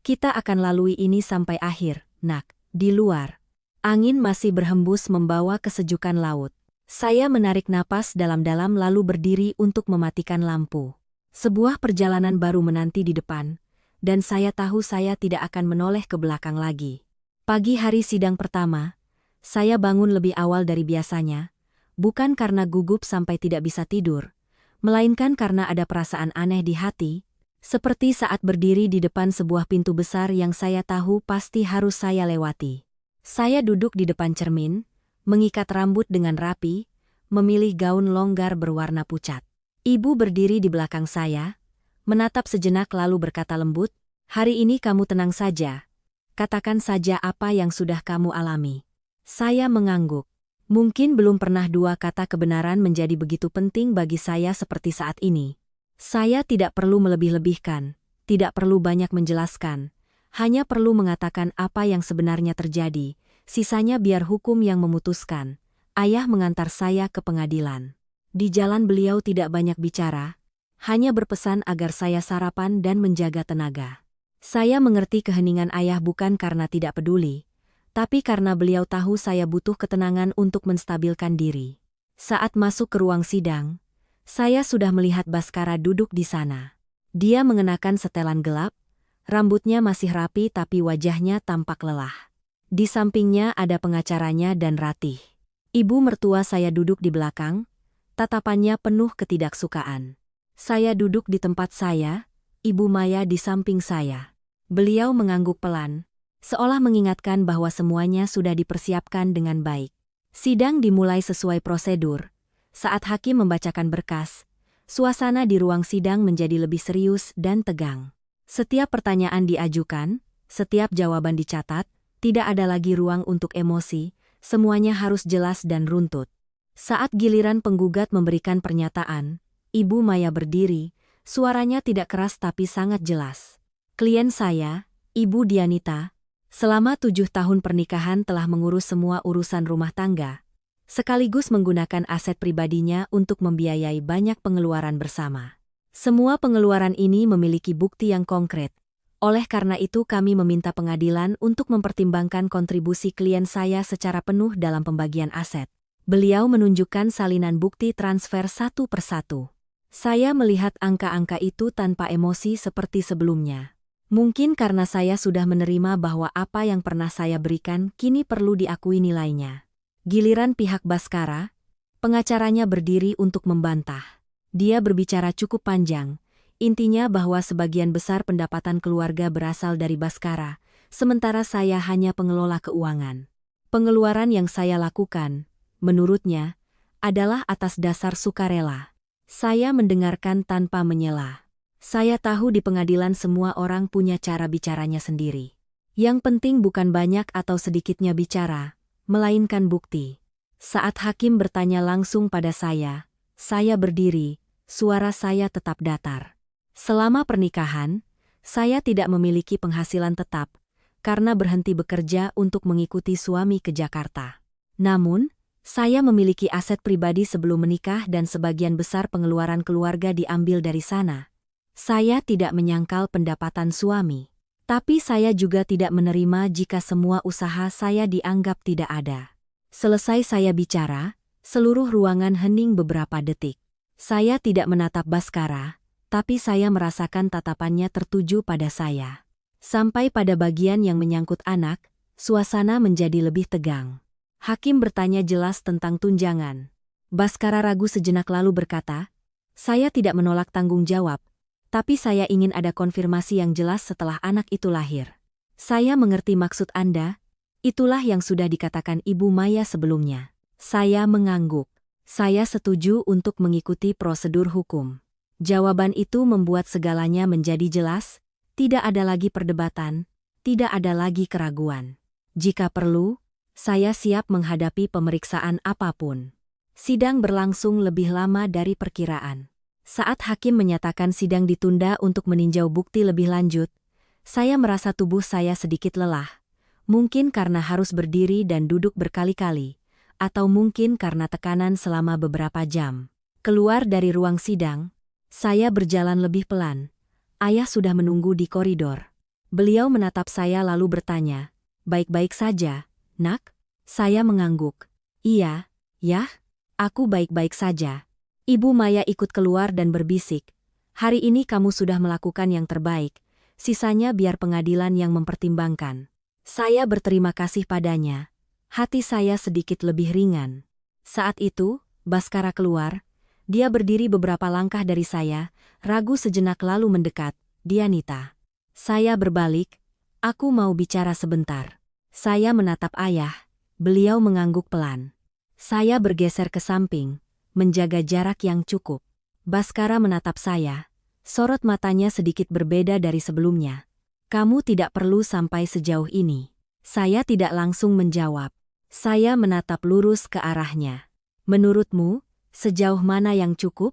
Kita akan lalui ini sampai akhir, nak. Di luar, angin masih berhembus membawa kesejukan laut. Saya menarik napas dalam-dalam lalu berdiri untuk mematikan lampu. Sebuah perjalanan baru menanti di depan, dan saya tahu saya tidak akan menoleh ke belakang lagi. Pagi hari sidang pertama, saya bangun lebih awal dari biasanya, bukan karena gugup sampai tidak bisa tidur, melainkan karena ada perasaan aneh di hati, seperti saat berdiri di depan sebuah pintu besar yang saya tahu pasti harus saya lewati. Saya duduk di depan cermin, mengikat rambut dengan rapi, memilih gaun longgar berwarna pucat. Ibu berdiri di belakang saya, menatap sejenak lalu berkata lembut, "Hari ini kamu tenang saja. Katakan saja apa yang sudah kamu alami." Saya mengangguk. Mungkin belum pernah dua kata kebenaran menjadi begitu penting bagi saya seperti saat ini. Saya tidak perlu melebih-lebihkan, tidak perlu banyak menjelaskan, hanya perlu mengatakan apa yang sebenarnya terjadi, sisanya biar hukum yang memutuskan. Ayah mengantar saya ke pengadilan. Di jalan beliau tidak banyak bicara, hanya berpesan agar saya sarapan dan menjaga tenaga. Saya mengerti keheningan ayah bukan karena tidak peduli, tapi karena beliau tahu saya butuh ketenangan untuk menstabilkan diri. Saat masuk ke ruang sidang, saya sudah melihat Baskara duduk di sana. Dia mengenakan setelan gelap, rambutnya masih rapi tapi wajahnya tampak lelah. Di sampingnya ada pengacaranya dan Ratih. Ibu mertua saya duduk di belakang, tatapannya penuh ketidaksukaan. Saya duduk di tempat saya, Ibu Maya di samping saya. Beliau mengangguk pelan, seolah mengingatkan bahwa semuanya sudah dipersiapkan dengan baik. Sidang dimulai sesuai prosedur. Saat hakim membacakan berkas, suasana di ruang sidang menjadi lebih serius dan tegang. Setiap pertanyaan diajukan, setiap jawaban dicatat, tidak ada lagi ruang untuk emosi, semuanya harus jelas dan runtut. Saat giliran penggugat memberikan pernyataan, Ibu Maya berdiri, suaranya tidak keras tapi sangat jelas. "Klien saya, Ibu Dianita, selama 7 tahun pernikahan telah mengurus semua urusan rumah tangga, sekaligus menggunakan aset pribadinya untuk membiayai banyak pengeluaran bersama. Semua pengeluaran ini memiliki bukti yang konkret. Oleh karena itu kami meminta pengadilan untuk mempertimbangkan kontribusi klien saya secara penuh dalam pembagian aset." Beliau menunjukkan salinan bukti transfer satu persatu. Saya melihat angka-angka itu tanpa emosi seperti sebelumnya. Mungkin karena saya sudah menerima bahwa apa yang pernah saya berikan kini perlu diakui nilainya. Giliran pihak Baskara, pengacaranya berdiri untuk membantah. Dia berbicara cukup panjang, intinya bahwa sebagian besar pendapatan keluarga berasal dari Baskara, sementara saya hanya pengelola keuangan. Pengeluaran yang saya lakukan, menurutnya, adalah atas dasar sukarela. Saya mendengarkan tanpa menyela. Saya tahu di pengadilan semua orang punya cara bicaranya sendiri. Yang penting bukan banyak atau sedikitnya bicara, melainkan bukti. Saat hakim bertanya langsung pada saya berdiri, suara saya tetap datar. Selama pernikahan, saya tidak memiliki penghasilan tetap, karena berhenti bekerja untuk mengikuti suami ke Jakarta. Namun, saya memiliki aset pribadi sebelum menikah dan sebagian besar pengeluaran keluarga diambil dari sana. Saya tidak menyangkal pendapatan suami. Tapi saya juga tidak menerima jika semua usaha saya dianggap tidak ada. Selesai saya bicara, seluruh ruangan hening beberapa detik. Saya tidak menatap Baskara, tapi saya merasakan tatapannya tertuju pada saya. Sampai pada bagian yang menyangkut anak, suasana menjadi lebih tegang. Hakim bertanya jelas tentang tunjangan. Baskara ragu sejenak lalu berkata, "Saya tidak menolak tanggung jawab, tapi saya ingin ada konfirmasi yang jelas setelah anak itu lahir." "Saya mengerti maksud Anda, itulah yang sudah dikatakan Ibu Maya sebelumnya." Saya mengangguk. "Saya setuju untuk mengikuti prosedur hukum." Jawaban itu membuat segalanya menjadi jelas, tidak ada lagi perdebatan, tidak ada lagi keraguan. Jika perlu, saya siap menghadapi pemeriksaan apapun. Sidang berlangsung lebih lama dari perkiraan. Saat hakim menyatakan sidang ditunda untuk meninjau bukti lebih lanjut, saya merasa tubuh saya sedikit lelah. Mungkin karena harus berdiri dan duduk berkali-kali, atau mungkin karena tekanan selama beberapa jam. Keluar dari ruang sidang, saya berjalan lebih pelan. Ayah sudah menunggu di koridor. Beliau menatap saya lalu bertanya, "Baik-baik saja, Nak?" Saya mengangguk. "Iya, Yah, aku baik-baik saja." Ibu Maya ikut keluar dan berbisik, "Hari ini kamu sudah melakukan yang terbaik, sisanya biar pengadilan yang mempertimbangkan." Saya berterima kasih padanya. Hati saya sedikit lebih ringan. Saat itu, Baskara keluar. Dia berdiri beberapa langkah dari saya, ragu sejenak lalu mendekat. "Dianita." Saya berbalik, "Aku mau bicara sebentar." Saya menatap ayah. Beliau mengangguk pelan. Saya bergeser ke samping, menjaga jarak yang cukup. Baskara menatap saya. Sorot matanya sedikit berbeda dari sebelumnya. "Kamu tidak perlu sampai sejauh ini." Saya tidak langsung menjawab. Saya menatap lurus ke arahnya. "Menurutmu, sejauh mana yang cukup?"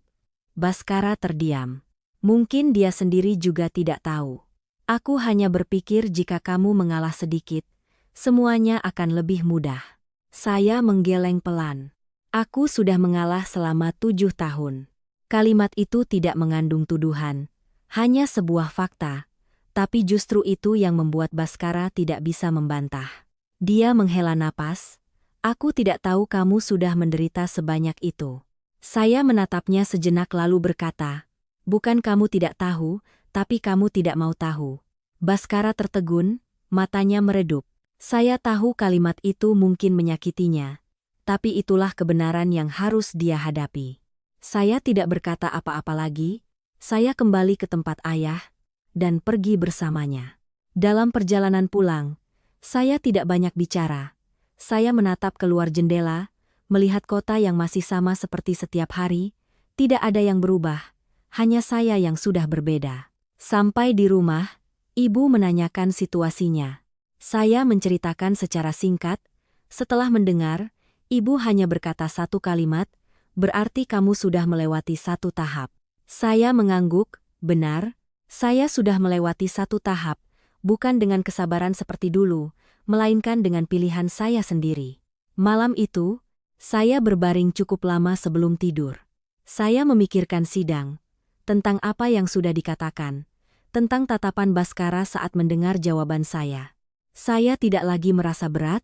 Baskara terdiam. Mungkin dia sendiri juga tidak tahu. "Aku hanya berpikir jika kamu mengalah sedikit, semuanya akan lebih mudah." Saya menggeleng pelan. "Aku sudah mengalah selama 7 tahun. Kalimat itu tidak mengandung tuduhan, hanya sebuah fakta, tapi justru itu yang membuat Baskara tidak bisa membantah. Dia menghela napas. "Aku tidak tahu kamu sudah menderita sebanyak itu." Saya menatapnya sejenak lalu berkata, "Bukan kamu tidak tahu, tapi kamu tidak mau tahu." Baskara tertegun, matanya meredup. Saya tahu kalimat itu mungkin menyakitinya, tapi itulah kebenaran yang harus dia hadapi. Saya tidak berkata apa-apa lagi, saya kembali ke tempat ayah, dan pergi bersamanya. Dalam perjalanan pulang, saya tidak banyak bicara. Saya menatap keluar jendela, melihat kota yang masih sama seperti setiap hari, tidak ada yang berubah, hanya saya yang sudah berbeda. Sampai di rumah, ibu menanyakan situasinya. Saya menceritakan secara singkat. Setelah mendengar, ibu hanya berkata satu kalimat, "Berarti kamu sudah melewati satu tahap." Saya mengangguk, "Benar, saya sudah melewati satu tahap, bukan dengan kesabaran seperti dulu, melainkan dengan pilihan saya sendiri." Malam itu, saya berbaring cukup lama sebelum tidur. Saya memikirkan sidang, tentang apa yang sudah dikatakan, tentang tatapan Baskara saat mendengar jawaban saya. Saya tidak lagi merasa berat,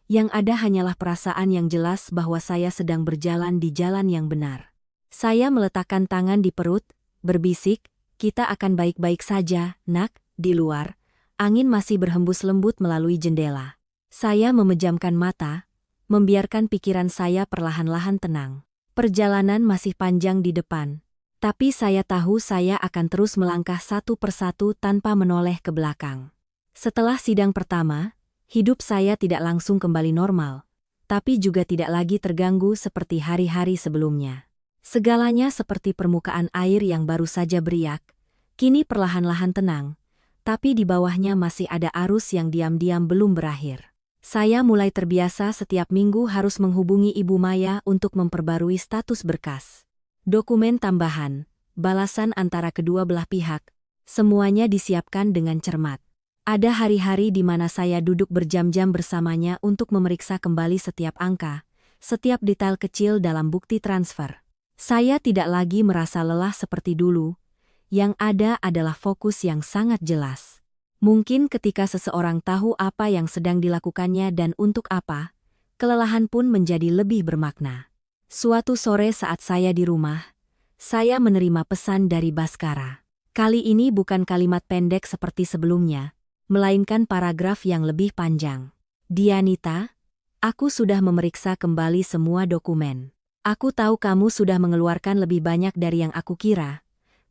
yang ada hanyalah perasaan yang jelas bahwa saya sedang berjalan di jalan yang benar. Saya meletakkan tangan di perut, berbisik, "Kita akan baik-baik saja, Nak." Di luar, angin masih berhembus lembut melalui jendela. Saya memejamkan mata, membiarkan pikiran saya perlahan-lahan tenang. Perjalanan masih panjang di depan, tapi saya tahu saya akan terus melangkah satu persatu tanpa menoleh ke belakang. Setelah sidang pertama, hidup saya tidak langsung kembali normal, tapi juga tidak lagi terganggu seperti hari-hari sebelumnya. Segalanya seperti permukaan air yang baru saja beriak, kini perlahan-lahan tenang, tapi di bawahnya masih ada arus yang diam-diam belum berakhir. Saya mulai terbiasa setiap minggu harus menghubungi Ibu Maya untuk memperbarui status berkas. Dokumen tambahan, balasan antara kedua belah pihak, semuanya disiapkan dengan cermat. Ada hari-hari di mana saya duduk berjam-jam bersamanya untuk memeriksa kembali setiap angka, setiap detail kecil dalam bukti transfer. Saya tidak lagi merasa lelah seperti dulu, yang ada adalah fokus yang sangat jelas. Mungkin ketika seseorang tahu apa yang sedang dilakukannya dan untuk apa, kelelahan pun menjadi lebih bermakna. Suatu sore saat saya di rumah, saya menerima pesan dari Baskara. Kali ini bukan kalimat pendek seperti sebelumnya, melainkan paragraf yang lebih panjang. "Dianita, Aku sudah memeriksa kembali semua dokumen. Aku tahu kamu sudah mengeluarkan lebih banyak dari yang aku kira.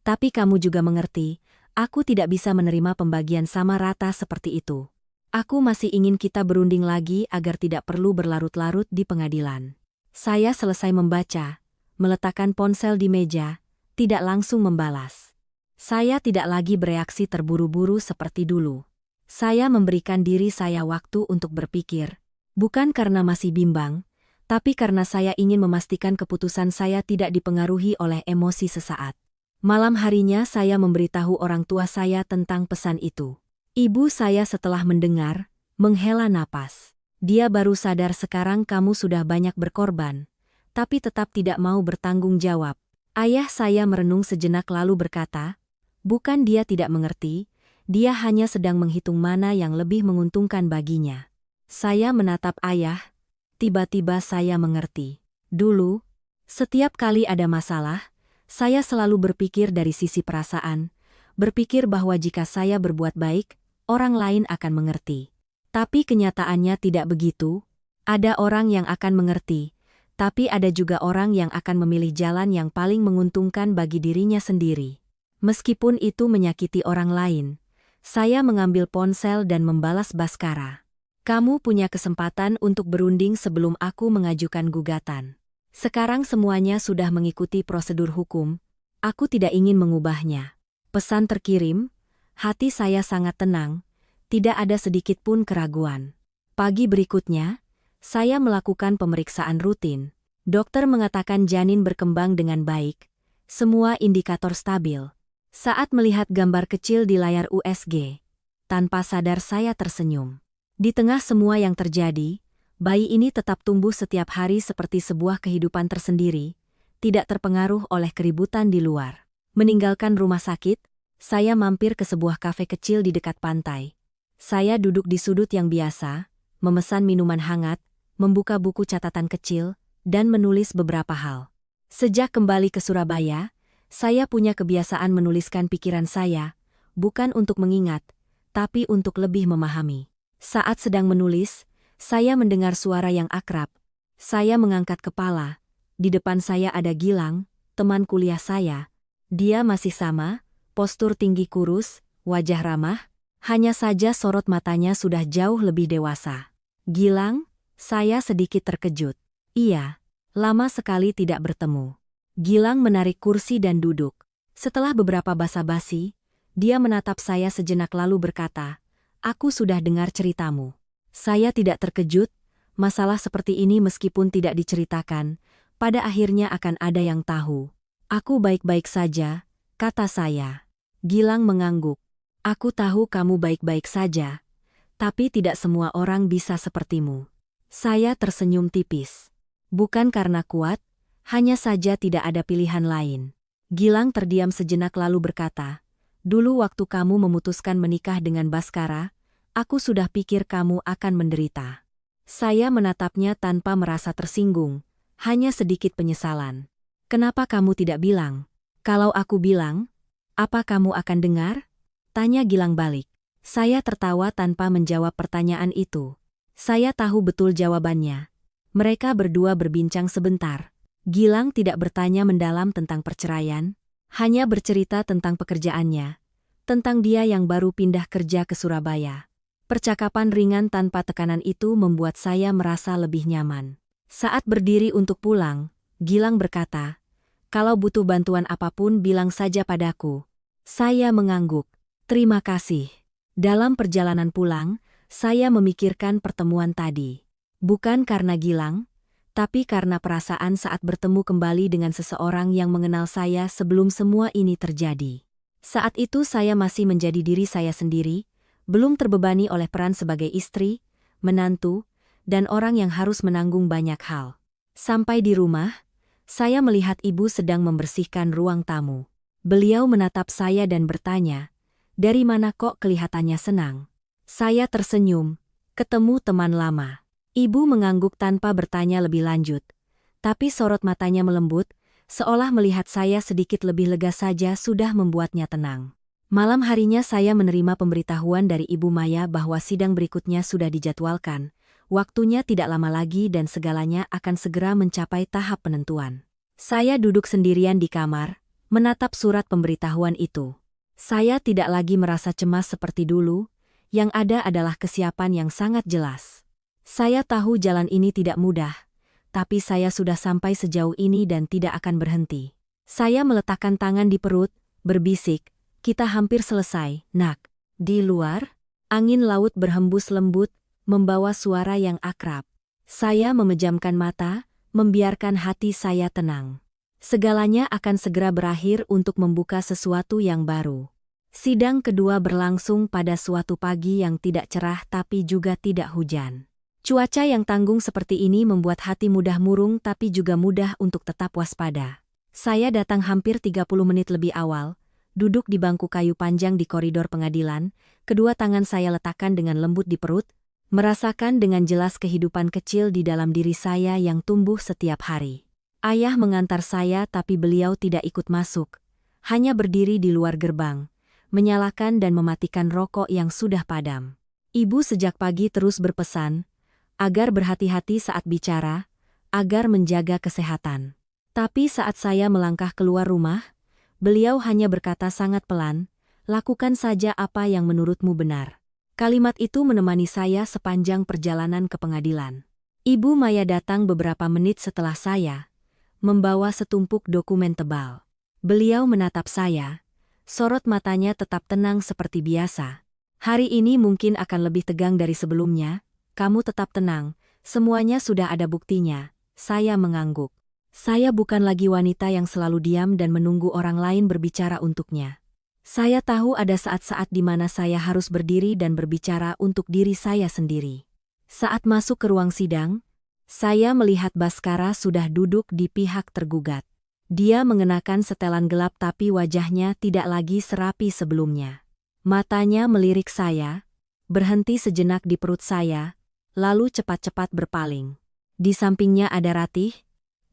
Tapi kamu juga mengerti, aku tidak bisa menerima pembagian sama rata seperti itu. Aku masih ingin kita berunding lagi agar tidak perlu berlarut-larut di pengadilan. Saya selesai membaca, meletakkan ponsel di meja, tidak langsung membalas. Saya tidak lagi bereaksi terburu-buru seperti dulu. Saya memberikan diri saya waktu untuk berpikir, bukan karena masih bimbang, tapi karena saya ingin memastikan keputusan saya tidak dipengaruhi oleh emosi sesaat. Malam harinya saya memberitahu orang tua saya tentang pesan itu. Ibu saya setelah mendengar, menghela napas. Dia baru sadar sekarang kamu sudah banyak berkorban, tapi tetap tidak mau bertanggung jawab. Ayah saya merenung sejenak lalu berkata, bukan dia tidak mengerti, dia hanya sedang menghitung mana yang lebih menguntungkan baginya. Saya menatap ayah, tiba-tiba saya mengerti. Dulu, setiap kali ada masalah, saya selalu berpikir dari sisi perasaan, berpikir bahwa jika saya berbuat baik, orang lain akan mengerti. Tapi kenyataannya tidak begitu. Ada orang yang akan mengerti, tapi ada juga orang yang akan memilih jalan yang paling menguntungkan bagi dirinya sendiri. Meskipun itu menyakiti orang lain, saya mengambil ponsel dan membalas Baskara. Kamu punya kesempatan untuk berunding sebelum aku mengajukan gugatan. Sekarang semuanya sudah mengikuti prosedur hukum, aku tidak ingin mengubahnya. Pesan terkirim, hati saya sangat tenang, tidak ada sedikit pun keraguan. Pagi berikutnya, saya melakukan pemeriksaan rutin. Dokter mengatakan janin berkembang dengan baik, semua indikator stabil. Saat melihat gambar kecil di layar USG, tanpa sadar saya tersenyum. Di tengah semua yang terjadi, bayi ini tetap tumbuh setiap hari seperti sebuah kehidupan tersendiri, tidak terpengaruh oleh keributan di luar. Meninggalkan rumah sakit, saya mampir ke sebuah kafe kecil di dekat pantai. Saya duduk di sudut yang biasa, memesan minuman hangat, membuka buku catatan kecil, dan menulis beberapa hal. Sejak kembali ke Surabaya, saya punya kebiasaan menuliskan pikiran saya, bukan untuk mengingat, tapi untuk lebih memahami. Saat sedang menulis, saya mendengar suara yang akrab. Saya mengangkat kepala. Di depan saya ada Gilang, teman kuliah saya. Dia masih sama, postur tinggi kurus, wajah ramah, hanya saja sorot matanya sudah jauh lebih dewasa. Gilang, saya sedikit terkejut. Iya, lama sekali tidak bertemu. Gilang menarik kursi dan duduk. Setelah beberapa basa-basi, dia menatap saya sejenak lalu berkata, aku sudah dengar ceritamu. Saya tidak terkejut, masalah seperti ini meskipun tidak diceritakan, pada akhirnya akan ada yang tahu. Aku baik-baik saja, kata saya. Gilang mengangguk. Aku tahu kamu baik-baik saja, tapi tidak semua orang bisa sepertimu. Saya tersenyum tipis. Bukan karena kuat, hanya saja tidak ada pilihan lain. Gilang terdiam sejenak lalu berkata, dulu waktu kamu memutuskan menikah dengan Baskara, aku sudah pikir kamu akan menderita. Saya menatapnya tanpa merasa tersinggung, hanya sedikit penyesalan. Kenapa kamu tidak bilang? Kalau aku bilang, apa kamu akan dengar? Tanya Gilang balik. Saya tertawa tanpa menjawab pertanyaan itu. Saya tahu betul jawabannya. Mereka berdua berbincang sebentar. Gilang tidak bertanya mendalam tentang perceraian, hanya bercerita tentang pekerjaannya, tentang dia yang baru pindah kerja ke Surabaya. Percakapan ringan tanpa tekanan itu membuat saya merasa lebih nyaman. Saat berdiri untuk pulang, Gilang berkata, kalau butuh bantuan apapun bilang saja padaku. Saya mengangguk. Terima kasih. Dalam perjalanan pulang, saya memikirkan pertemuan tadi. Bukan karena Gilang, tapi karena perasaan saat bertemu kembali dengan seseorang yang mengenal saya sebelum semua ini terjadi. Saat itu saya masih menjadi diri saya sendiri, belum terbebani oleh peran sebagai istri, menantu, dan orang yang harus menanggung banyak hal. Sampai di rumah, saya melihat ibu sedang membersihkan ruang tamu. Beliau menatap saya dan bertanya, dari mana kok kelihatannya senang? Saya tersenyum, ketemu teman lama. Ibu mengangguk tanpa bertanya lebih lanjut, tapi sorot matanya melembut, seolah melihat saya sedikit lebih lega saja sudah membuatnya tenang. Malam harinya saya menerima pemberitahuan dari Ibu Maya bahwa sidang berikutnya sudah dijadwalkan. Waktunya tidak lama lagi dan segalanya akan segera mencapai tahap penentuan. Saya duduk sendirian di kamar, menatap surat pemberitahuan itu. Saya tidak lagi merasa cemas seperti dulu, yang ada adalah kesiapan yang sangat jelas. Saya tahu jalan ini tidak mudah, tapi saya sudah sampai sejauh ini dan tidak akan berhenti. Saya meletakkan tangan di perut, berbisik, "Kita hampir selesai, Nak." Di luar, angin laut berhembus lembut, membawa suara yang akrab. Saya memejamkan mata, membiarkan hati saya tenang. Segalanya akan segera berakhir untuk membuka sesuatu yang baru. Sidang kedua berlangsung pada suatu pagi yang tidak cerah tapi juga tidak hujan. Cuaca yang tanggung seperti ini membuat hati mudah murung tapi juga mudah untuk tetap waspada. Saya datang hampir 30 menit lebih awal, duduk di bangku kayu panjang di koridor pengadilan, kedua tangan saya letakkan dengan lembut di perut, merasakan dengan jelas kehidupan kecil di dalam diri saya yang tumbuh setiap hari. Ayah mengantar saya tapi beliau tidak ikut masuk, hanya berdiri di luar gerbang, menyalakan dan mematikan rokok yang sudah padam. Ibu sejak pagi terus berpesan, agar berhati-hati saat bicara, agar menjaga kesehatan. Tapi saat saya melangkah keluar rumah, beliau hanya berkata sangat pelan, "Lakukan saja apa yang menurutmu benar." Kalimat itu menemani saya sepanjang perjalanan ke pengadilan. Ibu Maya datang beberapa menit setelah saya, membawa setumpuk dokumen tebal. Beliau menatap saya, sorot matanya tetap tenang seperti biasa. "Hari ini mungkin akan lebih tegang dari sebelumnya, kamu tetap tenang, semuanya sudah ada buktinya." Saya mengangguk. Saya bukan lagi wanita yang selalu diam dan menunggu orang lain berbicara untuknya. Saya tahu ada saat-saat di mana saya harus berdiri dan berbicara untuk diri saya sendiri. Saat masuk ke ruang sidang, saya melihat Baskara sudah duduk di pihak tergugat. Dia mengenakan setelan gelap tapi wajahnya tidak lagi serapi sebelumnya. Matanya melirik saya, berhenti sejenak di perut saya, lalu cepat-cepat berpaling. Di sampingnya ada Ratih.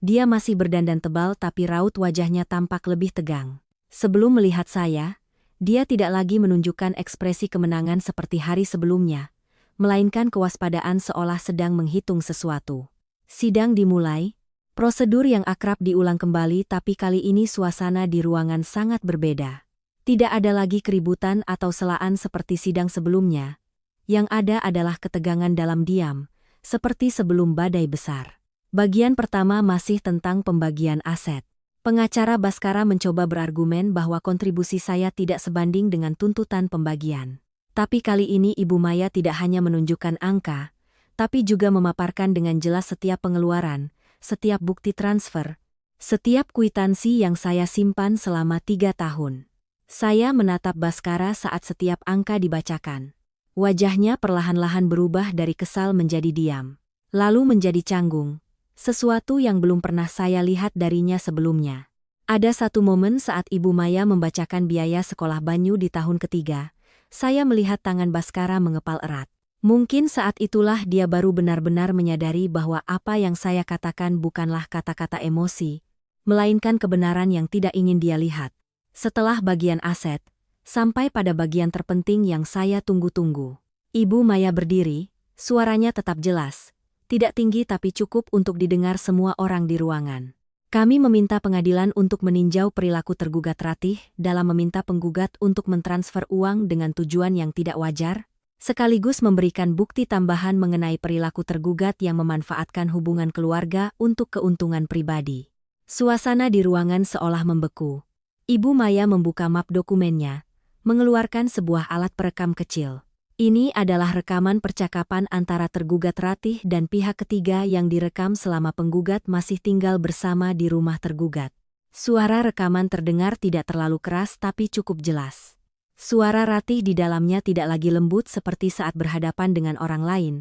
Dia masih berdandan tebal tapi raut wajahnya tampak lebih tegang. Sebelum melihat saya, dia tidak lagi menunjukkan ekspresi kemenangan seperti hari sebelumnya, melainkan kewaspadaan seolah sedang menghitung sesuatu. Sidang dimulai. Prosedur yang akrab diulang kembali tapi kali ini suasana di ruangan sangat berbeda. Tidak ada lagi keributan atau celaan seperti sidang sebelumnya. Yang ada adalah ketegangan dalam diam, seperti sebelum badai besar. Bagian pertama masih tentang pembagian aset. Pengacara Baskara mencoba berargumen bahwa kontribusi saya tidak sebanding dengan tuntutan pembagian. Tapi kali ini Ibu Maya tidak hanya menunjukkan angka, tapi juga memaparkan dengan jelas setiap pengeluaran, setiap bukti transfer, setiap kwitansi yang saya simpan selama 3 tahun. Saya menatap Baskara saat setiap angka dibacakan. Wajahnya perlahan-lahan berubah dari kesal menjadi diam, lalu menjadi canggung, sesuatu yang belum pernah saya lihat darinya sebelumnya. Ada satu momen saat Ibu Maya membacakan biaya sekolah Banyu di tahun ketiga, saya melihat tangan Baskara mengepal erat. Mungkin saat itulah dia baru benar-benar menyadari bahwa apa yang saya katakan bukanlah kata-kata emosi, melainkan kebenaran yang tidak ingin dia lihat. Setelah bagian aset, sampai pada bagian terpenting yang saya tunggu-tunggu. Ibu Maya berdiri, suaranya tetap jelas, tidak tinggi tapi cukup untuk didengar semua orang di ruangan. "Kami meminta pengadilan untuk meninjau perilaku tergugat Ratih dalam meminta penggugat untuk mentransfer uang dengan tujuan yang tidak wajar, sekaligus memberikan bukti tambahan mengenai perilaku tergugat yang memanfaatkan hubungan keluarga untuk keuntungan pribadi." Suasana di ruangan seolah membeku. Ibu Maya membuka map dokumennya, mengeluarkan sebuah alat perekam kecil. Ini adalah rekaman percakapan antara tergugat Ratih dan pihak ketiga yang direkam selama penggugat masih tinggal bersama di rumah tergugat. Suara rekaman terdengar tidak terlalu keras tapi cukup jelas. Suara Ratih di dalamnya tidak lagi lembut seperti saat berhadapan dengan orang lain,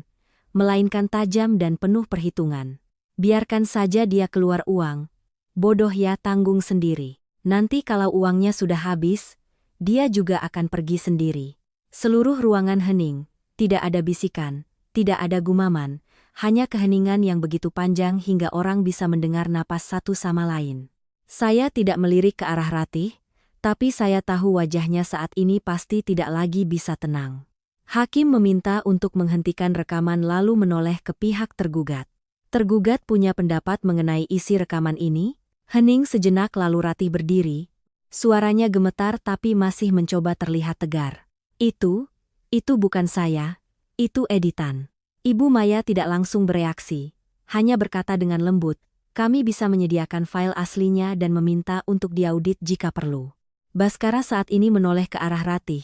melainkan tajam dan penuh perhitungan. "Biarkan saja dia keluar uang. Bodoh ya, tanggung sendiri. Nanti kalau uangnya sudah habis, dia juga akan pergi sendiri." Seluruh ruangan hening, tidak ada bisikan, tidak ada gumaman, hanya keheningan yang begitu panjang hingga orang bisa mendengar napas satu sama lain. Saya tidak melirik ke arah Ratih, tapi saya tahu wajahnya saat ini pasti tidak lagi bisa tenang. Hakim meminta untuk menghentikan rekaman lalu menoleh ke pihak tergugat. Tergugat punya pendapat mengenai isi rekaman ini? Hening sejenak lalu Ratih berdiri. Suaranya gemetar tapi masih mencoba terlihat tegar. Itu bukan saya, itu editan. Ibu Maya tidak langsung bereaksi, hanya berkata dengan lembut, kami bisa menyediakan file aslinya dan meminta untuk diaudit jika perlu. Baskara saat ini menoleh ke arah Ratih.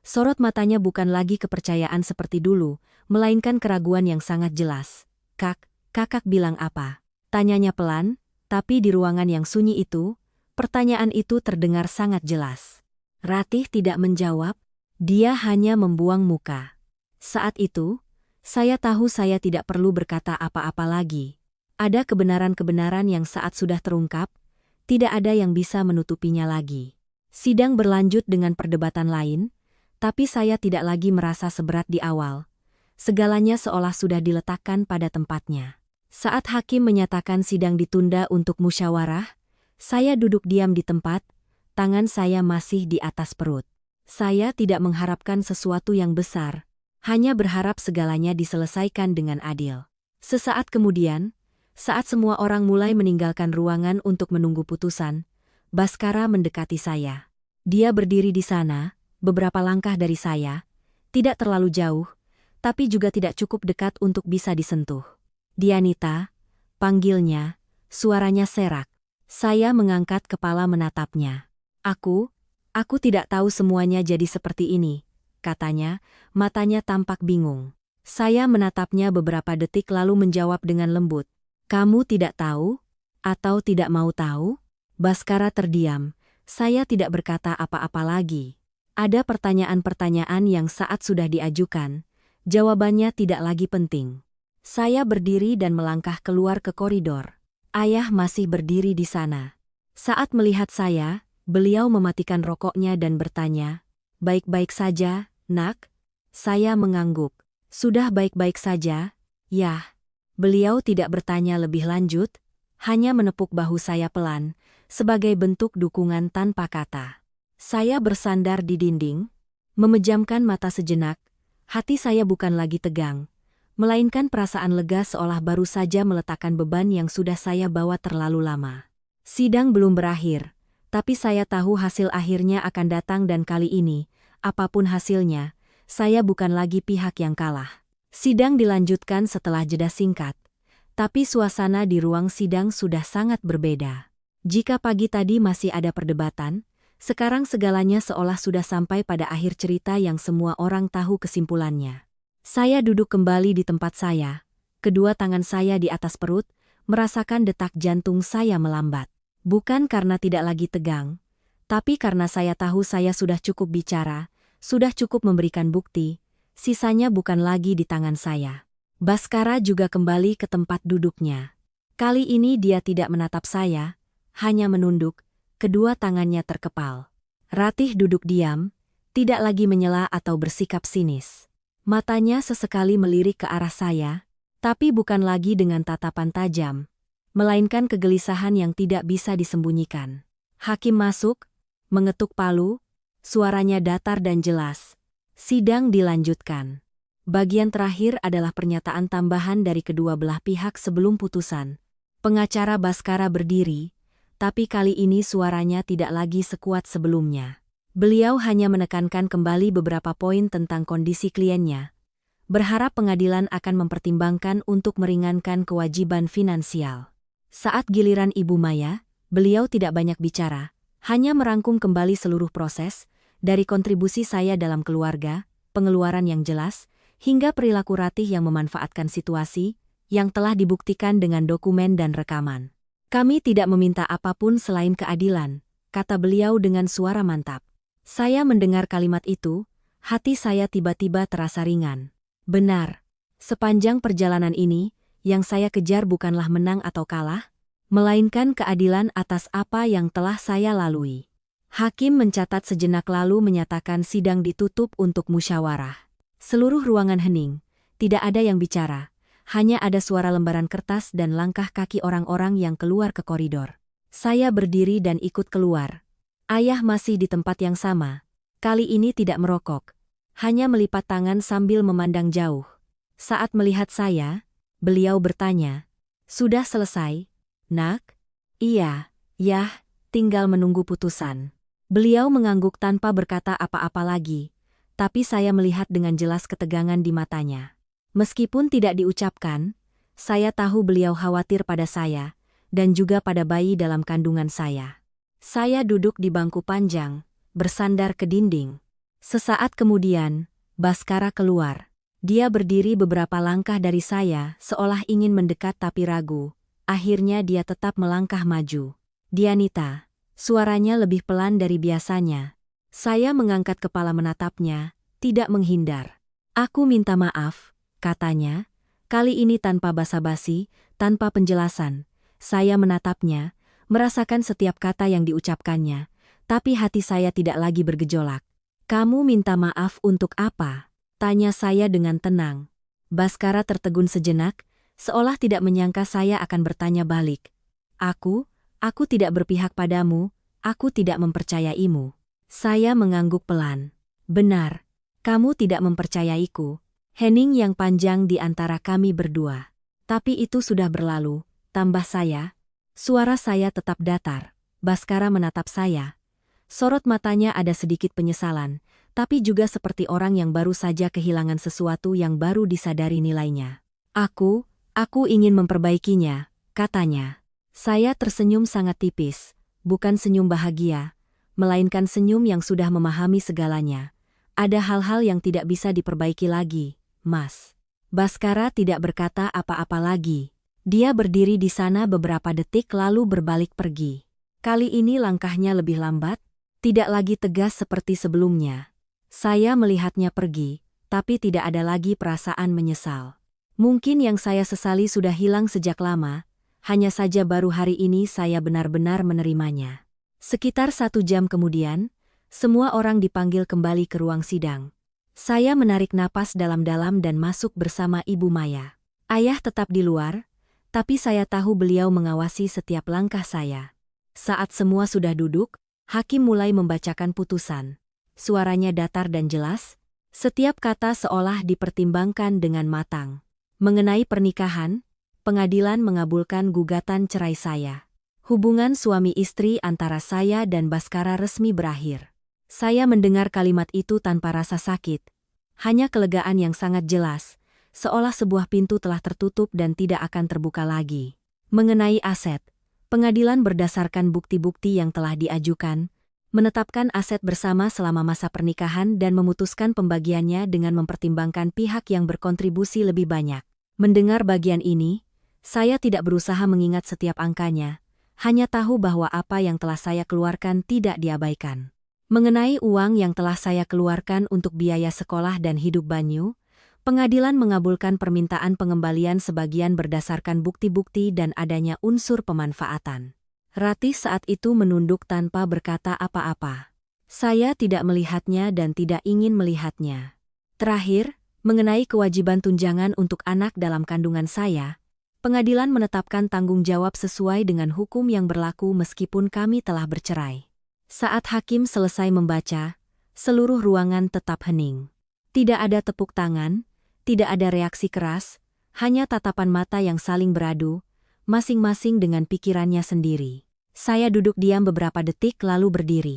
Sorot matanya bukan lagi kepercayaan seperti dulu, melainkan keraguan yang sangat jelas. Kakak bilang apa? Tanyanya pelan, tapi di ruangan yang sunyi itu, pertanyaan itu terdengar sangat jelas. Ratih tidak menjawab, dia hanya membuang muka. Saat itu, saya tahu saya tidak perlu berkata apa-apa lagi. Ada kebenaran-kebenaran yang saat sudah terungkap, tidak ada yang bisa menutupinya lagi. Sidang berlanjut dengan perdebatan lain, tapi saya tidak lagi merasa seberat di awal. Segalanya seolah sudah diletakkan pada tempatnya. Saat hakim menyatakan sidang ditunda untuk musyawarah, saya duduk diam di tempat, tangan saya masih di atas perut. Saya tidak mengharapkan sesuatu yang besar, hanya berharap segalanya diselesaikan dengan adil. Sesaat kemudian, saat semua orang mulai meninggalkan ruangan untuk menunggu putusan, Baskara mendekati saya. Dia berdiri di sana, beberapa langkah dari saya, tidak terlalu jauh, tapi juga tidak cukup dekat untuk bisa disentuh. Dianita, panggilnya, suaranya serak. Saya mengangkat kepala menatapnya. Aku tidak tahu semuanya jadi seperti ini, katanya, matanya tampak bingung. Saya menatapnya beberapa detik lalu menjawab dengan lembut. Kamu tidak tahu? Atau tidak mau tahu? Baskara terdiam, saya tidak berkata apa-apa lagi. Ada pertanyaan-pertanyaan yang saat sudah diajukan, jawabannya tidak lagi penting. Saya berdiri dan melangkah keluar ke koridor. Ayah masih berdiri di sana. Saat melihat saya, beliau mematikan rokoknya dan bertanya, "Baik-baik saja, Nak?" Saya mengangguk. "Sudah baik-baik saja, Yah." Beliau tidak bertanya lebih lanjut, hanya menepuk bahu saya pelan, sebagai bentuk dukungan tanpa kata. Saya bersandar di dinding, memejamkan mata sejenak, hati saya bukan lagi tegang, melainkan perasaan lega seolah baru saja meletakkan beban yang sudah saya bawa terlalu lama. Sidang belum berakhir, tapi saya tahu hasil akhirnya akan datang dan kali ini, apapun hasilnya, saya bukan lagi pihak yang kalah. Sidang dilanjutkan setelah jeda singkat, tapi suasana di ruang sidang sudah sangat berbeda. Jika pagi tadi masih ada perdebatan, sekarang segalanya seolah sudah sampai pada akhir cerita yang semua orang tahu kesimpulannya. Saya duduk kembali di tempat saya, kedua tangan saya di atas perut, merasakan detak jantung saya melambat. Bukan karena tidak lagi tegang, tapi karena saya tahu saya sudah cukup bicara, sudah cukup memberikan bukti, sisanya bukan lagi di tangan saya. Baskara juga kembali ke tempat duduknya. Kali ini dia tidak menatap saya, hanya menunduk, kedua tangannya terkepal. Ratih duduk diam, tidak lagi menyela atau bersikap sinis. Matanya sesekali melirik ke arah saya, tapi bukan lagi dengan tatapan tajam, melainkan kegelisahan yang tidak bisa disembunyikan. Hakim masuk, mengetuk palu, suaranya datar dan jelas. Sidang dilanjutkan. Bagian terakhir adalah pernyataan tambahan dari kedua belah pihak sebelum putusan. Pengacara Baskara berdiri, tapi kali ini suaranya tidak lagi sekuat sebelumnya. Beliau hanya menekankan kembali beberapa poin tentang kondisi kliennya, berharap pengadilan akan mempertimbangkan untuk meringankan kewajiban finansial. Saat giliran Ibu Maya, beliau tidak banyak bicara, hanya merangkum kembali seluruh proses, dari kontribusi saya dalam keluarga, pengeluaran yang jelas, hingga perilaku Ratih yang memanfaatkan situasi, yang telah dibuktikan dengan dokumen dan rekaman. Kami tidak meminta apapun selain keadilan, kata beliau dengan suara mantap. Saya mendengar kalimat itu, hati saya tiba-tiba terasa ringan. Benar, sepanjang perjalanan ini, yang saya kejar bukanlah menang atau kalah, melainkan keadilan atas apa yang telah saya lalui. Hakim mencatat sejenak lalu menyatakan sidang ditutup untuk musyawarah. Seluruh ruangan hening, tidak ada yang bicara. Hanya ada suara lembaran kertas dan langkah kaki orang-orang yang keluar ke koridor. Saya berdiri dan ikut keluar. Ayah masih di tempat yang sama. Kali ini tidak merokok. hanya melipat tangan sambil memandang jauh. Saat melihat saya, beliau bertanya, "Sudah selesai, Nak?" "Iya, yah, tinggal menunggu putusan." Beliau mengangguk tanpa berkata apa-apa lagi, tapi saya melihat dengan jelas ketegangan di matanya. Meskipun tidak diucapkan, saya tahu beliau khawatir pada saya, dan juga pada bayi dalam kandungan saya. Saya duduk di bangku panjang, bersandar ke dinding. Sesaat kemudian, Baskara keluar. Dia berdiri beberapa langkah dari saya, seolah ingin mendekat tapi ragu. Akhirnya dia tetap melangkah maju. "Dianita." Suaranya lebih pelan dari biasanya. Saya mengangkat kepala menatapnya, tidak menghindar. "Aku minta maaf," katanya. Kali ini tanpa basa-basi, tanpa penjelasan. Saya menatapnya, merasakan setiap kata yang diucapkannya, tapi hati saya tidak lagi bergejolak. "Kamu minta maaf untuk apa?" tanya saya dengan tenang. Baskara tertegun sejenak, seolah tidak menyangka saya akan bertanya balik. Aku tidak berpihak padamu, aku tidak mempercayaimu." Saya mengangguk pelan. "Benar, kamu tidak mempercayaiku. Hening yang panjang di antara kami berdua. Tapi itu sudah berlalu, tambah saya." Suara saya tetap datar. Baskara menatap saya. Sorot matanya ada sedikit penyesalan, tapi juga seperti orang yang baru saja kehilangan sesuatu yang baru disadari nilainya. Aku ingin memperbaikinya," katanya. Saya tersenyum sangat tipis, bukan senyum bahagia, melainkan senyum yang sudah memahami segalanya. "Ada hal-hal yang tidak bisa diperbaiki lagi, Mas." Baskara tidak berkata apa-apa lagi. Dia berdiri di sana beberapa detik lalu berbalik pergi. Kali ini langkahnya lebih lambat, tidak lagi tegas seperti sebelumnya. Saya melihatnya pergi, tapi tidak ada lagi perasaan menyesal. Mungkin yang saya sesali sudah hilang sejak lama, hanya saja baru hari ini saya benar-benar menerimanya. Sekitar 1 jam kemudian, semua orang dipanggil kembali ke ruang sidang. Saya menarik napas dalam-dalam dan masuk bersama Ibu Maya. Ayah tetap di luar, tapi saya tahu beliau mengawasi setiap langkah saya. Saat semua sudah duduk, hakim mulai membacakan putusan. Suaranya datar dan jelas, setiap kata seolah dipertimbangkan dengan matang. Mengenai pernikahan, pengadilan mengabulkan gugatan cerai saya. Hubungan suami istri antara saya dan Baskara resmi berakhir. Saya mendengar kalimat itu tanpa rasa sakit, hanya kelegaan yang sangat jelas, seolah sebuah pintu telah tertutup dan tidak akan terbuka lagi. Mengenai aset, pengadilan berdasarkan bukti-bukti yang telah diajukan, menetapkan aset bersama selama masa pernikahan dan memutuskan pembagiannya dengan mempertimbangkan pihak yang berkontribusi lebih banyak. Mendengar bagian ini, saya tidak berusaha mengingat setiap angkanya, hanya tahu bahwa apa yang telah saya keluarkan tidak diabaikan. Mengenai uang yang telah saya keluarkan untuk biaya sekolah dan hidup Banyu, pengadilan mengabulkan permintaan pengembalian sebagian berdasarkan bukti-bukti dan adanya unsur pemanfaatan. Ratih saat itu menunduk tanpa berkata apa-apa. Saya tidak melihatnya dan tidak ingin melihatnya. Terakhir, mengenai kewajiban tunjangan untuk anak dalam kandungan saya, pengadilan menetapkan tanggung jawab sesuai dengan hukum yang berlaku meskipun kami telah bercerai. Saat hakim selesai membaca, seluruh ruangan tetap hening. Tidak ada tepuk tangan, tidak ada reaksi keras, hanya tatapan mata yang saling beradu, masing-masing dengan pikirannya sendiri. Saya duduk diam beberapa detik lalu berdiri.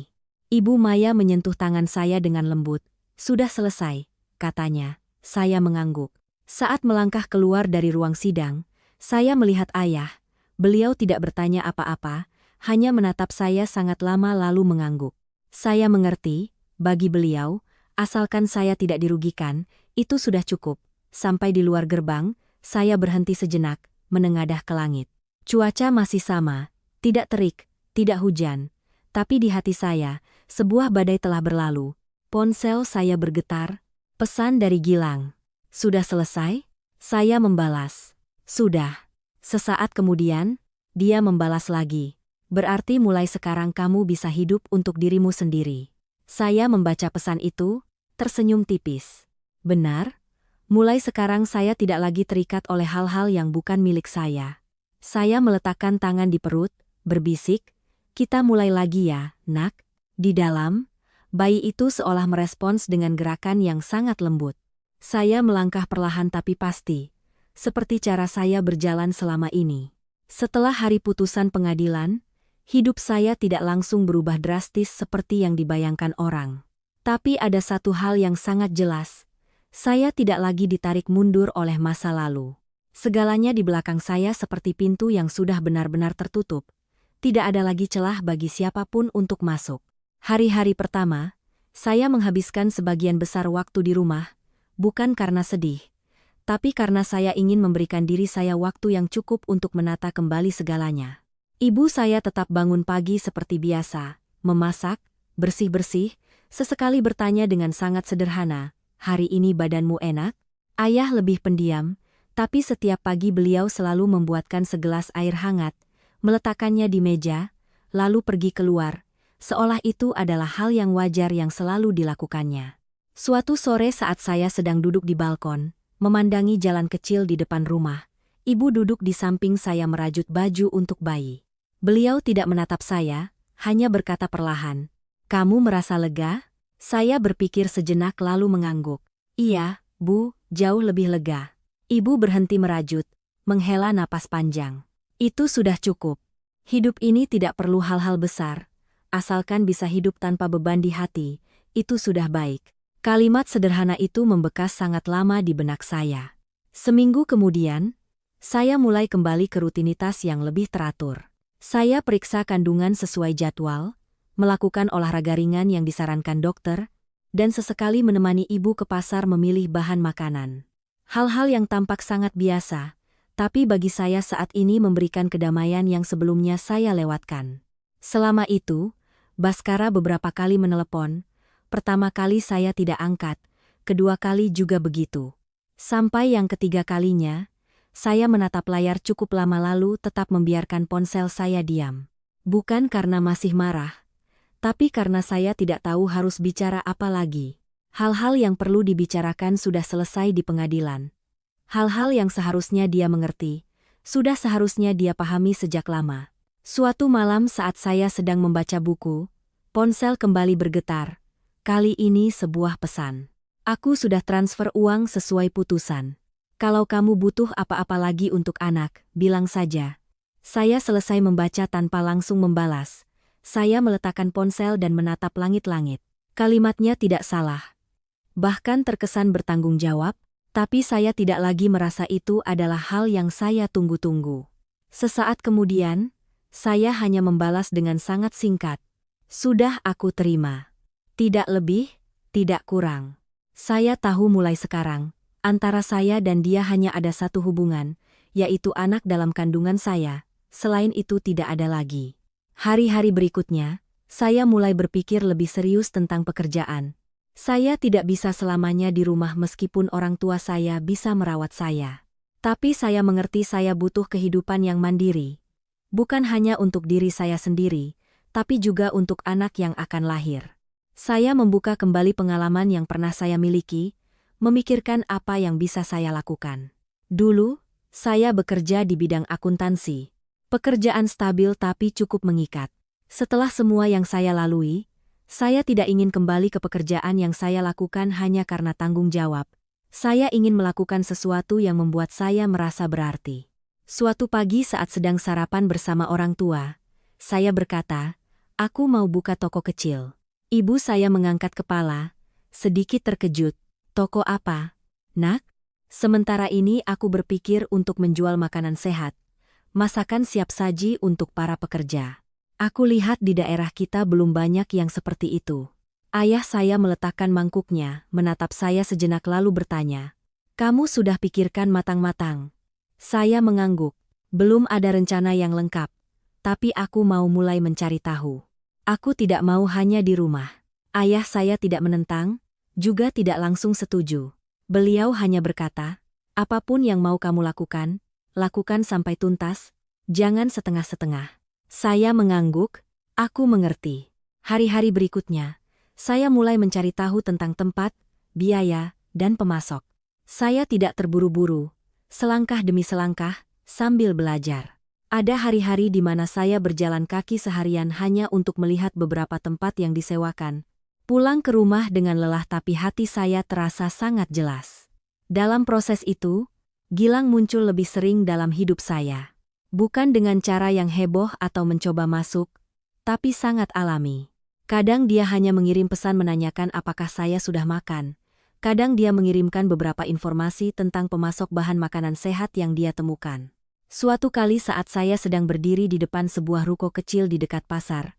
Ibu Maya menyentuh tangan saya dengan lembut. "Sudah selesai," katanya. Saya mengangguk. Saat melangkah keluar dari ruang sidang, saya melihat ayah. Beliau tidak bertanya apa-apa, hanya menatap saya sangat lama lalu mengangguk. Saya mengerti, bagi beliau, asalkan saya tidak dirugikan, itu sudah cukup. Sampai di luar gerbang, saya berhenti sejenak, menengadah ke langit. Cuaca masih sama, tidak terik, tidak hujan. Tapi di hati saya, sebuah badai telah berlalu. Ponsel saya bergetar. Pesan dari Gilang. "Sudah selesai?" Saya membalas. "Sudah." Sesaat kemudian, dia membalas lagi. "Berarti mulai sekarang kamu bisa hidup untuk dirimu sendiri." Saya membaca pesan itu, tersenyum tipis. Benar, mulai sekarang saya tidak lagi terikat oleh hal-hal yang bukan milik saya. Saya meletakkan tangan di perut, berbisik, "Kita mulai lagi ya, Nak." Di dalam, Bayi itu seolah merespons dengan gerakan yang sangat lembut. Saya melangkah perlahan tapi pasti, seperti cara saya berjalan selama ini. Setelah hari putusan pengadilan, hidup saya tidak langsung berubah drastis seperti yang dibayangkan orang. Tapi ada satu hal yang sangat jelas. Saya tidak lagi ditarik mundur oleh masa lalu. Segalanya di belakang saya seperti pintu yang sudah benar-benar tertutup. Tidak ada lagi celah bagi siapapun untuk masuk. Hari-hari pertama, saya menghabiskan sebagian besar waktu di rumah, bukan karena sedih, tapi karena saya ingin memberikan diri saya waktu yang cukup untuk menata kembali segalanya. Ibu saya tetap bangun pagi seperti biasa, memasak, bersih-bersih, sesekali bertanya dengan sangat sederhana, "Hari ini badanmu enak?" Ayah lebih pendiam, tapi setiap pagi beliau selalu membuatkan segelas air hangat, meletakkannya di meja, lalu pergi keluar, seolah itu adalah hal yang wajar yang selalu dilakukannya. Suatu sore saat saya sedang duduk di balkon, memandangi jalan kecil di depan rumah, ibu duduk di samping saya merajut baju untuk bayi. Beliau tidak menatap saya, hanya berkata perlahan, "Kamu merasa lega?" Saya berpikir sejenak lalu mengangguk. "Iya, Bu, jauh lebih lega." Ibu berhenti merajut, menghela napas panjang. "Itu sudah cukup. Hidup ini tidak perlu hal-hal besar. Asalkan bisa hidup tanpa beban di hati, itu sudah baik." Kalimat sederhana itu membekas sangat lama di benak saya. Seminggu kemudian, saya mulai kembali ke rutinitas yang lebih teratur. Saya periksa kandungan sesuai jadwal, melakukan olahraga ringan yang disarankan dokter, dan sesekali menemani ibu ke pasar memilih bahan makanan. Hal-hal yang tampak sangat biasa, tapi bagi saya saat ini memberikan kedamaian yang sebelumnya saya lewatkan. Selama itu, Baskara beberapa kali menelepon. Pertama kali saya tidak angkat, kedua kali juga begitu. Sampai yang ketiga kalinya, saya menatap layar cukup lama lalu tetap membiarkan ponsel saya diam. Bukan karena masih marah, tapi karena saya tidak tahu harus bicara apa lagi. Hal-hal yang perlu dibicarakan sudah selesai di pengadilan. Hal-hal yang seharusnya dia mengerti, sudah seharusnya dia pahami sejak lama. Suatu malam saat saya sedang membaca buku, ponsel kembali bergetar. Kali ini sebuah pesan. "Aku sudah transfer uang sesuai putusan. Kalau kamu butuh apa-apa lagi untuk anak, bilang saja." Saya selesai membaca tanpa langsung membalas. Saya meletakkan ponsel dan menatap langit-langit. Kalimatnya tidak salah. Bahkan terkesan bertanggung jawab, tapi saya tidak lagi merasa itu adalah hal yang saya tunggu-tunggu. Sesaat kemudian, saya hanya membalas dengan sangat singkat. "Sudah aku terima. Tidak lebih, tidak kurang." Saya tahu mulai sekarang, antara saya dan dia hanya ada satu hubungan, yaitu anak dalam kandungan saya. Selain itu tidak ada lagi. Hari-hari berikutnya, saya mulai berpikir lebih serius tentang pekerjaan. Saya tidak bisa selamanya di rumah meskipun orang tua saya bisa merawat saya. Tapi saya mengerti saya butuh kehidupan yang mandiri. Bukan hanya untuk diri saya sendiri, tapi juga untuk anak yang akan lahir. Saya membuka kembali pengalaman yang pernah saya miliki, memikirkan apa yang bisa saya lakukan. Dulu, saya bekerja di bidang akuntansi. Pekerjaan stabil tapi cukup mengikat. Setelah semua yang saya lalui, saya tidak ingin kembali ke pekerjaan yang saya lakukan hanya karena tanggung jawab. Saya ingin melakukan sesuatu yang membuat saya merasa berarti. Suatu pagi saat sedang sarapan bersama orang tua, saya berkata, "Aku mau buka toko kecil." Ibu saya mengangkat kepala, sedikit terkejut. "Toko apa, Nak?" "Sementara ini aku berpikir untuk menjual makanan sehat. Masakan siap saji untuk para pekerja. Aku lihat di daerah kita belum banyak yang seperti itu." Ayah saya meletakkan mangkuknya, menatap saya sejenak lalu bertanya, "Kamu sudah pikirkan matang-matang?" Saya mengangguk. Belum ada rencana yang lengkap, tapi aku mau mulai mencari tahu. Aku tidak mau hanya di rumah. Ayah saya tidak menentang, juga tidak langsung setuju. Beliau hanya berkata, "Apapun yang mau kamu lakukan, lakukan sampai tuntas, jangan setengah-setengah." Saya mengangguk, aku mengerti. Hari-hari berikutnya, saya mulai mencari tahu tentang tempat, biaya, dan pemasok. Saya tidak terburu-buru. Selangkah demi selangkah, sambil belajar. Ada hari-hari di mana saya berjalan kaki seharian hanya untuk melihat beberapa tempat yang disewakan, Pulang ke rumah dengan lelah tapi hati saya terasa sangat jelas. Dalam proses itu, Gilang muncul lebih sering dalam hidup saya. Bukan dengan cara yang heboh atau mencoba masuk, tapi sangat alami. Kadang dia hanya mengirim pesan menanyakan apakah saya sudah makan. Kadang dia mengirimkan beberapa informasi tentang pemasok bahan makanan sehat yang dia temukan. Suatu kali saat saya sedang berdiri di depan sebuah ruko kecil di dekat pasar,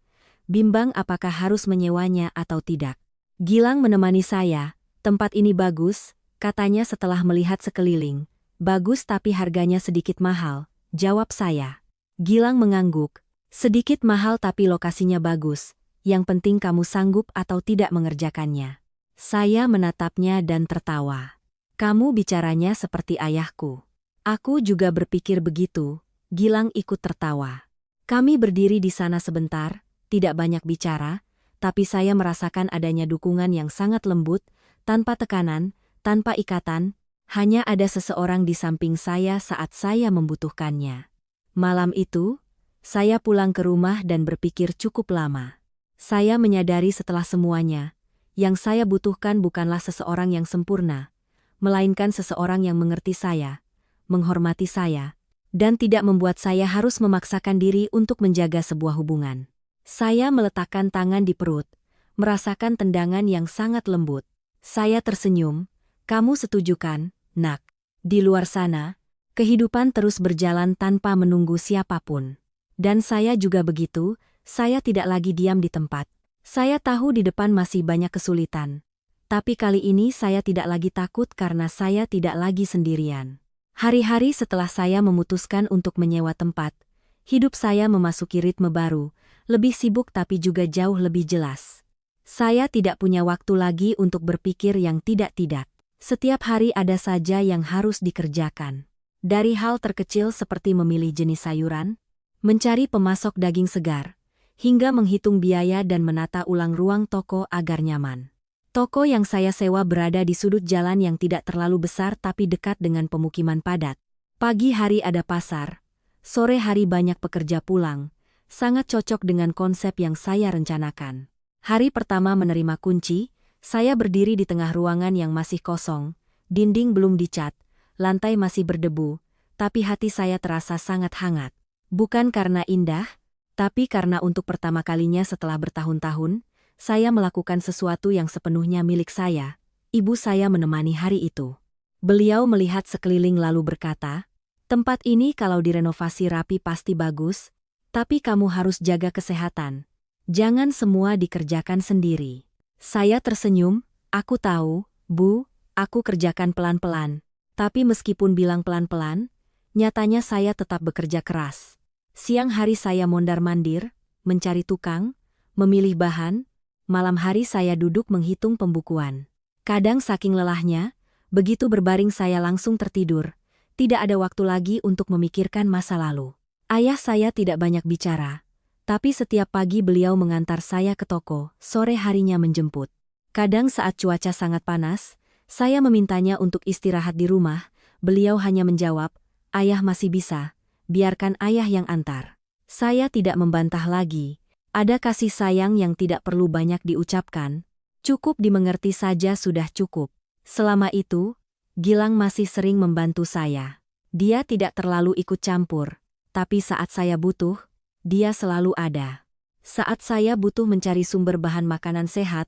bimbang apakah harus menyewanya atau tidak. Gilang menemani saya. Tempat ini bagus, katanya setelah melihat sekeliling. Bagus tapi harganya sedikit mahal, jawab saya. Gilang mengangguk. Sedikit mahal tapi lokasinya bagus. Yang penting kamu sanggup atau tidak mengerjakannya. Saya menatapnya dan tertawa. Kamu bicaranya seperti ayahku. Aku juga berpikir begitu. Gilang ikut tertawa. Kami berdiri di sana sebentar, tidak banyak bicara, tapi saya merasakan adanya dukungan yang sangat lembut, tanpa tekanan, tanpa ikatan, hanya ada seseorang di samping saya saat saya membutuhkannya. Malam itu, saya pulang ke rumah dan berpikir cukup lama. Saya menyadari setelah semuanya, yang saya butuhkan bukanlah seseorang yang sempurna, melainkan seseorang yang mengerti saya, menghormati saya, dan tidak membuat saya harus memaksakan diri untuk menjaga sebuah hubungan. Saya meletakkan tangan di perut, merasakan tendangan yang sangat lembut. Saya tersenyum. Kamu setuju kan, nak? Di luar sana, kehidupan terus berjalan tanpa menunggu siapapun. Dan saya juga begitu, saya tidak lagi diam di tempat. Saya tahu di depan masih banyak kesulitan. Tapi kali ini saya tidak lagi takut karena saya tidak lagi sendirian. Hari-hari setelah saya memutuskan untuk menyewa tempat, hidup saya memasuki ritme baru, lebih sibuk tapi juga jauh lebih jelas. Saya tidak punya waktu lagi untuk berpikir yang tidak-tidak. Setiap hari ada saja yang harus dikerjakan. Dari hal terkecil seperti memilih jenis sayuran, mencari pemasok daging segar, hingga menghitung biaya dan menata ulang ruang toko agar nyaman. Toko yang saya sewa berada di sudut jalan yang tidak terlalu besar tapi dekat dengan pemukiman padat. Pagi hari ada pasar, sore hari banyak pekerja pulang, sangat cocok dengan konsep yang saya rencanakan. Hari pertama menerima kunci, saya berdiri di tengah ruangan yang masih kosong, dinding belum dicat, lantai masih berdebu, tapi hati saya terasa sangat hangat. Bukan karena indah, tapi karena untuk pertama kalinya setelah bertahun-tahun, saya melakukan sesuatu yang sepenuhnya milik saya. Ibu saya menemani hari itu. Beliau melihat sekeliling lalu berkata, "Tempat ini kalau direnovasi rapi pasti bagus, tapi kamu harus jaga kesehatan. Jangan semua dikerjakan sendiri." Saya tersenyum, "Aku tahu, Bu, aku kerjakan pelan-pelan." Tapi meskipun bilang pelan-pelan, nyatanya saya tetap bekerja keras. Siang hari saya mondar-mandir, mencari tukang, memilih bahan, malam hari saya duduk menghitung pembukuan. Kadang saking lelahnya, begitu berbaring saya langsung tertidur. Tidak ada waktu lagi untuk memikirkan masa lalu. Ayah saya tidak banyak bicara, tapi setiap pagi beliau mengantar saya ke toko, sore harinya menjemput. Kadang saat cuaca sangat panas, saya memintanya untuk istirahat di rumah, beliau hanya menjawab, "Ayah masih bisa, biarkan ayah yang antar." Saya tidak membantah lagi. Ada kasih sayang yang tidak perlu banyak diucapkan, cukup dimengerti saja sudah cukup. Selama itu, Gilang masih sering membantu saya. Dia tidak terlalu ikut campur, tapi saat saya butuh, dia selalu ada. Saat saya butuh mencari sumber bahan makanan sehat,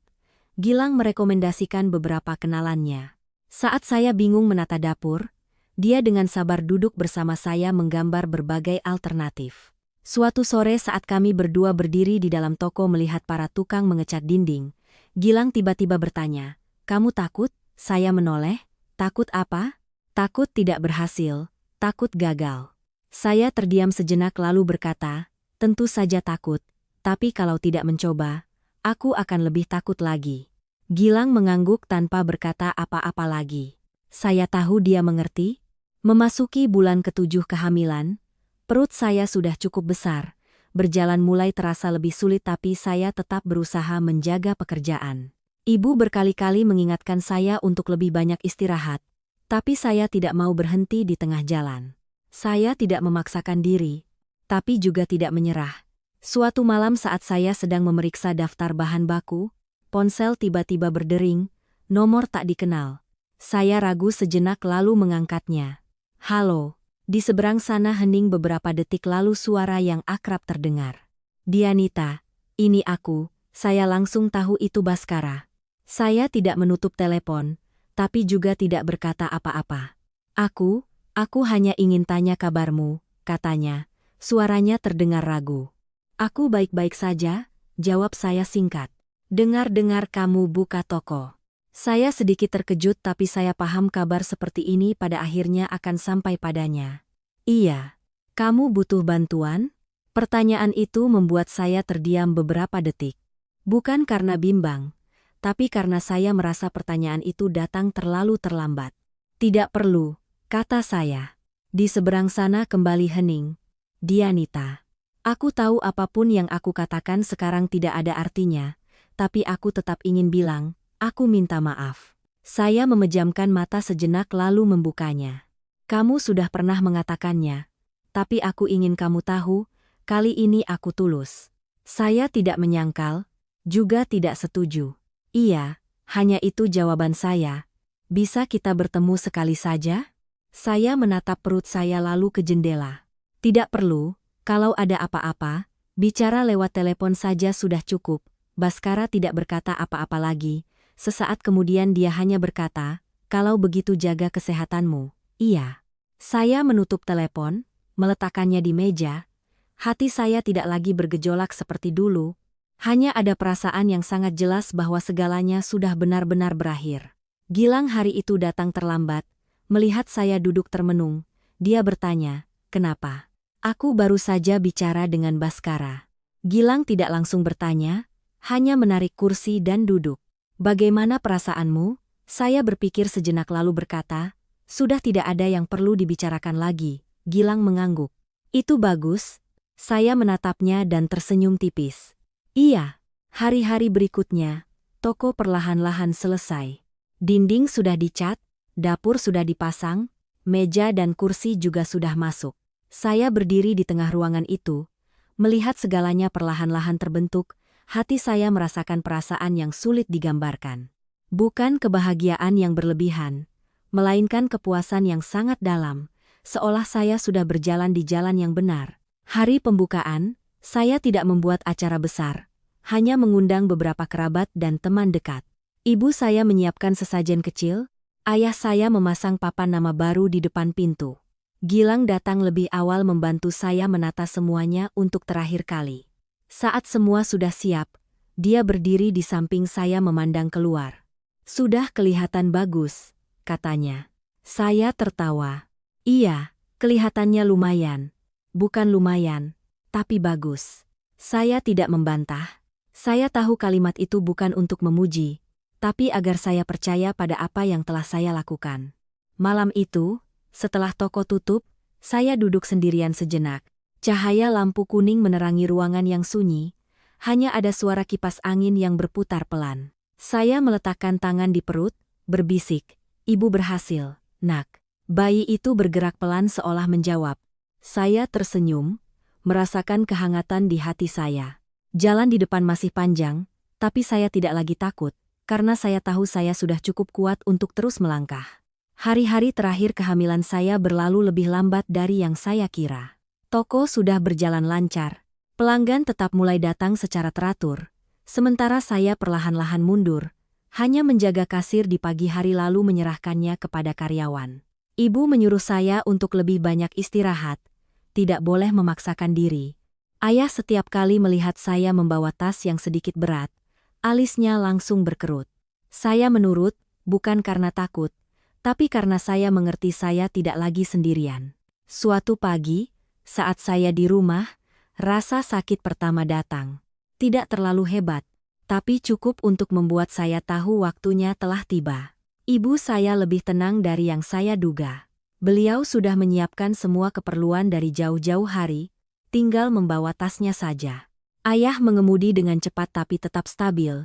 Gilang merekomendasikan beberapa kenalannya. Saat saya bingung menata dapur, dia dengan sabar duduk bersama saya menggambar berbagai alternatif. Suatu sore saat kami berdua berdiri di dalam toko melihat para tukang mengecat dinding, Gilang tiba-tiba bertanya, "Kamu takut?" Saya menoleh, "Takut apa?" "Takut tidak berhasil, takut gagal." Saya terdiam sejenak lalu berkata, "Tentu saja takut, tapi kalau tidak mencoba, aku akan lebih takut lagi." Gilang mengangguk tanpa berkata apa-apa lagi. Saya tahu dia mengerti. Memasuki bulan ke-7 kehamilan, perut saya sudah cukup besar. Berjalan mulai terasa lebih sulit tapi saya tetap berusaha menjaga pekerjaan. Ibu berkali-kali mengingatkan saya untuk lebih banyak istirahat, tapi saya tidak mau berhenti di tengah jalan. Saya tidak memaksakan diri, tapi juga tidak menyerah. Suatu malam saat saya sedang memeriksa daftar bahan baku, Ponsel tiba-tiba berdering, nomor tak dikenal. Saya ragu sejenak lalu mengangkatnya. Halo. Di seberang sana hening beberapa detik lalu suara yang akrab terdengar. Dianita, ini aku. Saya langsung tahu itu Baskara. Saya tidak menutup telepon, tapi juga tidak berkata apa-apa. Aku hanya ingin tanya kabarmu, katanya. Suaranya terdengar ragu. Aku baik-baik saja, jawab saya singkat. Dengar-dengar kamu buka toko. Saya sedikit terkejut tapi saya paham kabar seperti ini pada akhirnya akan sampai padanya. Iya. Kamu butuh bantuan? Pertanyaan itu membuat saya terdiam beberapa detik. Bukan karena bimbang, tapi karena saya merasa pertanyaan itu datang terlalu terlambat. Tidak perlu, kata saya. Di seberang sana kembali hening. Dianita. Aku tahu apapun yang aku katakan sekarang tidak ada artinya, tapi aku tetap ingin bilang, aku minta maaf. Saya memejamkan mata sejenak lalu membukanya. Kamu sudah pernah mengatakannya, tapi aku ingin kamu tahu, kali ini aku tulus. Saya tidak menyangkal, juga tidak setuju. Iya, hanya itu jawaban saya. Bisa kita bertemu sekali saja? Saya menatap perut saya lalu ke jendela. Tidak perlu, kalau ada apa-apa, bicara lewat telepon saja sudah cukup. Baskara tidak berkata apa-apa lagi. Sesaat kemudian dia hanya berkata, kalau begitu jaga kesehatanmu. Iya. Saya menutup telepon, meletakkannya di meja. Hati saya tidak lagi bergejolak seperti dulu. Hanya ada perasaan yang sangat jelas bahwa segalanya sudah benar-benar berakhir. Gilang hari itu datang terlambat. Melihat saya duduk termenung, dia bertanya, kenapa? Aku baru saja bicara dengan Baskara. Gilang tidak langsung bertanya, hanya menarik kursi dan duduk. Bagaimana perasaanmu? Saya berpikir sejenak lalu berkata, sudah tidak ada yang perlu dibicarakan lagi. Gilang mengangguk. Itu bagus. Saya menatapnya dan tersenyum tipis. Iya. Hari-hari berikutnya, toko perlahan-lahan selesai. Dinding sudah dicat, dapur sudah dipasang, meja dan kursi juga sudah masuk. Saya berdiri di tengah ruangan itu, melihat segalanya perlahan-lahan terbentuk. Hati saya merasakan perasaan yang sulit digambarkan. Bukan kebahagiaan yang berlebihan, melainkan kepuasan yang sangat dalam, seolah saya sudah berjalan di jalan yang benar. Hari pembukaan, saya tidak membuat acara besar, hanya mengundang beberapa kerabat dan teman dekat. Ibu saya menyiapkan sesajen kecil, ayah saya memasang papan nama baru di depan pintu. Gilang datang lebih awal membantu saya menata semuanya untuk terakhir kali. Saat semua sudah siap, dia berdiri di samping saya memandang keluar. Sudah kelihatan bagus, katanya. Saya tertawa. Iya, kelihatannya lumayan. Bukan lumayan, tapi bagus. Saya tidak membantah. Saya tahu kalimat itu bukan untuk memuji, tapi agar saya percaya pada apa yang telah saya lakukan. Malam itu, setelah toko tutup, saya duduk sendirian sejenak. Cahaya lampu kuning menerangi ruangan yang sunyi, hanya ada suara kipas angin yang berputar pelan. Saya meletakkan tangan di perut, berbisik, ibu berhasil, nak. Bayi itu bergerak pelan seolah menjawab. Saya tersenyum, merasakan kehangatan di hati saya. Jalan di depan masih panjang, tapi saya tidak lagi takut, karena saya tahu saya sudah cukup kuat untuk terus melangkah. Hari-hari terakhir kehamilan saya berlalu lebih lambat dari yang saya kira. Toko sudah berjalan lancar. Pelanggan tetap mulai datang secara teratur. Sementara saya perlahan-lahan mundur, hanya menjaga kasir di pagi hari lalu menyerahkannya kepada karyawan. Ibu menyuruh saya untuk lebih banyak istirahat, tidak boleh memaksakan diri. Ayah setiap kali melihat saya membawa tas yang sedikit berat, alisnya langsung berkerut. Saya menurut, bukan karena takut, tapi karena saya mengerti saya tidak lagi sendirian. Suatu pagi, saat saya di rumah, rasa sakit pertama datang. Tidak terlalu hebat, tapi cukup untuk membuat saya tahu waktunya telah tiba. Ibu saya lebih tenang dari yang saya duga. Beliau sudah menyiapkan semua keperluan dari jauh-jauh hari, tinggal membawa tasnya saja. Ayah mengemudi dengan cepat tapi tetap stabil,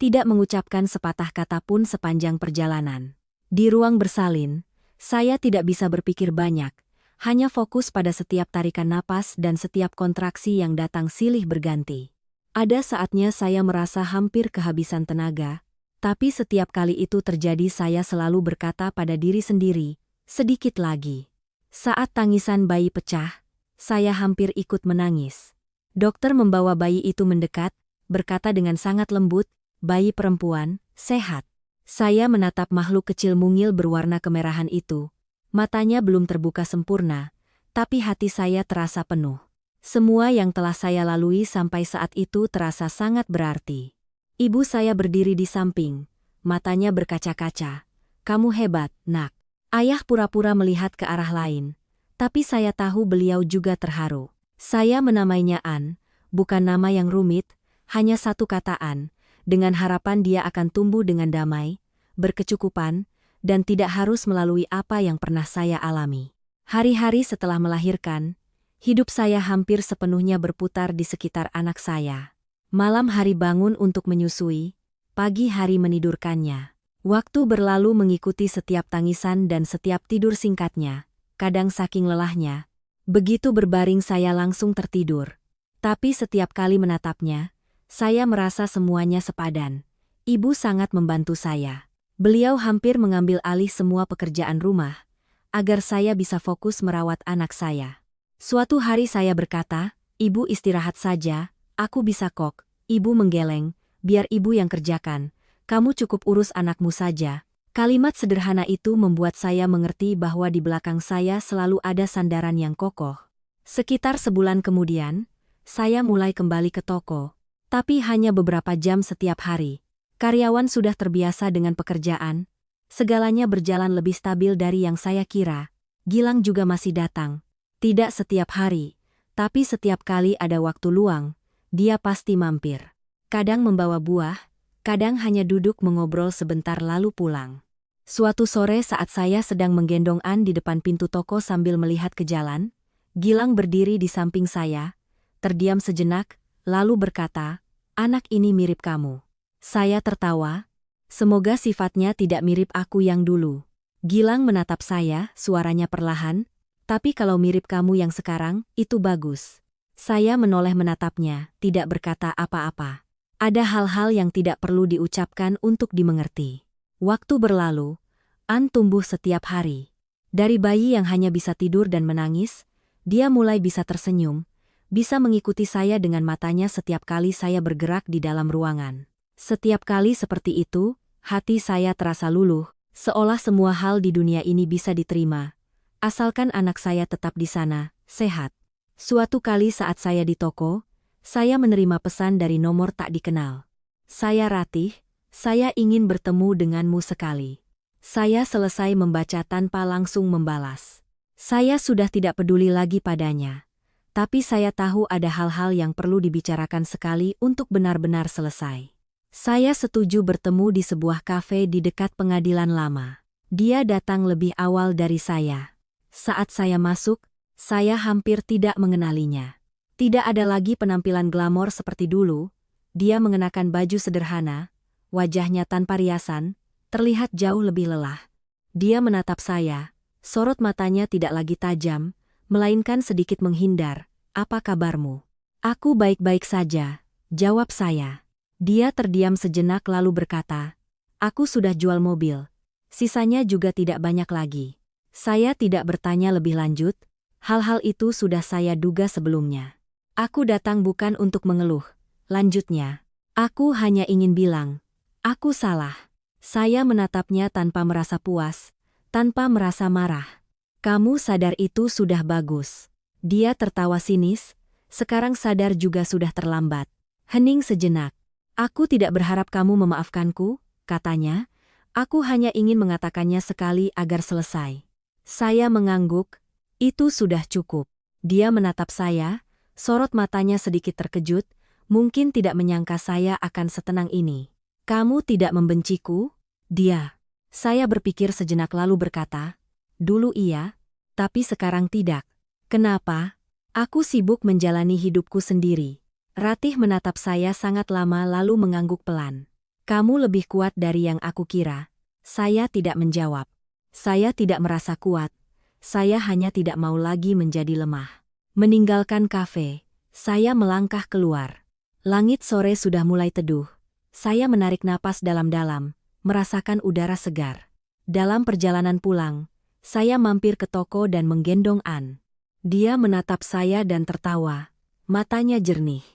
tidak mengucapkan sepatah kata pun sepanjang perjalanan. Di ruang bersalin, saya tidak bisa berpikir banyak. Hanya fokus pada setiap tarikan napas dan setiap kontraksi yang datang silih berganti. Ada saatnya saya merasa hampir kehabisan tenaga, tapi setiap kali itu terjadi saya selalu berkata pada diri sendiri, sedikit lagi. Saat tangisan bayi pecah, saya hampir ikut menangis. Dokter membawa bayi itu mendekat, berkata dengan sangat lembut, bayi perempuan, sehat. Saya menatap makhluk kecil mungil berwarna kemerahan itu. Matanya belum terbuka sempurna, tapi hati saya terasa penuh. Semua yang telah saya lalui sampai saat itu terasa sangat berarti. Ibu saya berdiri di samping, matanya berkaca-kaca. Kamu hebat, nak. Ayah pura-pura melihat ke arah lain, tapi saya tahu beliau juga terharu. Saya menamainya An, bukan nama yang rumit, hanya satu kataan, dengan harapan dia akan tumbuh dengan damai, berkecukupan, dan tidak harus melalui apa yang pernah saya alami. Hari-hari setelah melahirkan, hidup saya hampir sepenuhnya berputar di sekitar anak saya. Malam hari bangun untuk menyusui, pagi hari menidurkannya. Waktu berlalu mengikuti setiap tangisan dan setiap tidur singkatnya, kadang saking lelahnya. Begitu berbaring saya langsung tertidur. Tapi setiap kali menatapnya, saya merasa semuanya sepadan. Ibu sangat membantu saya. Beliau hampir mengambil alih semua pekerjaan rumah, agar saya bisa fokus merawat anak saya. Suatu hari saya berkata, ibu istirahat saja, aku bisa kok. Ibu menggeleng, biar ibu yang kerjakan, kamu cukup urus anakmu saja. Kalimat sederhana itu membuat saya mengerti bahwa di belakang saya selalu ada sandaran yang kokoh. Sekitar sebulan kemudian, saya mulai kembali ke toko, tapi hanya beberapa jam setiap hari. Karyawan sudah terbiasa dengan pekerjaan, segalanya berjalan lebih stabil dari yang saya kira. Gilang juga masih datang. Tidak setiap hari, tapi setiap kali ada waktu luang, dia pasti mampir. Kadang membawa buah, kadang hanya duduk mengobrol sebentar lalu pulang. Suatu sore saat saya sedang menggendong An di depan pintu toko sambil melihat ke jalan, Gilang berdiri di samping saya, terdiam sejenak, lalu berkata, anak ini mirip kamu. Saya tertawa, semoga sifatnya tidak mirip aku yang dulu. Gilang menatap saya, suaranya perlahan, tapi kalau mirip kamu yang sekarang, itu bagus. Saya menoleh menatapnya, tidak berkata apa-apa. Ada hal-hal yang tidak perlu diucapkan untuk dimengerti. Waktu berlalu, An tumbuh setiap hari. Dari bayi yang hanya bisa tidur dan menangis, dia mulai bisa tersenyum, bisa mengikuti saya dengan matanya setiap kali saya bergerak di dalam ruangan. Setiap kali seperti itu, hati saya terasa luluh, seolah semua hal di dunia ini bisa diterima. Asalkan anak saya tetap di sana, sehat. Suatu kali saat saya di toko, saya menerima pesan dari nomor tak dikenal. Saya Ratih, saya ingin bertemu denganmu sekali. Saya selesai membaca tanpa langsung membalas. Saya sudah tidak peduli lagi padanya. Tapi saya tahu ada hal-hal yang perlu dibicarakan sekali untuk benar-benar selesai. Saya setuju bertemu di sebuah kafe di dekat pengadilan lama. Dia datang lebih awal dari saya. Saat saya masuk, saya hampir tidak mengenalinya. Tidak ada lagi penampilan glamor seperti dulu, dia mengenakan baju sederhana, wajahnya tanpa riasan, terlihat jauh lebih lelah. Dia menatap saya, sorot matanya tidak lagi tajam, melainkan sedikit menghindar. Apa kabarmu? Aku baik-baik saja, jawab saya. Dia terdiam sejenak lalu berkata, aku sudah jual mobil. Sisanya juga tidak banyak lagi. Saya tidak bertanya lebih lanjut, hal-hal itu sudah saya duga sebelumnya. Aku datang bukan untuk mengeluh, lanjutnya. Aku hanya ingin bilang, aku salah. Saya menatapnya tanpa merasa puas, tanpa merasa marah. Kamu sadar itu sudah bagus. Dia tertawa sinis, sekarang sadar juga sudah terlambat. Hening sejenak. Aku tidak berharap kamu memaafkanku, katanya. Aku hanya ingin mengatakannya sekali agar selesai. Saya mengangguk, itu sudah cukup. Dia menatap saya, sorot matanya sedikit terkejut, mungkin tidak menyangka saya akan setenang ini. Kamu tidak membenciku? Dia. Saya berpikir sejenak lalu berkata, dulu iya, tapi sekarang tidak. Kenapa? Aku sibuk menjalani hidupku sendiri. Ratih menatap saya sangat lama lalu mengangguk pelan. Kamu lebih kuat dari yang aku kira. Saya tidak menjawab. Saya tidak merasa kuat. Saya hanya tidak mau lagi menjadi lemah. Meninggalkan kafe, saya melangkah keluar. Langit sore sudah mulai teduh. Saya menarik napas dalam-dalam, merasakan udara segar. Dalam perjalanan pulang, saya mampir ke toko dan menggendong An. Dia menatap saya dan tertawa. Matanya jernih.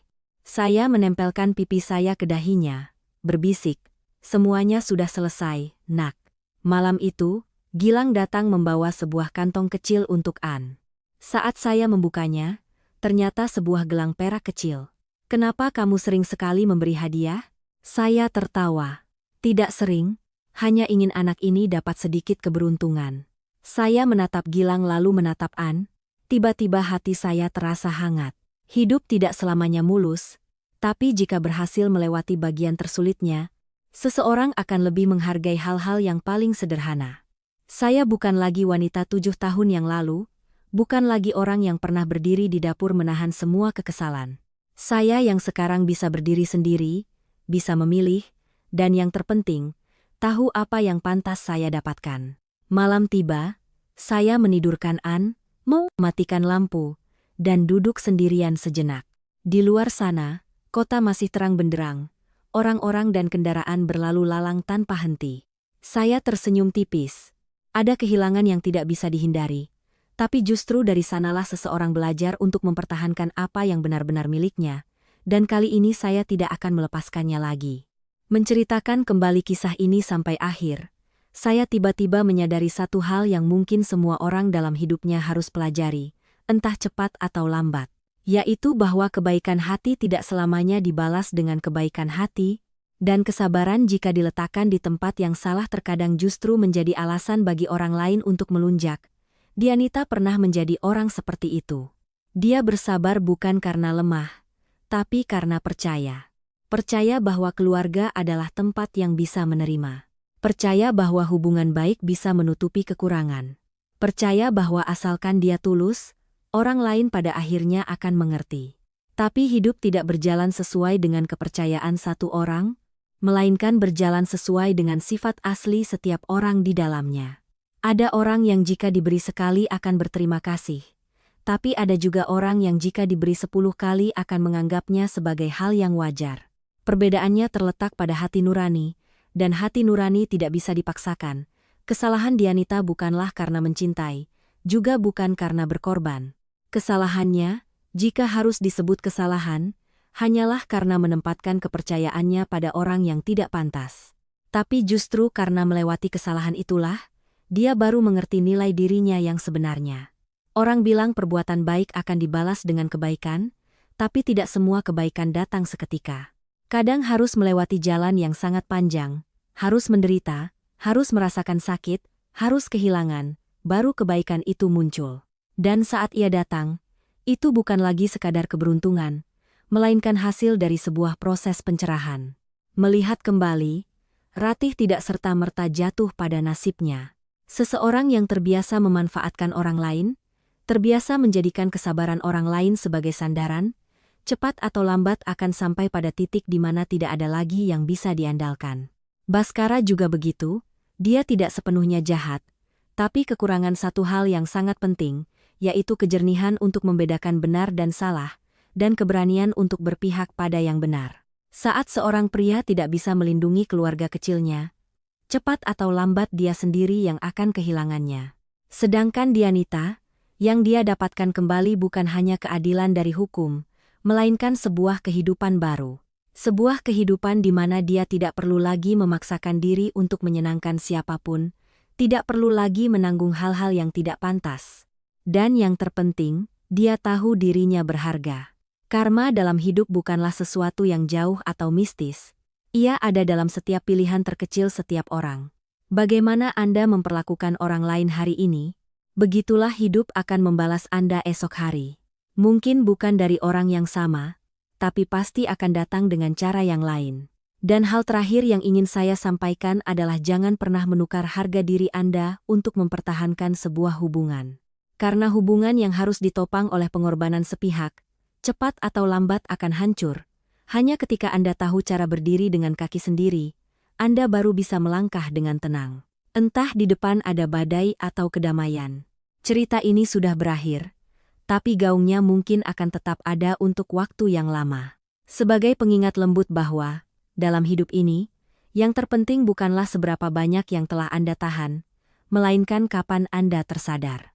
Saya menempelkan pipi saya ke dahinya, berbisik, "Semuanya sudah selesai, Nak." Malam itu, Gilang datang membawa sebuah kantong kecil untuk An. Saat saya membukanya, ternyata sebuah gelang perak kecil. "Kenapa kamu sering sekali memberi hadiah?" Saya tertawa. "Tidak sering, hanya ingin anak ini dapat sedikit keberuntungan." Saya menatap Gilang lalu menatap An. Tiba-tiba hati saya terasa hangat. Hidup tidak selamanya mulus, tapi jika berhasil melewati bagian tersulitnya, seseorang akan lebih menghargai hal-hal yang paling sederhana. Saya bukan lagi wanita 7 tahun yang lalu, bukan lagi orang yang pernah berdiri di dapur menahan semua kekesalan. Saya yang sekarang bisa berdiri sendiri, bisa memilih, dan yang terpenting, tahu apa yang pantas saya dapatkan. Malam tiba, saya menidurkan An, mematikan lampu, dan duduk sendirian sejenak. Di luar sana, kota masih terang benderang, orang-orang dan kendaraan berlalu lalang tanpa henti. Saya tersenyum tipis. Ada kehilangan yang tidak bisa dihindari, tapi justru dari sanalah seseorang belajar untuk mempertahankan apa yang benar-benar miliknya, dan kali ini saya tidak akan melepaskannya lagi. Menceritakan kembali kisah ini sampai akhir, saya tiba-tiba menyadari satu hal yang mungkin semua orang dalam hidupnya harus pelajari, entah cepat atau lambat, yaitu bahwa kebaikan hati tidak selamanya dibalas dengan kebaikan hati, dan kesabaran jika diletakkan di tempat yang salah terkadang justru menjadi alasan bagi orang lain untuk melunjak. Dianita pernah menjadi orang seperti itu. Dia bersabar bukan karena lemah, tapi karena percaya. Percaya bahwa keluarga adalah tempat yang bisa menerima. Percaya bahwa hubungan baik bisa menutupi kekurangan. Percaya bahwa asalkan dia tulus, orang lain pada akhirnya akan mengerti. Tapi hidup tidak berjalan sesuai dengan kepercayaan satu orang, melainkan berjalan sesuai dengan sifat asli setiap orang di dalamnya. Ada orang yang jika diberi sekali akan berterima kasih. Tapi ada juga orang yang jika diberi 10 kali akan menganggapnya sebagai hal yang wajar. Perbedaannya terletak pada hati nurani, dan hati nurani tidak bisa dipaksakan. Kesalahan Dianita bukanlah karena mencintai, juga bukan karena berkorban. Kesalahannya, jika harus disebut kesalahan, hanyalah karena menempatkan kepercayaannya pada orang yang tidak pantas. Tapi justru karena melewati kesalahan itulah, dia baru mengerti nilai dirinya yang sebenarnya. Orang bilang perbuatan baik akan dibalas dengan kebaikan, tapi tidak semua kebaikan datang seketika. Kadang harus melewati jalan yang sangat panjang, harus menderita, harus merasakan sakit, harus kehilangan, baru kebaikan itu muncul. Dan saat ia datang, itu bukan lagi sekadar keberuntungan, melainkan hasil dari sebuah proses pencerahan. Melihat kembali, Ratih tidak serta-merta jatuh pada nasibnya. Seseorang yang terbiasa memanfaatkan orang lain, terbiasa menjadikan kesabaran orang lain sebagai sandaran, cepat atau lambat akan sampai pada titik di mana tidak ada lagi yang bisa diandalkan. Baskara juga begitu, dia tidak sepenuhnya jahat, tapi kekurangan satu hal yang sangat penting, yaitu kejernihan untuk membedakan benar dan salah, dan keberanian untuk berpihak pada yang benar. Saat seorang pria tidak bisa melindungi keluarga kecilnya, cepat atau lambat dia sendiri yang akan kehilangannya. Sedangkan Dianita, yang dia dapatkan kembali bukan hanya keadilan dari hukum, melainkan sebuah kehidupan baru. Sebuah kehidupan di mana dia tidak perlu lagi memaksakan diri untuk menyenangkan siapapun, tidak perlu lagi menanggung hal-hal yang tidak pantas. Dan yang terpenting, dia tahu dirinya berharga. Karma dalam hidup bukanlah sesuatu yang jauh atau mistis. Ia ada dalam setiap pilihan terkecil setiap orang. Bagaimana Anda memperlakukan orang lain hari ini, begitulah hidup akan membalas Anda esok hari. Mungkin bukan dari orang yang sama, tapi pasti akan datang dengan cara yang lain. Dan hal terakhir yang ingin saya sampaikan adalah jangan pernah menukar harga diri Anda untuk mempertahankan sebuah hubungan. Karena hubungan yang harus ditopang oleh pengorbanan sepihak, cepat atau lambat akan hancur. Hanya ketika Anda tahu cara berdiri dengan kaki sendiri, Anda baru bisa melangkah dengan tenang. Entah di depan ada badai atau kedamaian. Cerita ini sudah berakhir, tapi gaungnya mungkin akan tetap ada untuk waktu yang lama. Sebagai pengingat lembut bahwa, dalam hidup ini, yang terpenting bukanlah seberapa banyak yang telah Anda tahan, melainkan kapan Anda tersadar.